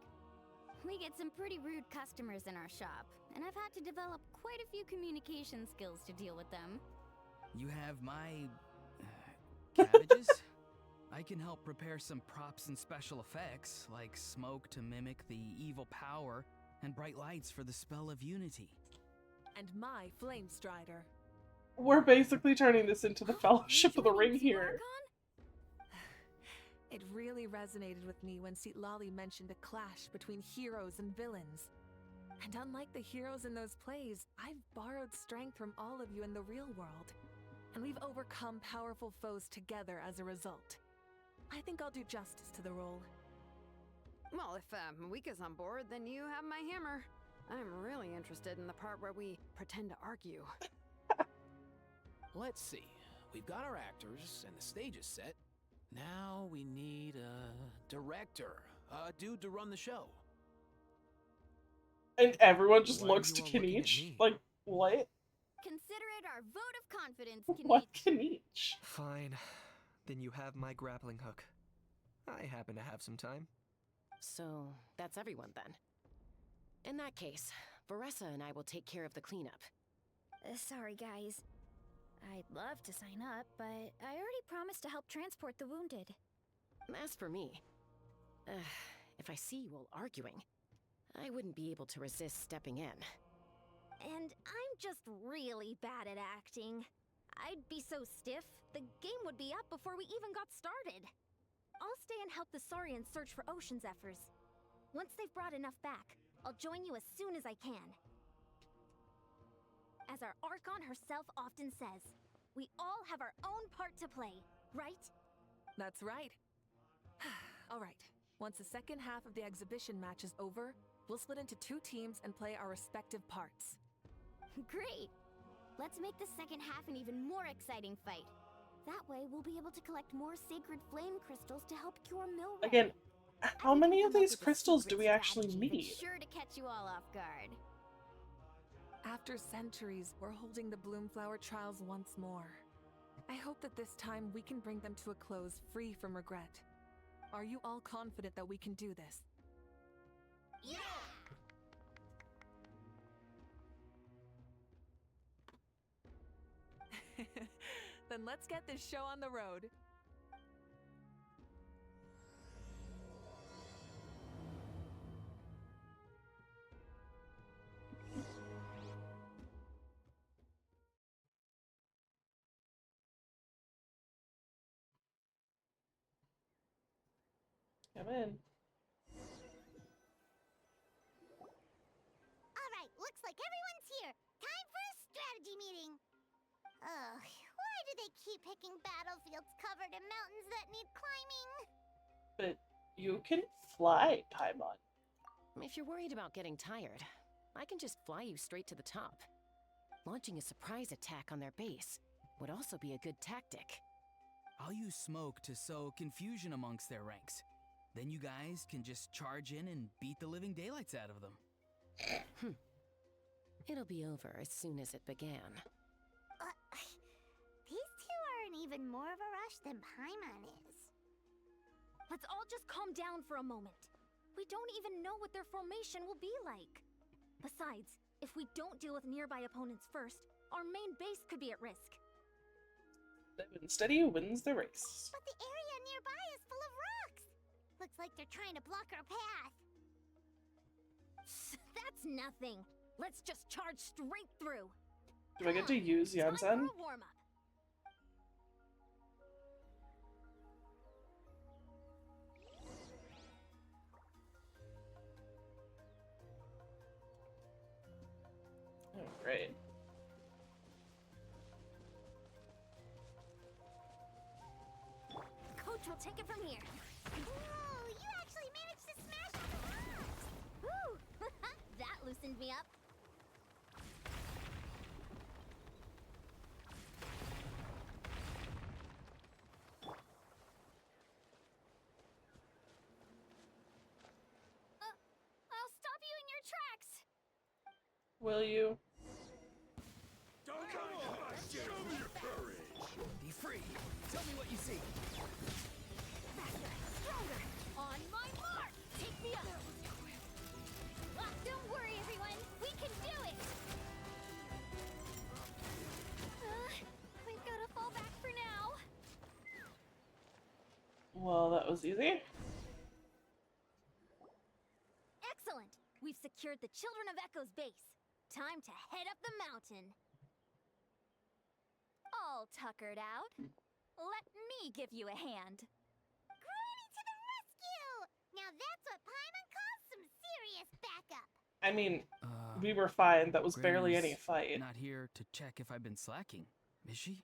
We get some pretty rude customers in our shop, and I've had to develop quite a few communication skills to deal with them. You have my... cabbages? I can help prepare some props and special effects, like smoke to mimic the evil power, and bright lights for the spell of unity. And my flame strider. We're basically turning this into the Fellowship of the Ring here. It really resonated with me when Lali mentioned a clash between heroes and villains. And unlike the heroes in those plays, I've borrowed strength from all of you in the real world. And we've overcome powerful foes together as a result. I think I'll do justice to the role. Well, if Mawika's on board, then you have my hammer. I'm really interested in the part where we pretend to argue. Let's see. We've got our actors and the stage is set. Now we need a director, a dude to run the show. And everyone just Why are looks to you all looking at Kinich. me? Like, what? Consider it our vote of confidence, What Kinich. Kinich? Fine. Then you have my grappling hook. I happen to have some time. So, that's everyone then. In that case, Varessa and I will take care of the cleanup. Sorry, guys. I'd love to sign up, but I already promised to help transport the wounded. As for me, if I see you all arguing, I wouldn't be able to resist stepping in. And I'm just really bad at acting. I'd be so stiff, the game would be up before we even got started. I'll stay and help the Saurians search for ocean zephyrs. Once they've brought enough back, I'll join you as soon as I can. As our Archon herself often says, we all have our own part to play, right? That's right. All right. Once the second half of the exhibition match is over, we'll split into 2 teams and play our respective parts. Great! Let's make the second half an even more exciting fight. That way, we'll be able to collect more sacred flame crystals to help cure Milray. Again, how many of these crystals do we actually need? Sure to catch you all off guard. After centuries, we're holding the Bloomflower trials once more. I hope that this time we can bring them to a close free from regret. Are you all confident that we can do this? Yeah! Then let's get this show on the road. Come in. Alright, looks like everyone's here. Time for a strategy meeting. Ugh, why do they keep picking battlefields covered in mountains that need climbing? But you can fly, Paimon. If you're worried about getting tired, I can just fly you straight to the top. Launching a surprise attack on their base would also be a good tactic. I'll use smoke to sow confusion amongst their ranks. Then you guys can just charge in and beat the living daylights out of them. It'll be over as soon as it began. These two are in even more of a rush than Paimon is. Let's all just calm down for a moment. We don't even know what their formation will be like. Besides, if we don't deal with nearby opponents first, our main base could be at risk. Steady wins the race. But the area nearby is full of rocks. Looks like they're trying to block our path. That's nothing. Let's just charge straight through. Do I get to use Yansen? Warm up. Oh, great. Coach will take it from here. Whoa, you actually managed to smash the rocks! Woo! That loosened me up. I'll stop you in your tracks. Will you? Don't show me your courage! Be free. Tell me what you see. Faster, stronger. On my mark. Take me up. Don't worry, everyone. We can do it. We've got to fall back for now. Well, that was easy. Excellent. We've secured the Children of Echo's base. Time to head up the mountain. All tuckered out. Let me give you a hand. Granny to the rescue! Now that's what Paimon calls some serious backup. I mean, we were fine. That was barely Granny's any fight. Not here to check if I've been slacking, is she?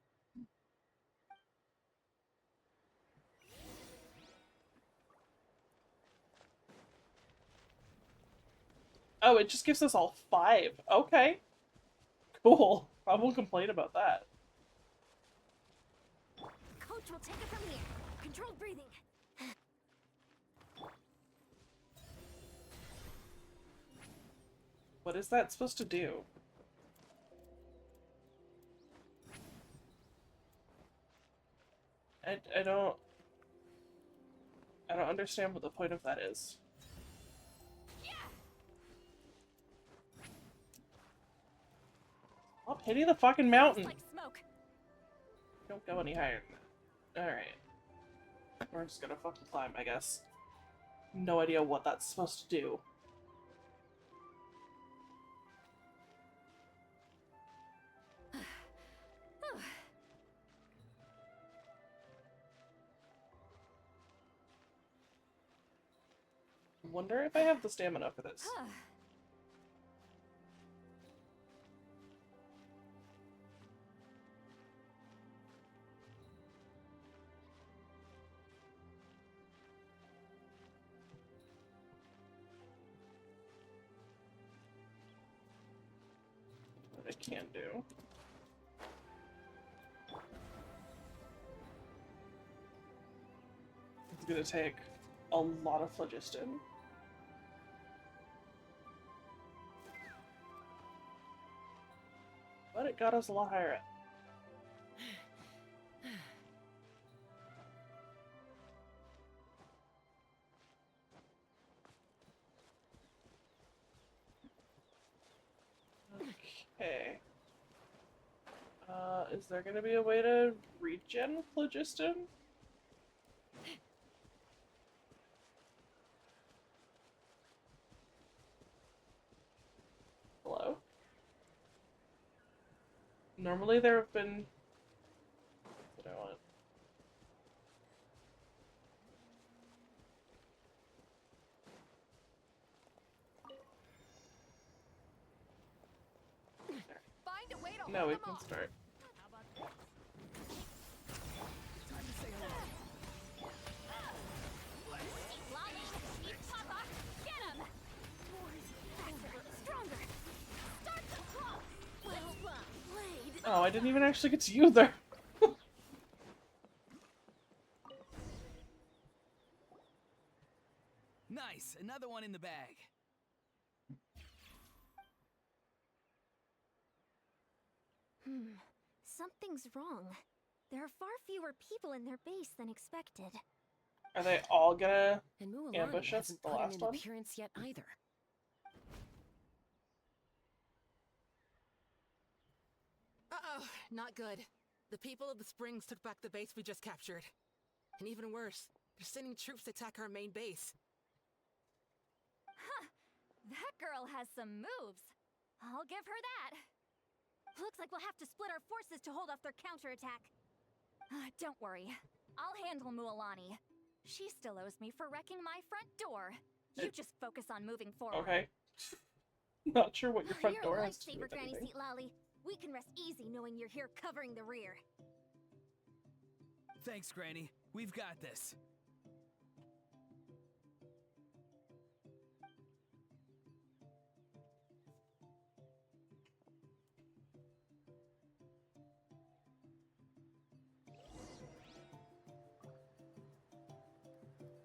Oh, it just gives us all 5. Okay. Cool. I won't complain about that. Coach will take it from here. Controlled breathing. What is that supposed to do? I don't understand what the point of that is. Stop hitting the fucking mountain! Like smoke. Don't go any higher than that. Alright. We're just gonna fucking climb, I guess. No idea what that's supposed to do. Wonder if I have the stamina for this. What I can do. It's gonna take a lot of phlogiston. But it got us a lot higher up. Okay. Is there gonna be a way to regen phlogiston? Hello? Normally there have been... What do I want? Find a way to No, hold we them can off. start. Time to say hello. Keep flying. Keep Papa. Get him. Faster, stronger. Start the clock. Well played. Oh, I didn't even actually get to use her. Nice, another one in the bag. Something's wrong. There are far fewer people in their base than expected. Are they all gonna And Mualani ambush us? hasn't The put in last an one? appearance yet either. Uh-oh, not good. The people of the Springs took back the base we just captured. And even worse, They're sending troops to attack our main base. Huh. That girl has some moves. I'll give her that. Looks like we'll have to split our forces to hold off their counterattack. Don't worry. I'll handle Mualani. She still owes me for wrecking my front door. You just focus on moving forward. Okay. Not sure what your front You're door a has to do lifesaver, with Granny anything. Seat Lolly. We can rest easy knowing you're here covering the rear. Thanks, Granny. We've got this.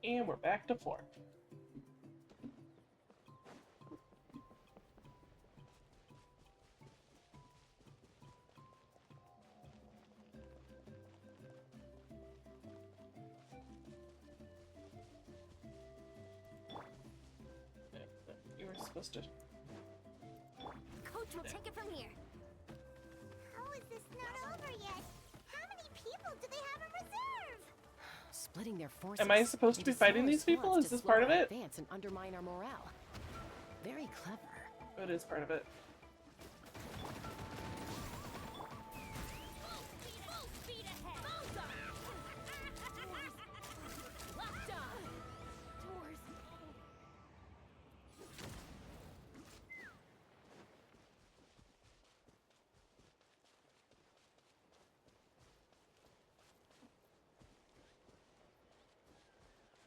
And we're back to 4. You were supposed to. Coach will take it from here. How is this not over yet? How many people do they have in reserve? Splitting their forces. Am I supposed to be into fighting smaller these people? squads Is to this slow part of our it? advance and undermine our morale. Very clever. It is part of it.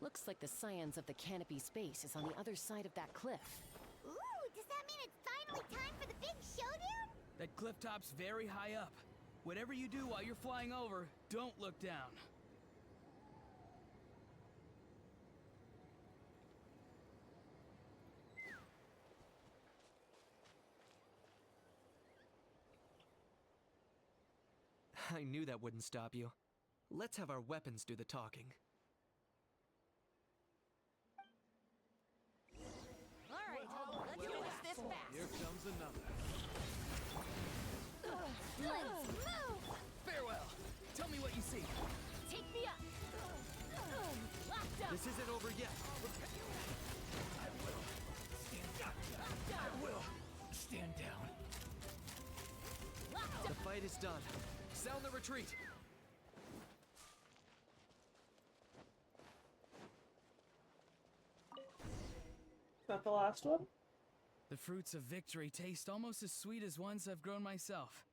Looks like the Scions of the Canopy Space is on the other side of that cliff. Ooh, does that mean it's finally time for the big showdown? That cliff top's very high up. Whatever you do while you're flying over, don't look down. I knew that wouldn't stop you. Let's have our weapons do the talking. Alright, let's finish this fast. Here comes another. Let's move! Farewell. Tell me what you see. Take me up! Locked up! This isn't over yet. I will. Stand down. The fight is done. Sound the retreat. Is that the last one? The fruits of victory taste almost as sweet as ones I've grown myself.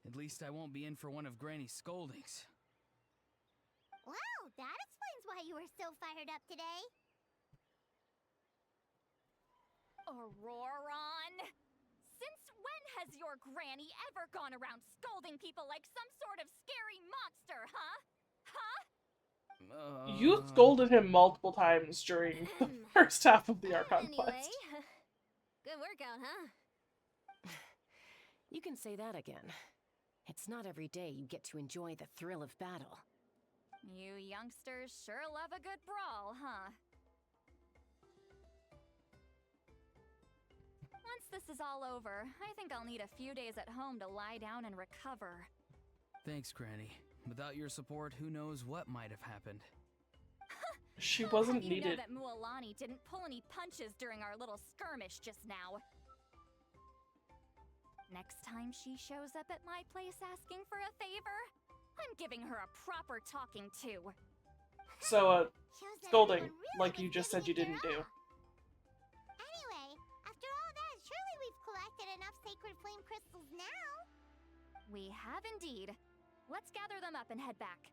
At least I won't be in for one of Granny's scoldings. Wow, that explains why you were so fired up today. Auroron! Since when has your granny ever gone around scolding people like some sort of scary monster, huh? Huh? You scolded him multiple times during the first half of the Archon Anyway, quest. good workout, huh? You can say that again. It's not every day you get to enjoy the thrill of battle. You youngsters sure love a good brawl, huh? Once this is all over, I think I'll need a few days at home to lie down and recover. Thanks, Granny. Without your support, who knows what might have happened. She How wasn't do you know needed. that Mualani didn't pull any punches during our little skirmish just now? Next time she shows up at my place asking for a favor, I'm giving her a proper talking to. So, Shows that scolding, everyone really like was you just giving said you it their didn't do. all. Anyway, after all that, surely we've collected enough sacred flame crystals now. We have indeed. Let's gather them up and head back.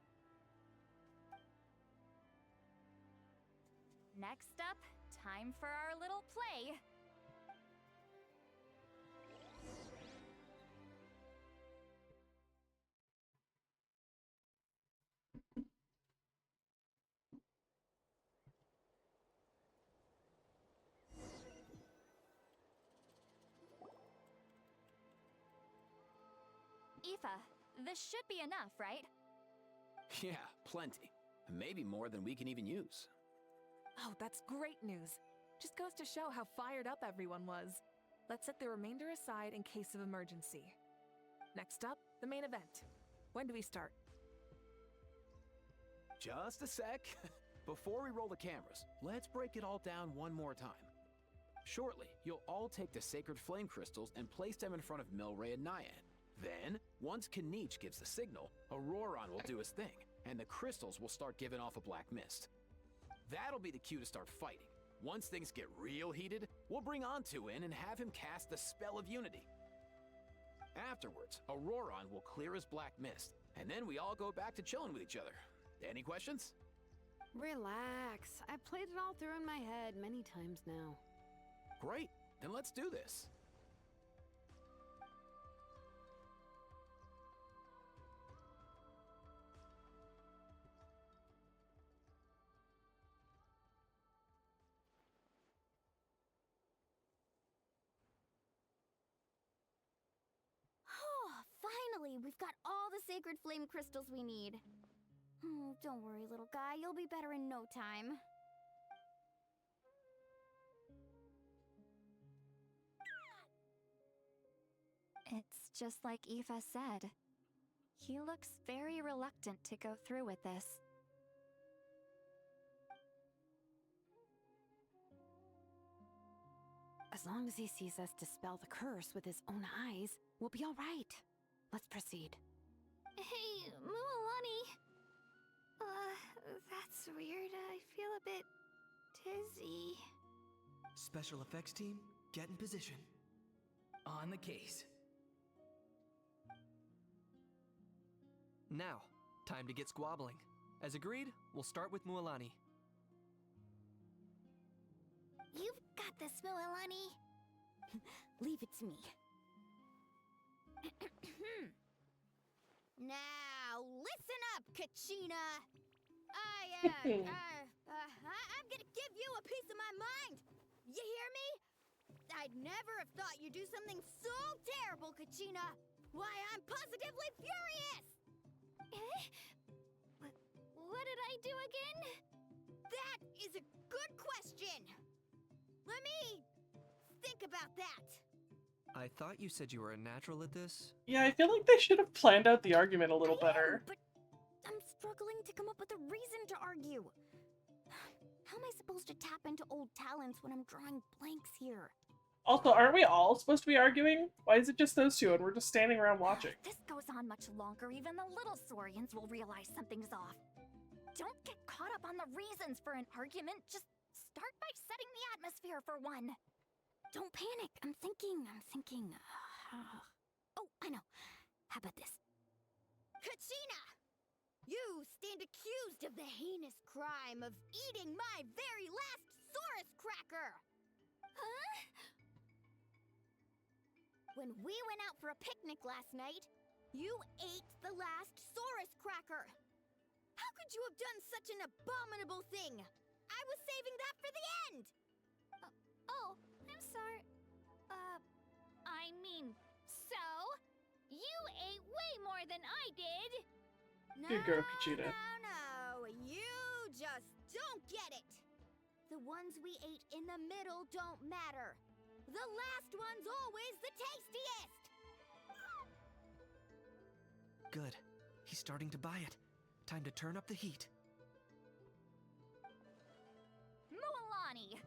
Next up, time for our little play. Aoife, this should be enough, right? Yeah, plenty. Maybe more than we can even use. Oh, that's great news. Just goes to show how fired up everyone was. Let's set the remainder aside in case of emergency. Next up, the main event. When do we start? Just a sec. Before we roll the cameras, let's break it all down one more time. Shortly, you'll all take the sacred flame crystals and place them in front of Milray and Nyan. Then, once Kanich gives the signal, Auroron will do his thing, and the crystals will start giving off a black mist. That'll be the cue to start fighting. Once things get real heated, we'll bring Antu in and have him cast the spell of unity. Afterwards, Auroron will clear his black mist, and then we all go back to chilling with each other. Any questions? Relax. I've played it all through in my head many times now. Great, then let's do this. Finally, we've got all the sacred flame crystals we need. Don't worry, little guy. You'll be better in no time. It's just like Aoife said. He looks very reluctant to go through with this. As long as he sees us dispel the curse with his own eyes, we'll be all right. Let's proceed. Hey, Mualani. That's weird. I feel a bit dizzy. Special effects team, get in position. On the case. Now, time to get squabbling. As agreed, we'll start with Mualani. You've got this, Mualani. Leave it to me. Now, listen up, Kachina. I'm gonna give you a piece of my mind. You hear me? I'd never have thought you'd do something so terrible, Kachina. Why, I'm positively furious. What did I do again? That is a good question. Let me think about that. I thought you said you were a natural at this. Yeah, I feel like they should have planned out the argument a little better. But I'm struggling to come up with a reason to argue. How am I supposed to tap into old talents when I'm drawing blanks here? Also, aren't we all supposed to be arguing? Why is it just those two and we're just standing around watching? If this goes on much longer, even the little Saurians will realize something's off. Don't get caught up on the reasons for an argument. Just start by setting the atmosphere for one. Don't panic. I'm thinking. Oh, I know. How about this? Kachina! You stand accused of the heinous crime of eating my very last Saurus cracker! Huh? When we went out for a picnic last night, you ate the last Saurus cracker! How could you have done such an abominable thing? I was saving that for the end! Oh, I'm sorry. I mean, so? You ate way more than I did! Good girl, Kachina. No, you just don't get it! The ones we ate in the middle don't matter. The last one's always the tastiest! Good. He's starting to buy it. Time to turn up the heat. Mualani!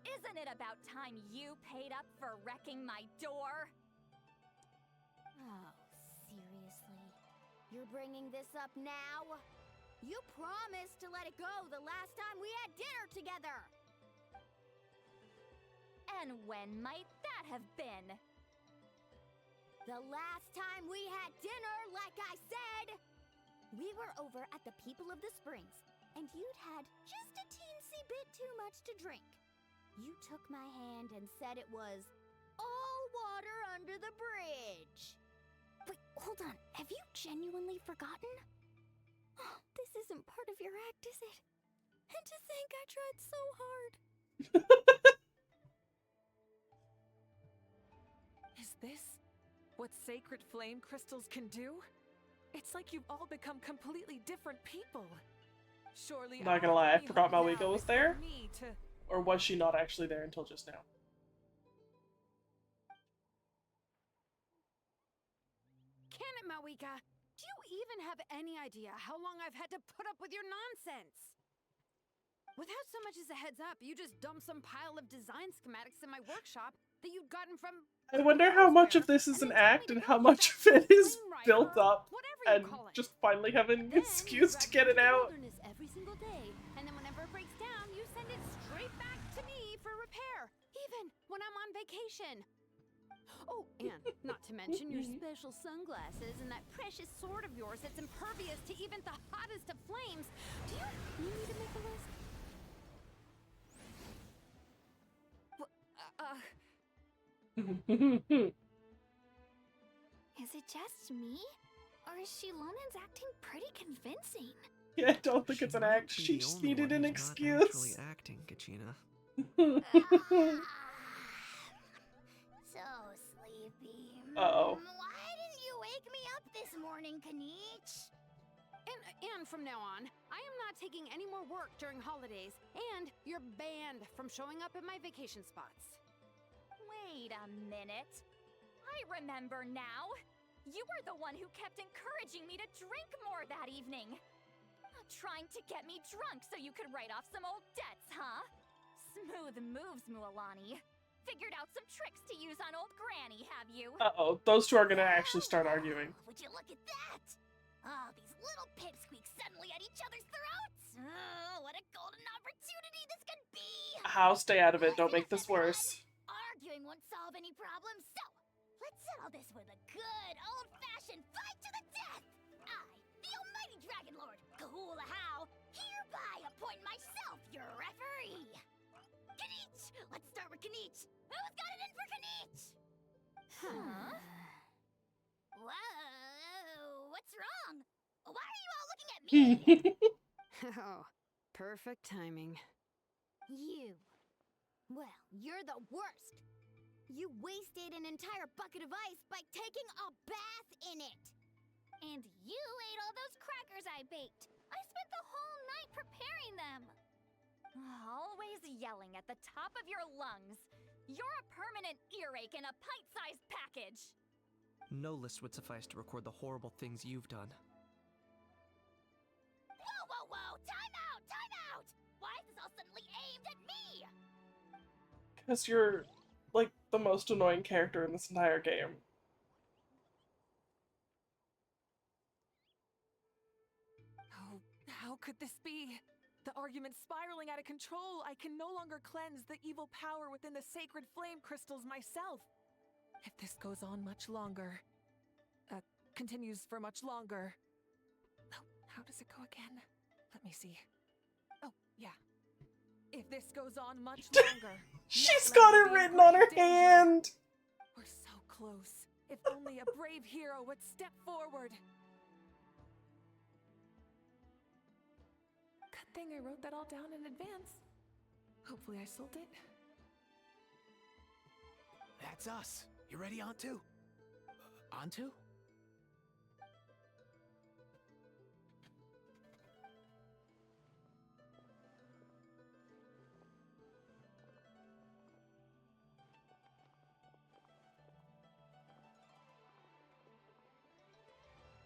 Isn't it about time you paid up for wrecking my door? Oh, seriously? You're bringing this up now? You promised to let it go the last time we had dinner together! And when might that have been? The last time we had dinner, like I said! We were over at the People of the Springs, and you'd had just a teensy bit too much to drink. You took my hand and said it was all water under the bridge. Wait, hold on. Have you genuinely forgotten? Oh, this isn't part of your act, is it? And to think I tried so hard. Is this what sacred flame crystals can do? It's like you've all become completely different people. Surely Not gonna lie, I forgot hope Malika now was is there. for me to... Or was she not actually there until just now? Can it, Mawika? Do you even have any idea how long I've had to put up with your nonsense? Without so much as a heads up, you just dumped some pile of design schematics in my workshop that you'd gotten from I wonder how much of this is an act and how much of it is built up and just finally having an excuse to get it out. Every single day, and then whenever it breaks down, you send it straight back to me for repair, even when I'm on vacation. Oh, and not to mention your special sunglasses and that precious sword of yours that's impervious to even the hottest of flames. Do you need me to make a list? Is it just me? Or is Shilonen's acting pretty convincing? Yeah, I don't think it's an act. She just needed an excuse. Actually acting, Kachina. So sleepy. Uh-oh. Why didn't you wake me up this morning, Kanich? And from now on, I am not taking any more work during holidays, and you're banned from showing up at my vacation spots. Wait a minute. I remember now. You were the one who kept encouraging me to drink more that evening. Trying to get me drunk so you could write off some old debts, huh? Smooth moves, Mualani. Figured out some tricks to use on old Granny, have you? Uh-oh, those two are gonna actually start arguing. Would you look at that? Oh, these little pipsqueaks suddenly at each other's throats. Oh, what a golden opportunity this could be. How? Stay out of it. Don't make this worse. Arguing won't solve any problems, so let's settle this with a good old-fashioned fight to the death. I, the almighty Dragon Lord, Kahula How, hereby appoint myself your referee. Kanich! Let's start with Kanich. Who's got it in for Kanich? Huh? Whoa, what's wrong? Why are you all looking at me? Oh, perfect timing. You. Well, you're the worst. You wasted an entire bucket of ice by taking a bath in it. And you ate all those crackers I baked. I spent the whole night preparing them. Always yelling at the top of your lungs. You're a permanent earache in a pint-sized package. No list would suffice to record the horrible things you've done. Whoa, whoa, whoa! Time out! Time out! Why is this all suddenly aimed at me? Because you're, like, the most annoying character in this entire game. Oh, how could this be? The argument's spiraling out of control. I can no longer cleanse the evil power within the sacred flame crystals myself. If this goes on much longer, continues for much longer. Oh, how does it go again? Let me see. Oh, yeah. If this goes on much longer, she's got it written on her hand. We're so close. If only a brave hero would step forward. Good thing I wrote that all down in advance. Hopefully I sold it. That's us. You ready, Antu? Antu?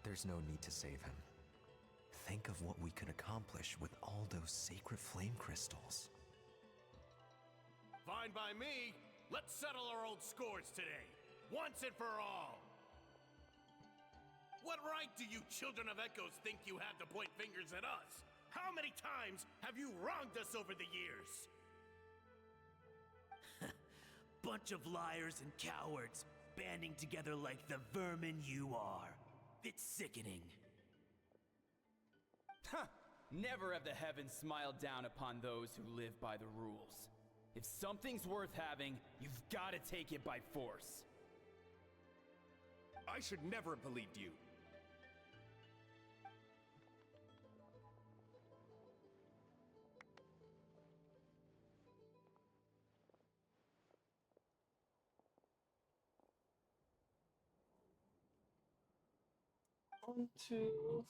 There's no need to save him. Think of what we could accomplish with all those sacred flame crystals. Fine by me. Let's settle our old scores today, once and for all. What right do you children of Echoes think you have to point fingers at us? How many times have you wronged us over the years? Bunch of liars and cowards, banding together like the vermin you are. It's sickening. Huh! Never have the heavens smiled down upon those who live by the rules. If something's worth having, you've got to take it by force. I should never have believed you. Onto...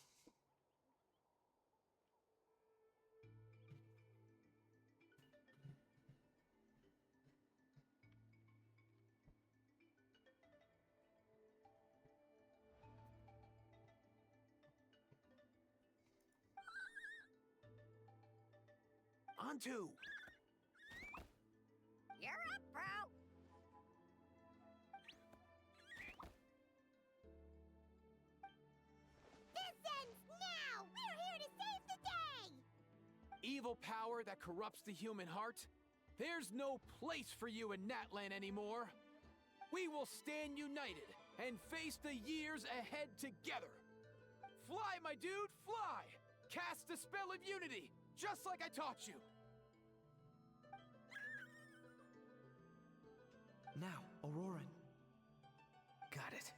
Antu! You're up, bro! This ends now! We're here to save the day! Evil power that corrupts the human heart? There's no place for you in Natlan anymore. We will stand united and face the years ahead together. Fly, my dude, fly! Cast the spell of unity, just like I taught you. Now, Auroran. Got it.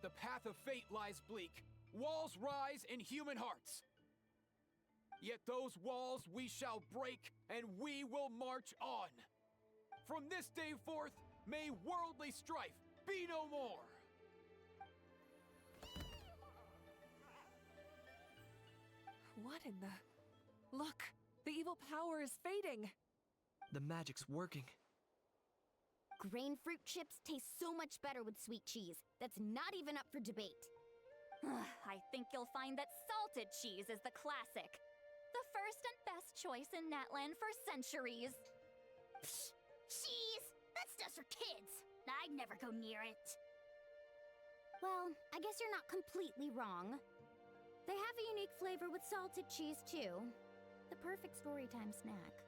The path of fate lies bleak. Walls rise in human hearts. Yet those walls we shall break, and we will march on. From this day forth, may worldly strife be no more. What in the... Look! The evil power is fading! The magic's working. Grain fruit chips taste so much better with sweet cheese. That's not even up for debate. I think you'll find that salted cheese is the classic. The first and best choice in Natlan for centuries. Psh! Cheese! That stuff's for kids! I'd never go near it. Well, I guess you're not completely wrong. They have a unique flavor with salted cheese, too. The perfect storytime snack.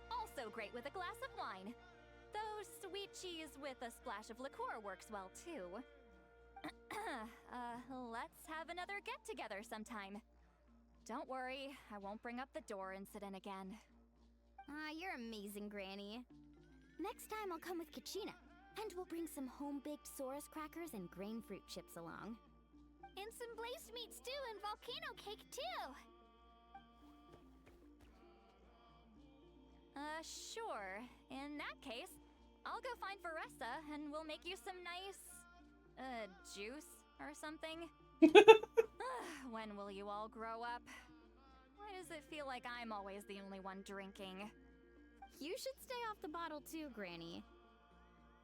Also great with a glass of wine. Though sweet cheese with a splash of liqueur works well, too. Let's have another get-together sometime. Don't worry, I won't bring up the door incident again. You're amazing, Granny. Next time I'll come with Kachina, and we'll bring some home-baked Saurus crackers and grain fruit chips along. And some glazed meat stew and volcano cake, too! Sure. In that case, I'll go find Varessa and we'll make you some nice, juice or something. When will you all grow up? Why does it feel like I'm always the only one drinking? You should stay off the bottle too, Granny.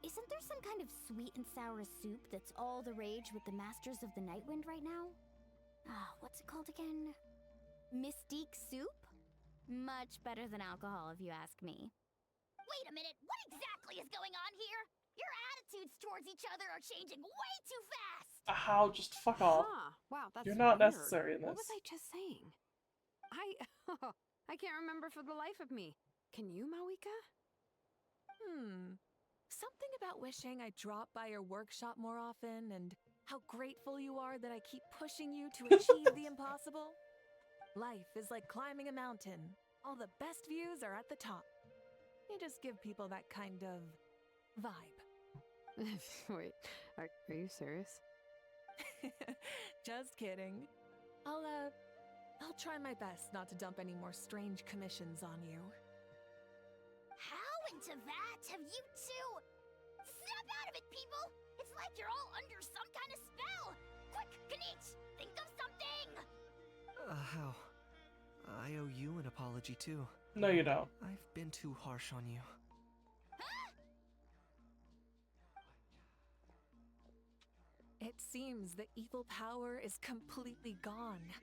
Isn't there some kind of sweet and sour soup that's all the rage with the Masters of the Nightwind right now? What's it called again? Mystique soup? Much better than alcohol, if you ask me. Wait a minute, what exactly is going on here? Your attitudes towards each other are changing way too fast! How? Just fuck off. Wow, that's You're not weird. necessary in What this. was I just saying? I can't remember for the life of me. Can you, Mawika? Something about wishing I dropped by your workshop more often, and how grateful you are that I keep pushing you to achieve the impossible. Life is like climbing a mountain. All the best views are at the top. You just give people that kind of vibe. Wait, are you serious? Just kidding. I'll try my best not to dump any more strange commissions on you. How into that have you two? Snap out of it, people! It's like you're all under some kind of spell! Quick, Kanich, think of something! How? I owe you an apology too. No, you don't. I've been too harsh on you. It seems the evil power is completely gone.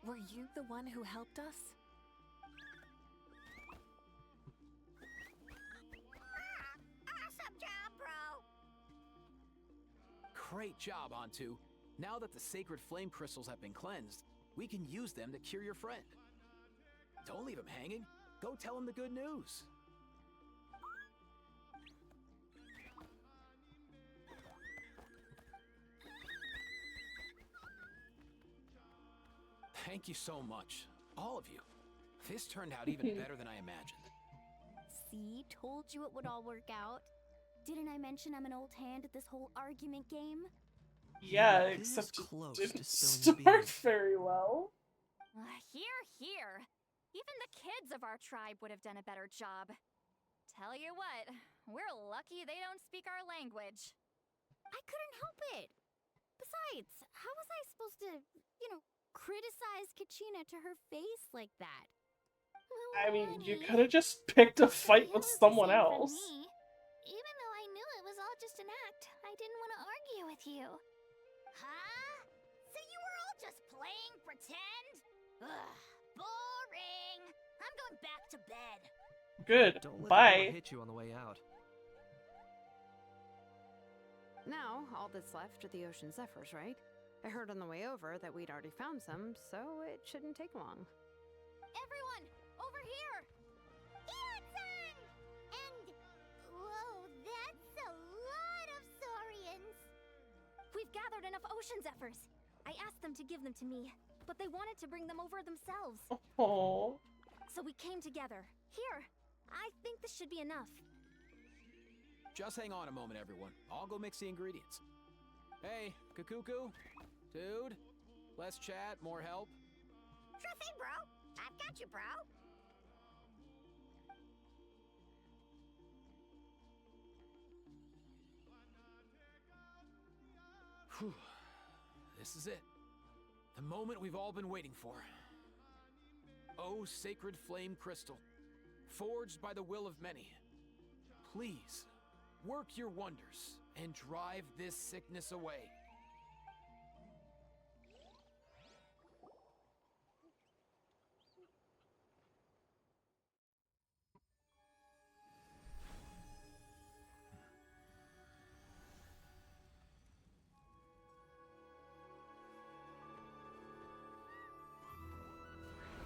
Were you the one who helped us? Awesome job, bro! Great job, Antu. Now that the sacred flame crystals have been cleansed, we can use them to cure your friend. Don't leave him hanging. Go tell him the good news. Thank you so much, all of you. This turned out even better than I imagined. See, told you it would all work out. Didn't I mention I'm an old hand at this whole argument game? Yeah, This is except close it to didn't spilling the start beans. very well. Here. Even the kids of our tribe would have done a better job. Tell you what, we're lucky they don't speak our language. I couldn't help it. Besides, how was I supposed to, criticize Kachina to her face like that? I mean, you could have just picked a fight with someone Same for else. me. Even though I knew it was all just an act, I didn't want to argue with you. Huh? So you were all just playing pretend? Ugh, boring. I'm going back to bed. Good. Don't let the Bye. door hit you on the way out. Now, all that's left are the ocean zephyrs, right? I heard on the way over that we'd already found some, so it shouldn't take long. Everyone, over here! Ian-san! And, whoa, that's a lot of Saurians. We've gathered enough ocean zephyrs. I asked them to give them to me, but they wanted to bring them over themselves. Oh. So we came together. Here, I think this should be enough. Just hang on a moment, everyone. I'll go mix the ingredients. Hey, Kakuku? Dude? Less chat, more help? Sure thing, bro. I've got you, bro. Whew. This is it. The moment we've all been waiting for. Oh, sacred flame crystal, forged by the will of many. Please, work your wonders and drive this sickness away.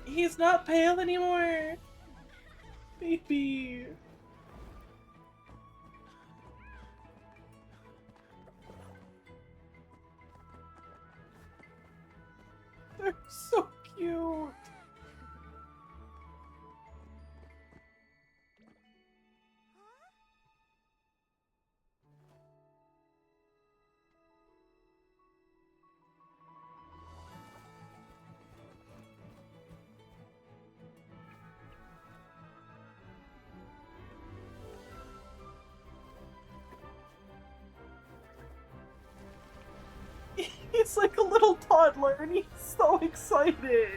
He's not pale anymore! Baby! They're so cute! He's like a little toddler and he's so excited!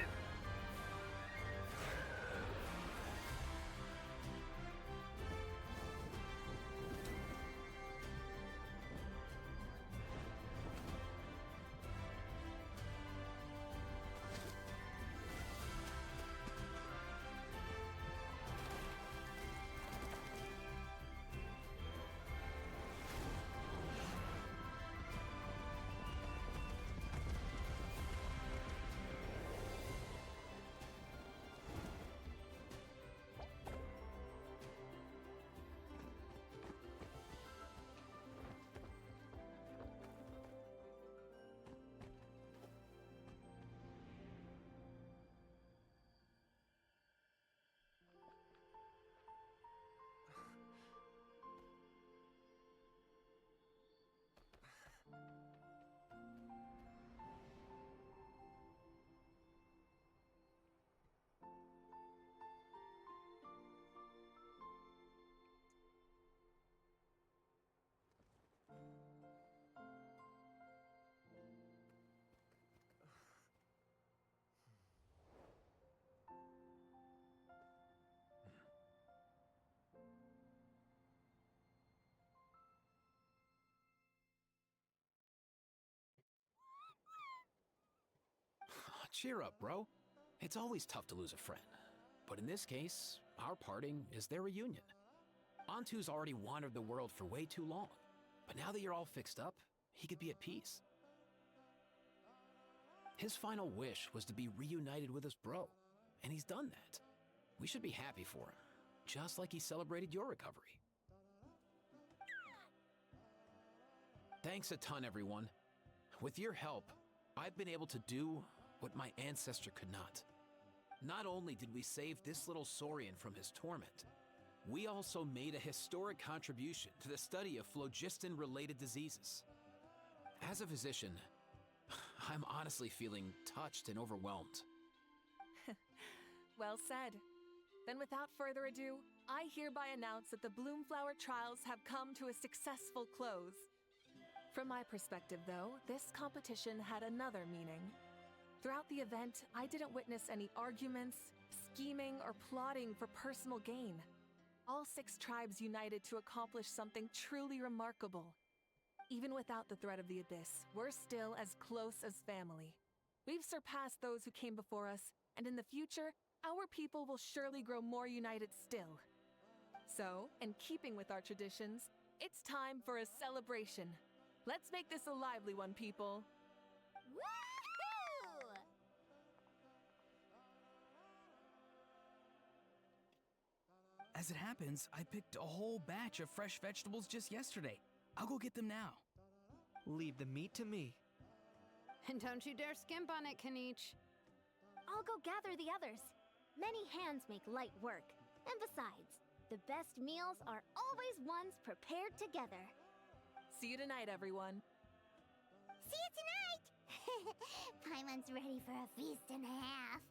Cheer up, bro. It's always tough to lose a friend. But in this case, our parting is their reunion. Antu's already wandered the world for way too long. But now that you're all fixed up, he could be at peace. His final wish was to be reunited with his bro, and he's done that. We should be happy for him, just like he celebrated your recovery. Thanks a ton, everyone. With your help, I've been able to do what my ancestor could not. Not only did we save this little Saurian from his torment, we also made a historic contribution to the study of phlogiston-related diseases. As a physician, I'm honestly feeling touched and overwhelmed. Well said. Then without further ado, I hereby announce that the Bloomflower trials have come to a successful close. From my perspective, though, this competition had another meaning. Throughout the event, I didn't witness any arguments, scheming, or plotting for personal gain. All 6 tribes united to accomplish something truly remarkable. Even without the threat of the Abyss, we're still as close as family. We've surpassed those who came before us, and in the future, our people will surely grow more united still. So, in keeping with our traditions, it's time for a celebration. Let's make this a lively one, people. Woohoo! As it happens, I picked a whole batch of fresh vegetables just yesterday. I'll go get them now. Leave the meat to me. And don't you dare skimp on it, Kanich. I'll go gather the others. Many hands make light work. And besides, the best meals are always ones prepared together. See you tonight, everyone. See you tonight! Paimon's ready for a feast and a half.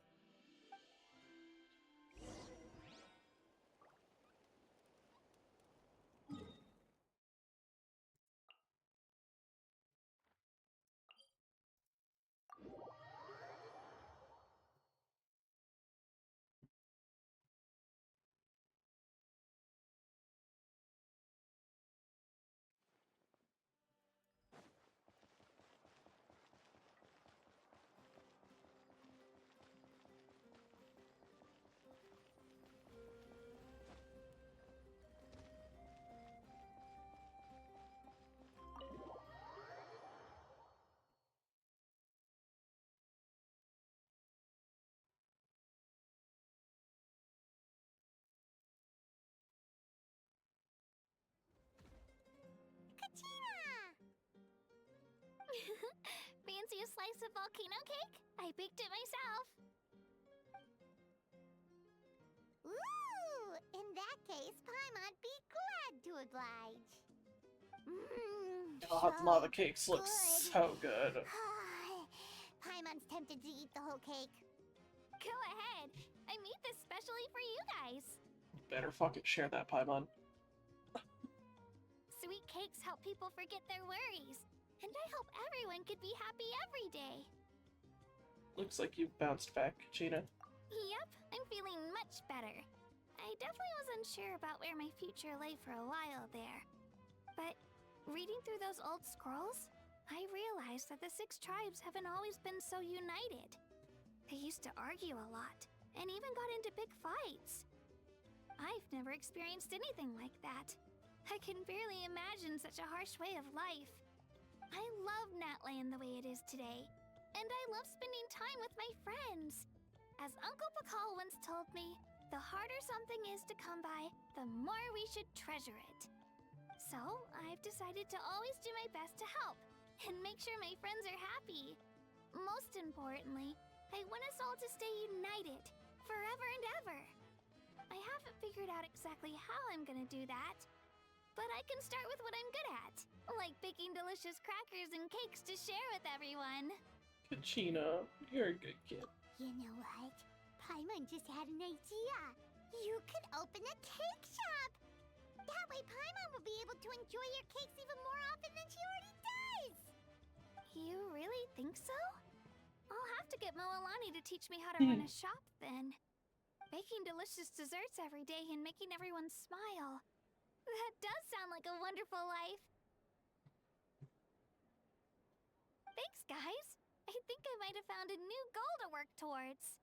Fancy a slice of volcano cake? I baked it myself. Ooh! In that case, Paimon'd be glad to oblige. Oh, lava cakes look so good. Paimon's tempted to eat the whole cake. Go ahead. I made this specially for you guys. Better fucking share that, Paimon. Sweet cakes help people forget their worries. And I hope everyone could be happy every day. Looks like you've bounced back, Gina. Yep, I'm feeling much better. I definitely was unsure about where my future lay for a while there. But reading through those old scrolls, I realized that the 6 tribes haven't always been so united. They used to argue a lot, and even got into big fights. I've never experienced anything like that. I can barely imagine such a harsh way of life. I love Natland the way it is today, and I love spending time with my friends. As Uncle Pakal once told me, the harder something is to come by, the more we should treasure it. So, I've decided to always do my best to help, and make sure my friends are happy. Most importantly, I want us all to stay united, forever and ever. I haven't figured out exactly how I'm gonna do that, but I can start with what I'm good at, like baking delicious crackers and cakes to share with everyone. Kachina, you're a good kid. You know what? Paimon just had an idea. You could open a cake shop. That way Paimon will be able to enjoy your cakes even more often than she already does. You really think so? I'll have to get Moalani to teach me how to run a shop then. Baking delicious desserts every day and making everyone smile. That does sound like a wonderful life. Thanks, guys. I think I might have found a new goal to work towards.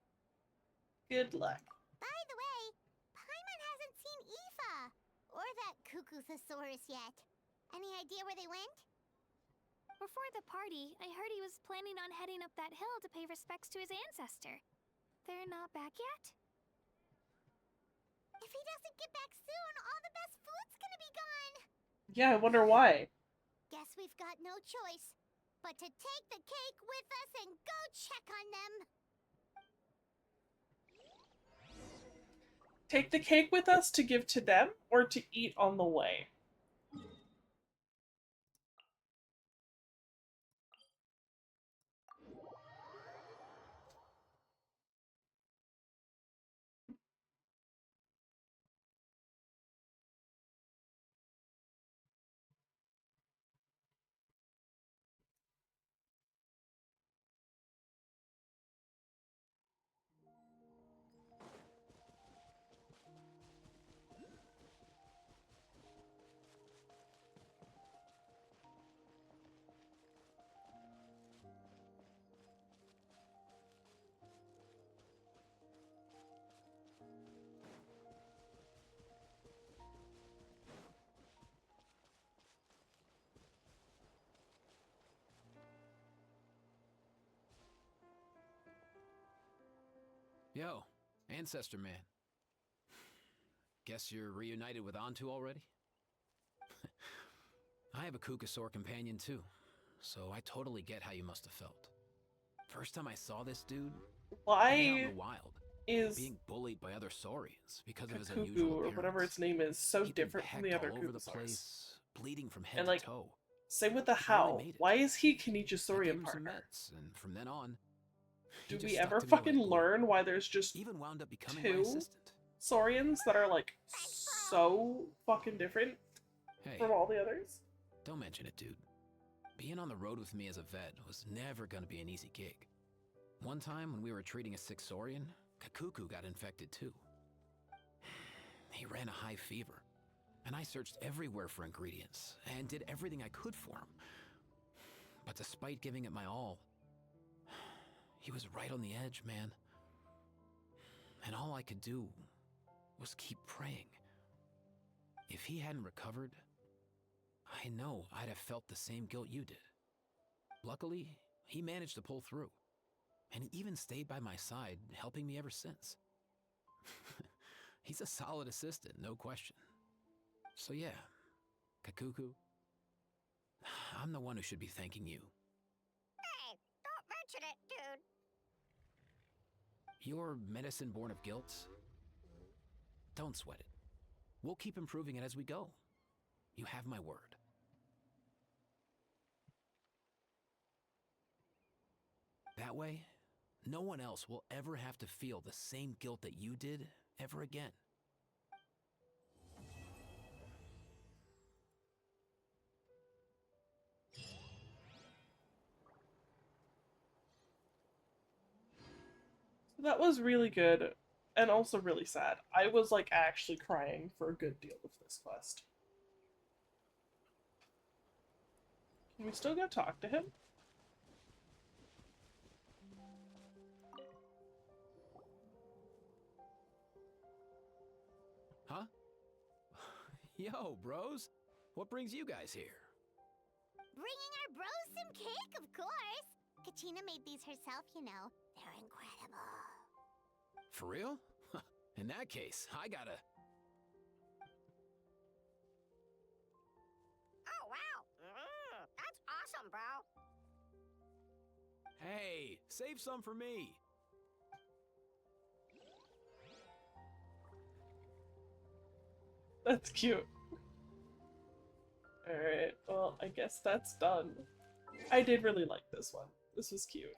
Good luck. By the way, Paimon hasn't seen Aoife or that cuckoo thesaurus yet. Any idea where they went? Before the party, I heard he was planning on heading up that hill to pay respects to his ancestor. They're not back yet? If he doesn't get back soon, all the best food's gonna be gone. Yeah, I wonder why. Guess we've got no choice but to take the cake with us and go check on them. take the cake with us to give to them or to eat on the way? Yo, Ancestor Man. Guess you're reunited with Antu already? I have a Kukasaur companion too, so I totally get how you must have felt. First time I saw this dude, Why he out in the wild, is being bullied by other Saurians because of his Kuku, unusual or appearance. whatever its name is, so He'd been different from pecked the other all over the Kukusaurs? place, bleeding from head And to like, toe. same with the He barely How. made it. Why is he I gave Kenichi him some partner? meds, and from then on, he Do just we stuck ever to me like fucking glue. learn why there's just Even wound up becoming my two assistant. Saurians that are like so fucking different Hey, from all the others? don't mention it, dude. Being on the road with me as a vet was never gonna be an easy gig. One time when we were treating a sick Saurian, Kakuku got infected too. He ran a high fever, and I searched everywhere for ingredients and did everything I could for him. But despite giving it my all, he was right on the edge, man. And all I could do was keep praying. If he hadn't recovered, I know I'd have felt the same guilt you did. Luckily, he managed to pull through, and he even stayed by my side, helping me ever since. He's a solid assistant, no question. So yeah, Kakuku, I'm the one who should be thanking you. Hey, don't mention it, dude. Your medicine born of guilt? Don't sweat it. We'll keep improving it as we go. You have my word. That way, no one else will ever have to feel the same guilt that you did ever again. That was really good and also really sad. I was like actually crying for a good deal of this quest. Can we still go talk to him? Huh? Yo, bros. What brings you guys here? Bringing our bros some cake, of course. Kachina made these herself, you know. They're incredible. For real? In that case, I gotta... Oh, wow. That's awesome, bro. Hey, save some for me. That's cute. Alright, well, I guess that's done. I did really like this one. This was cute.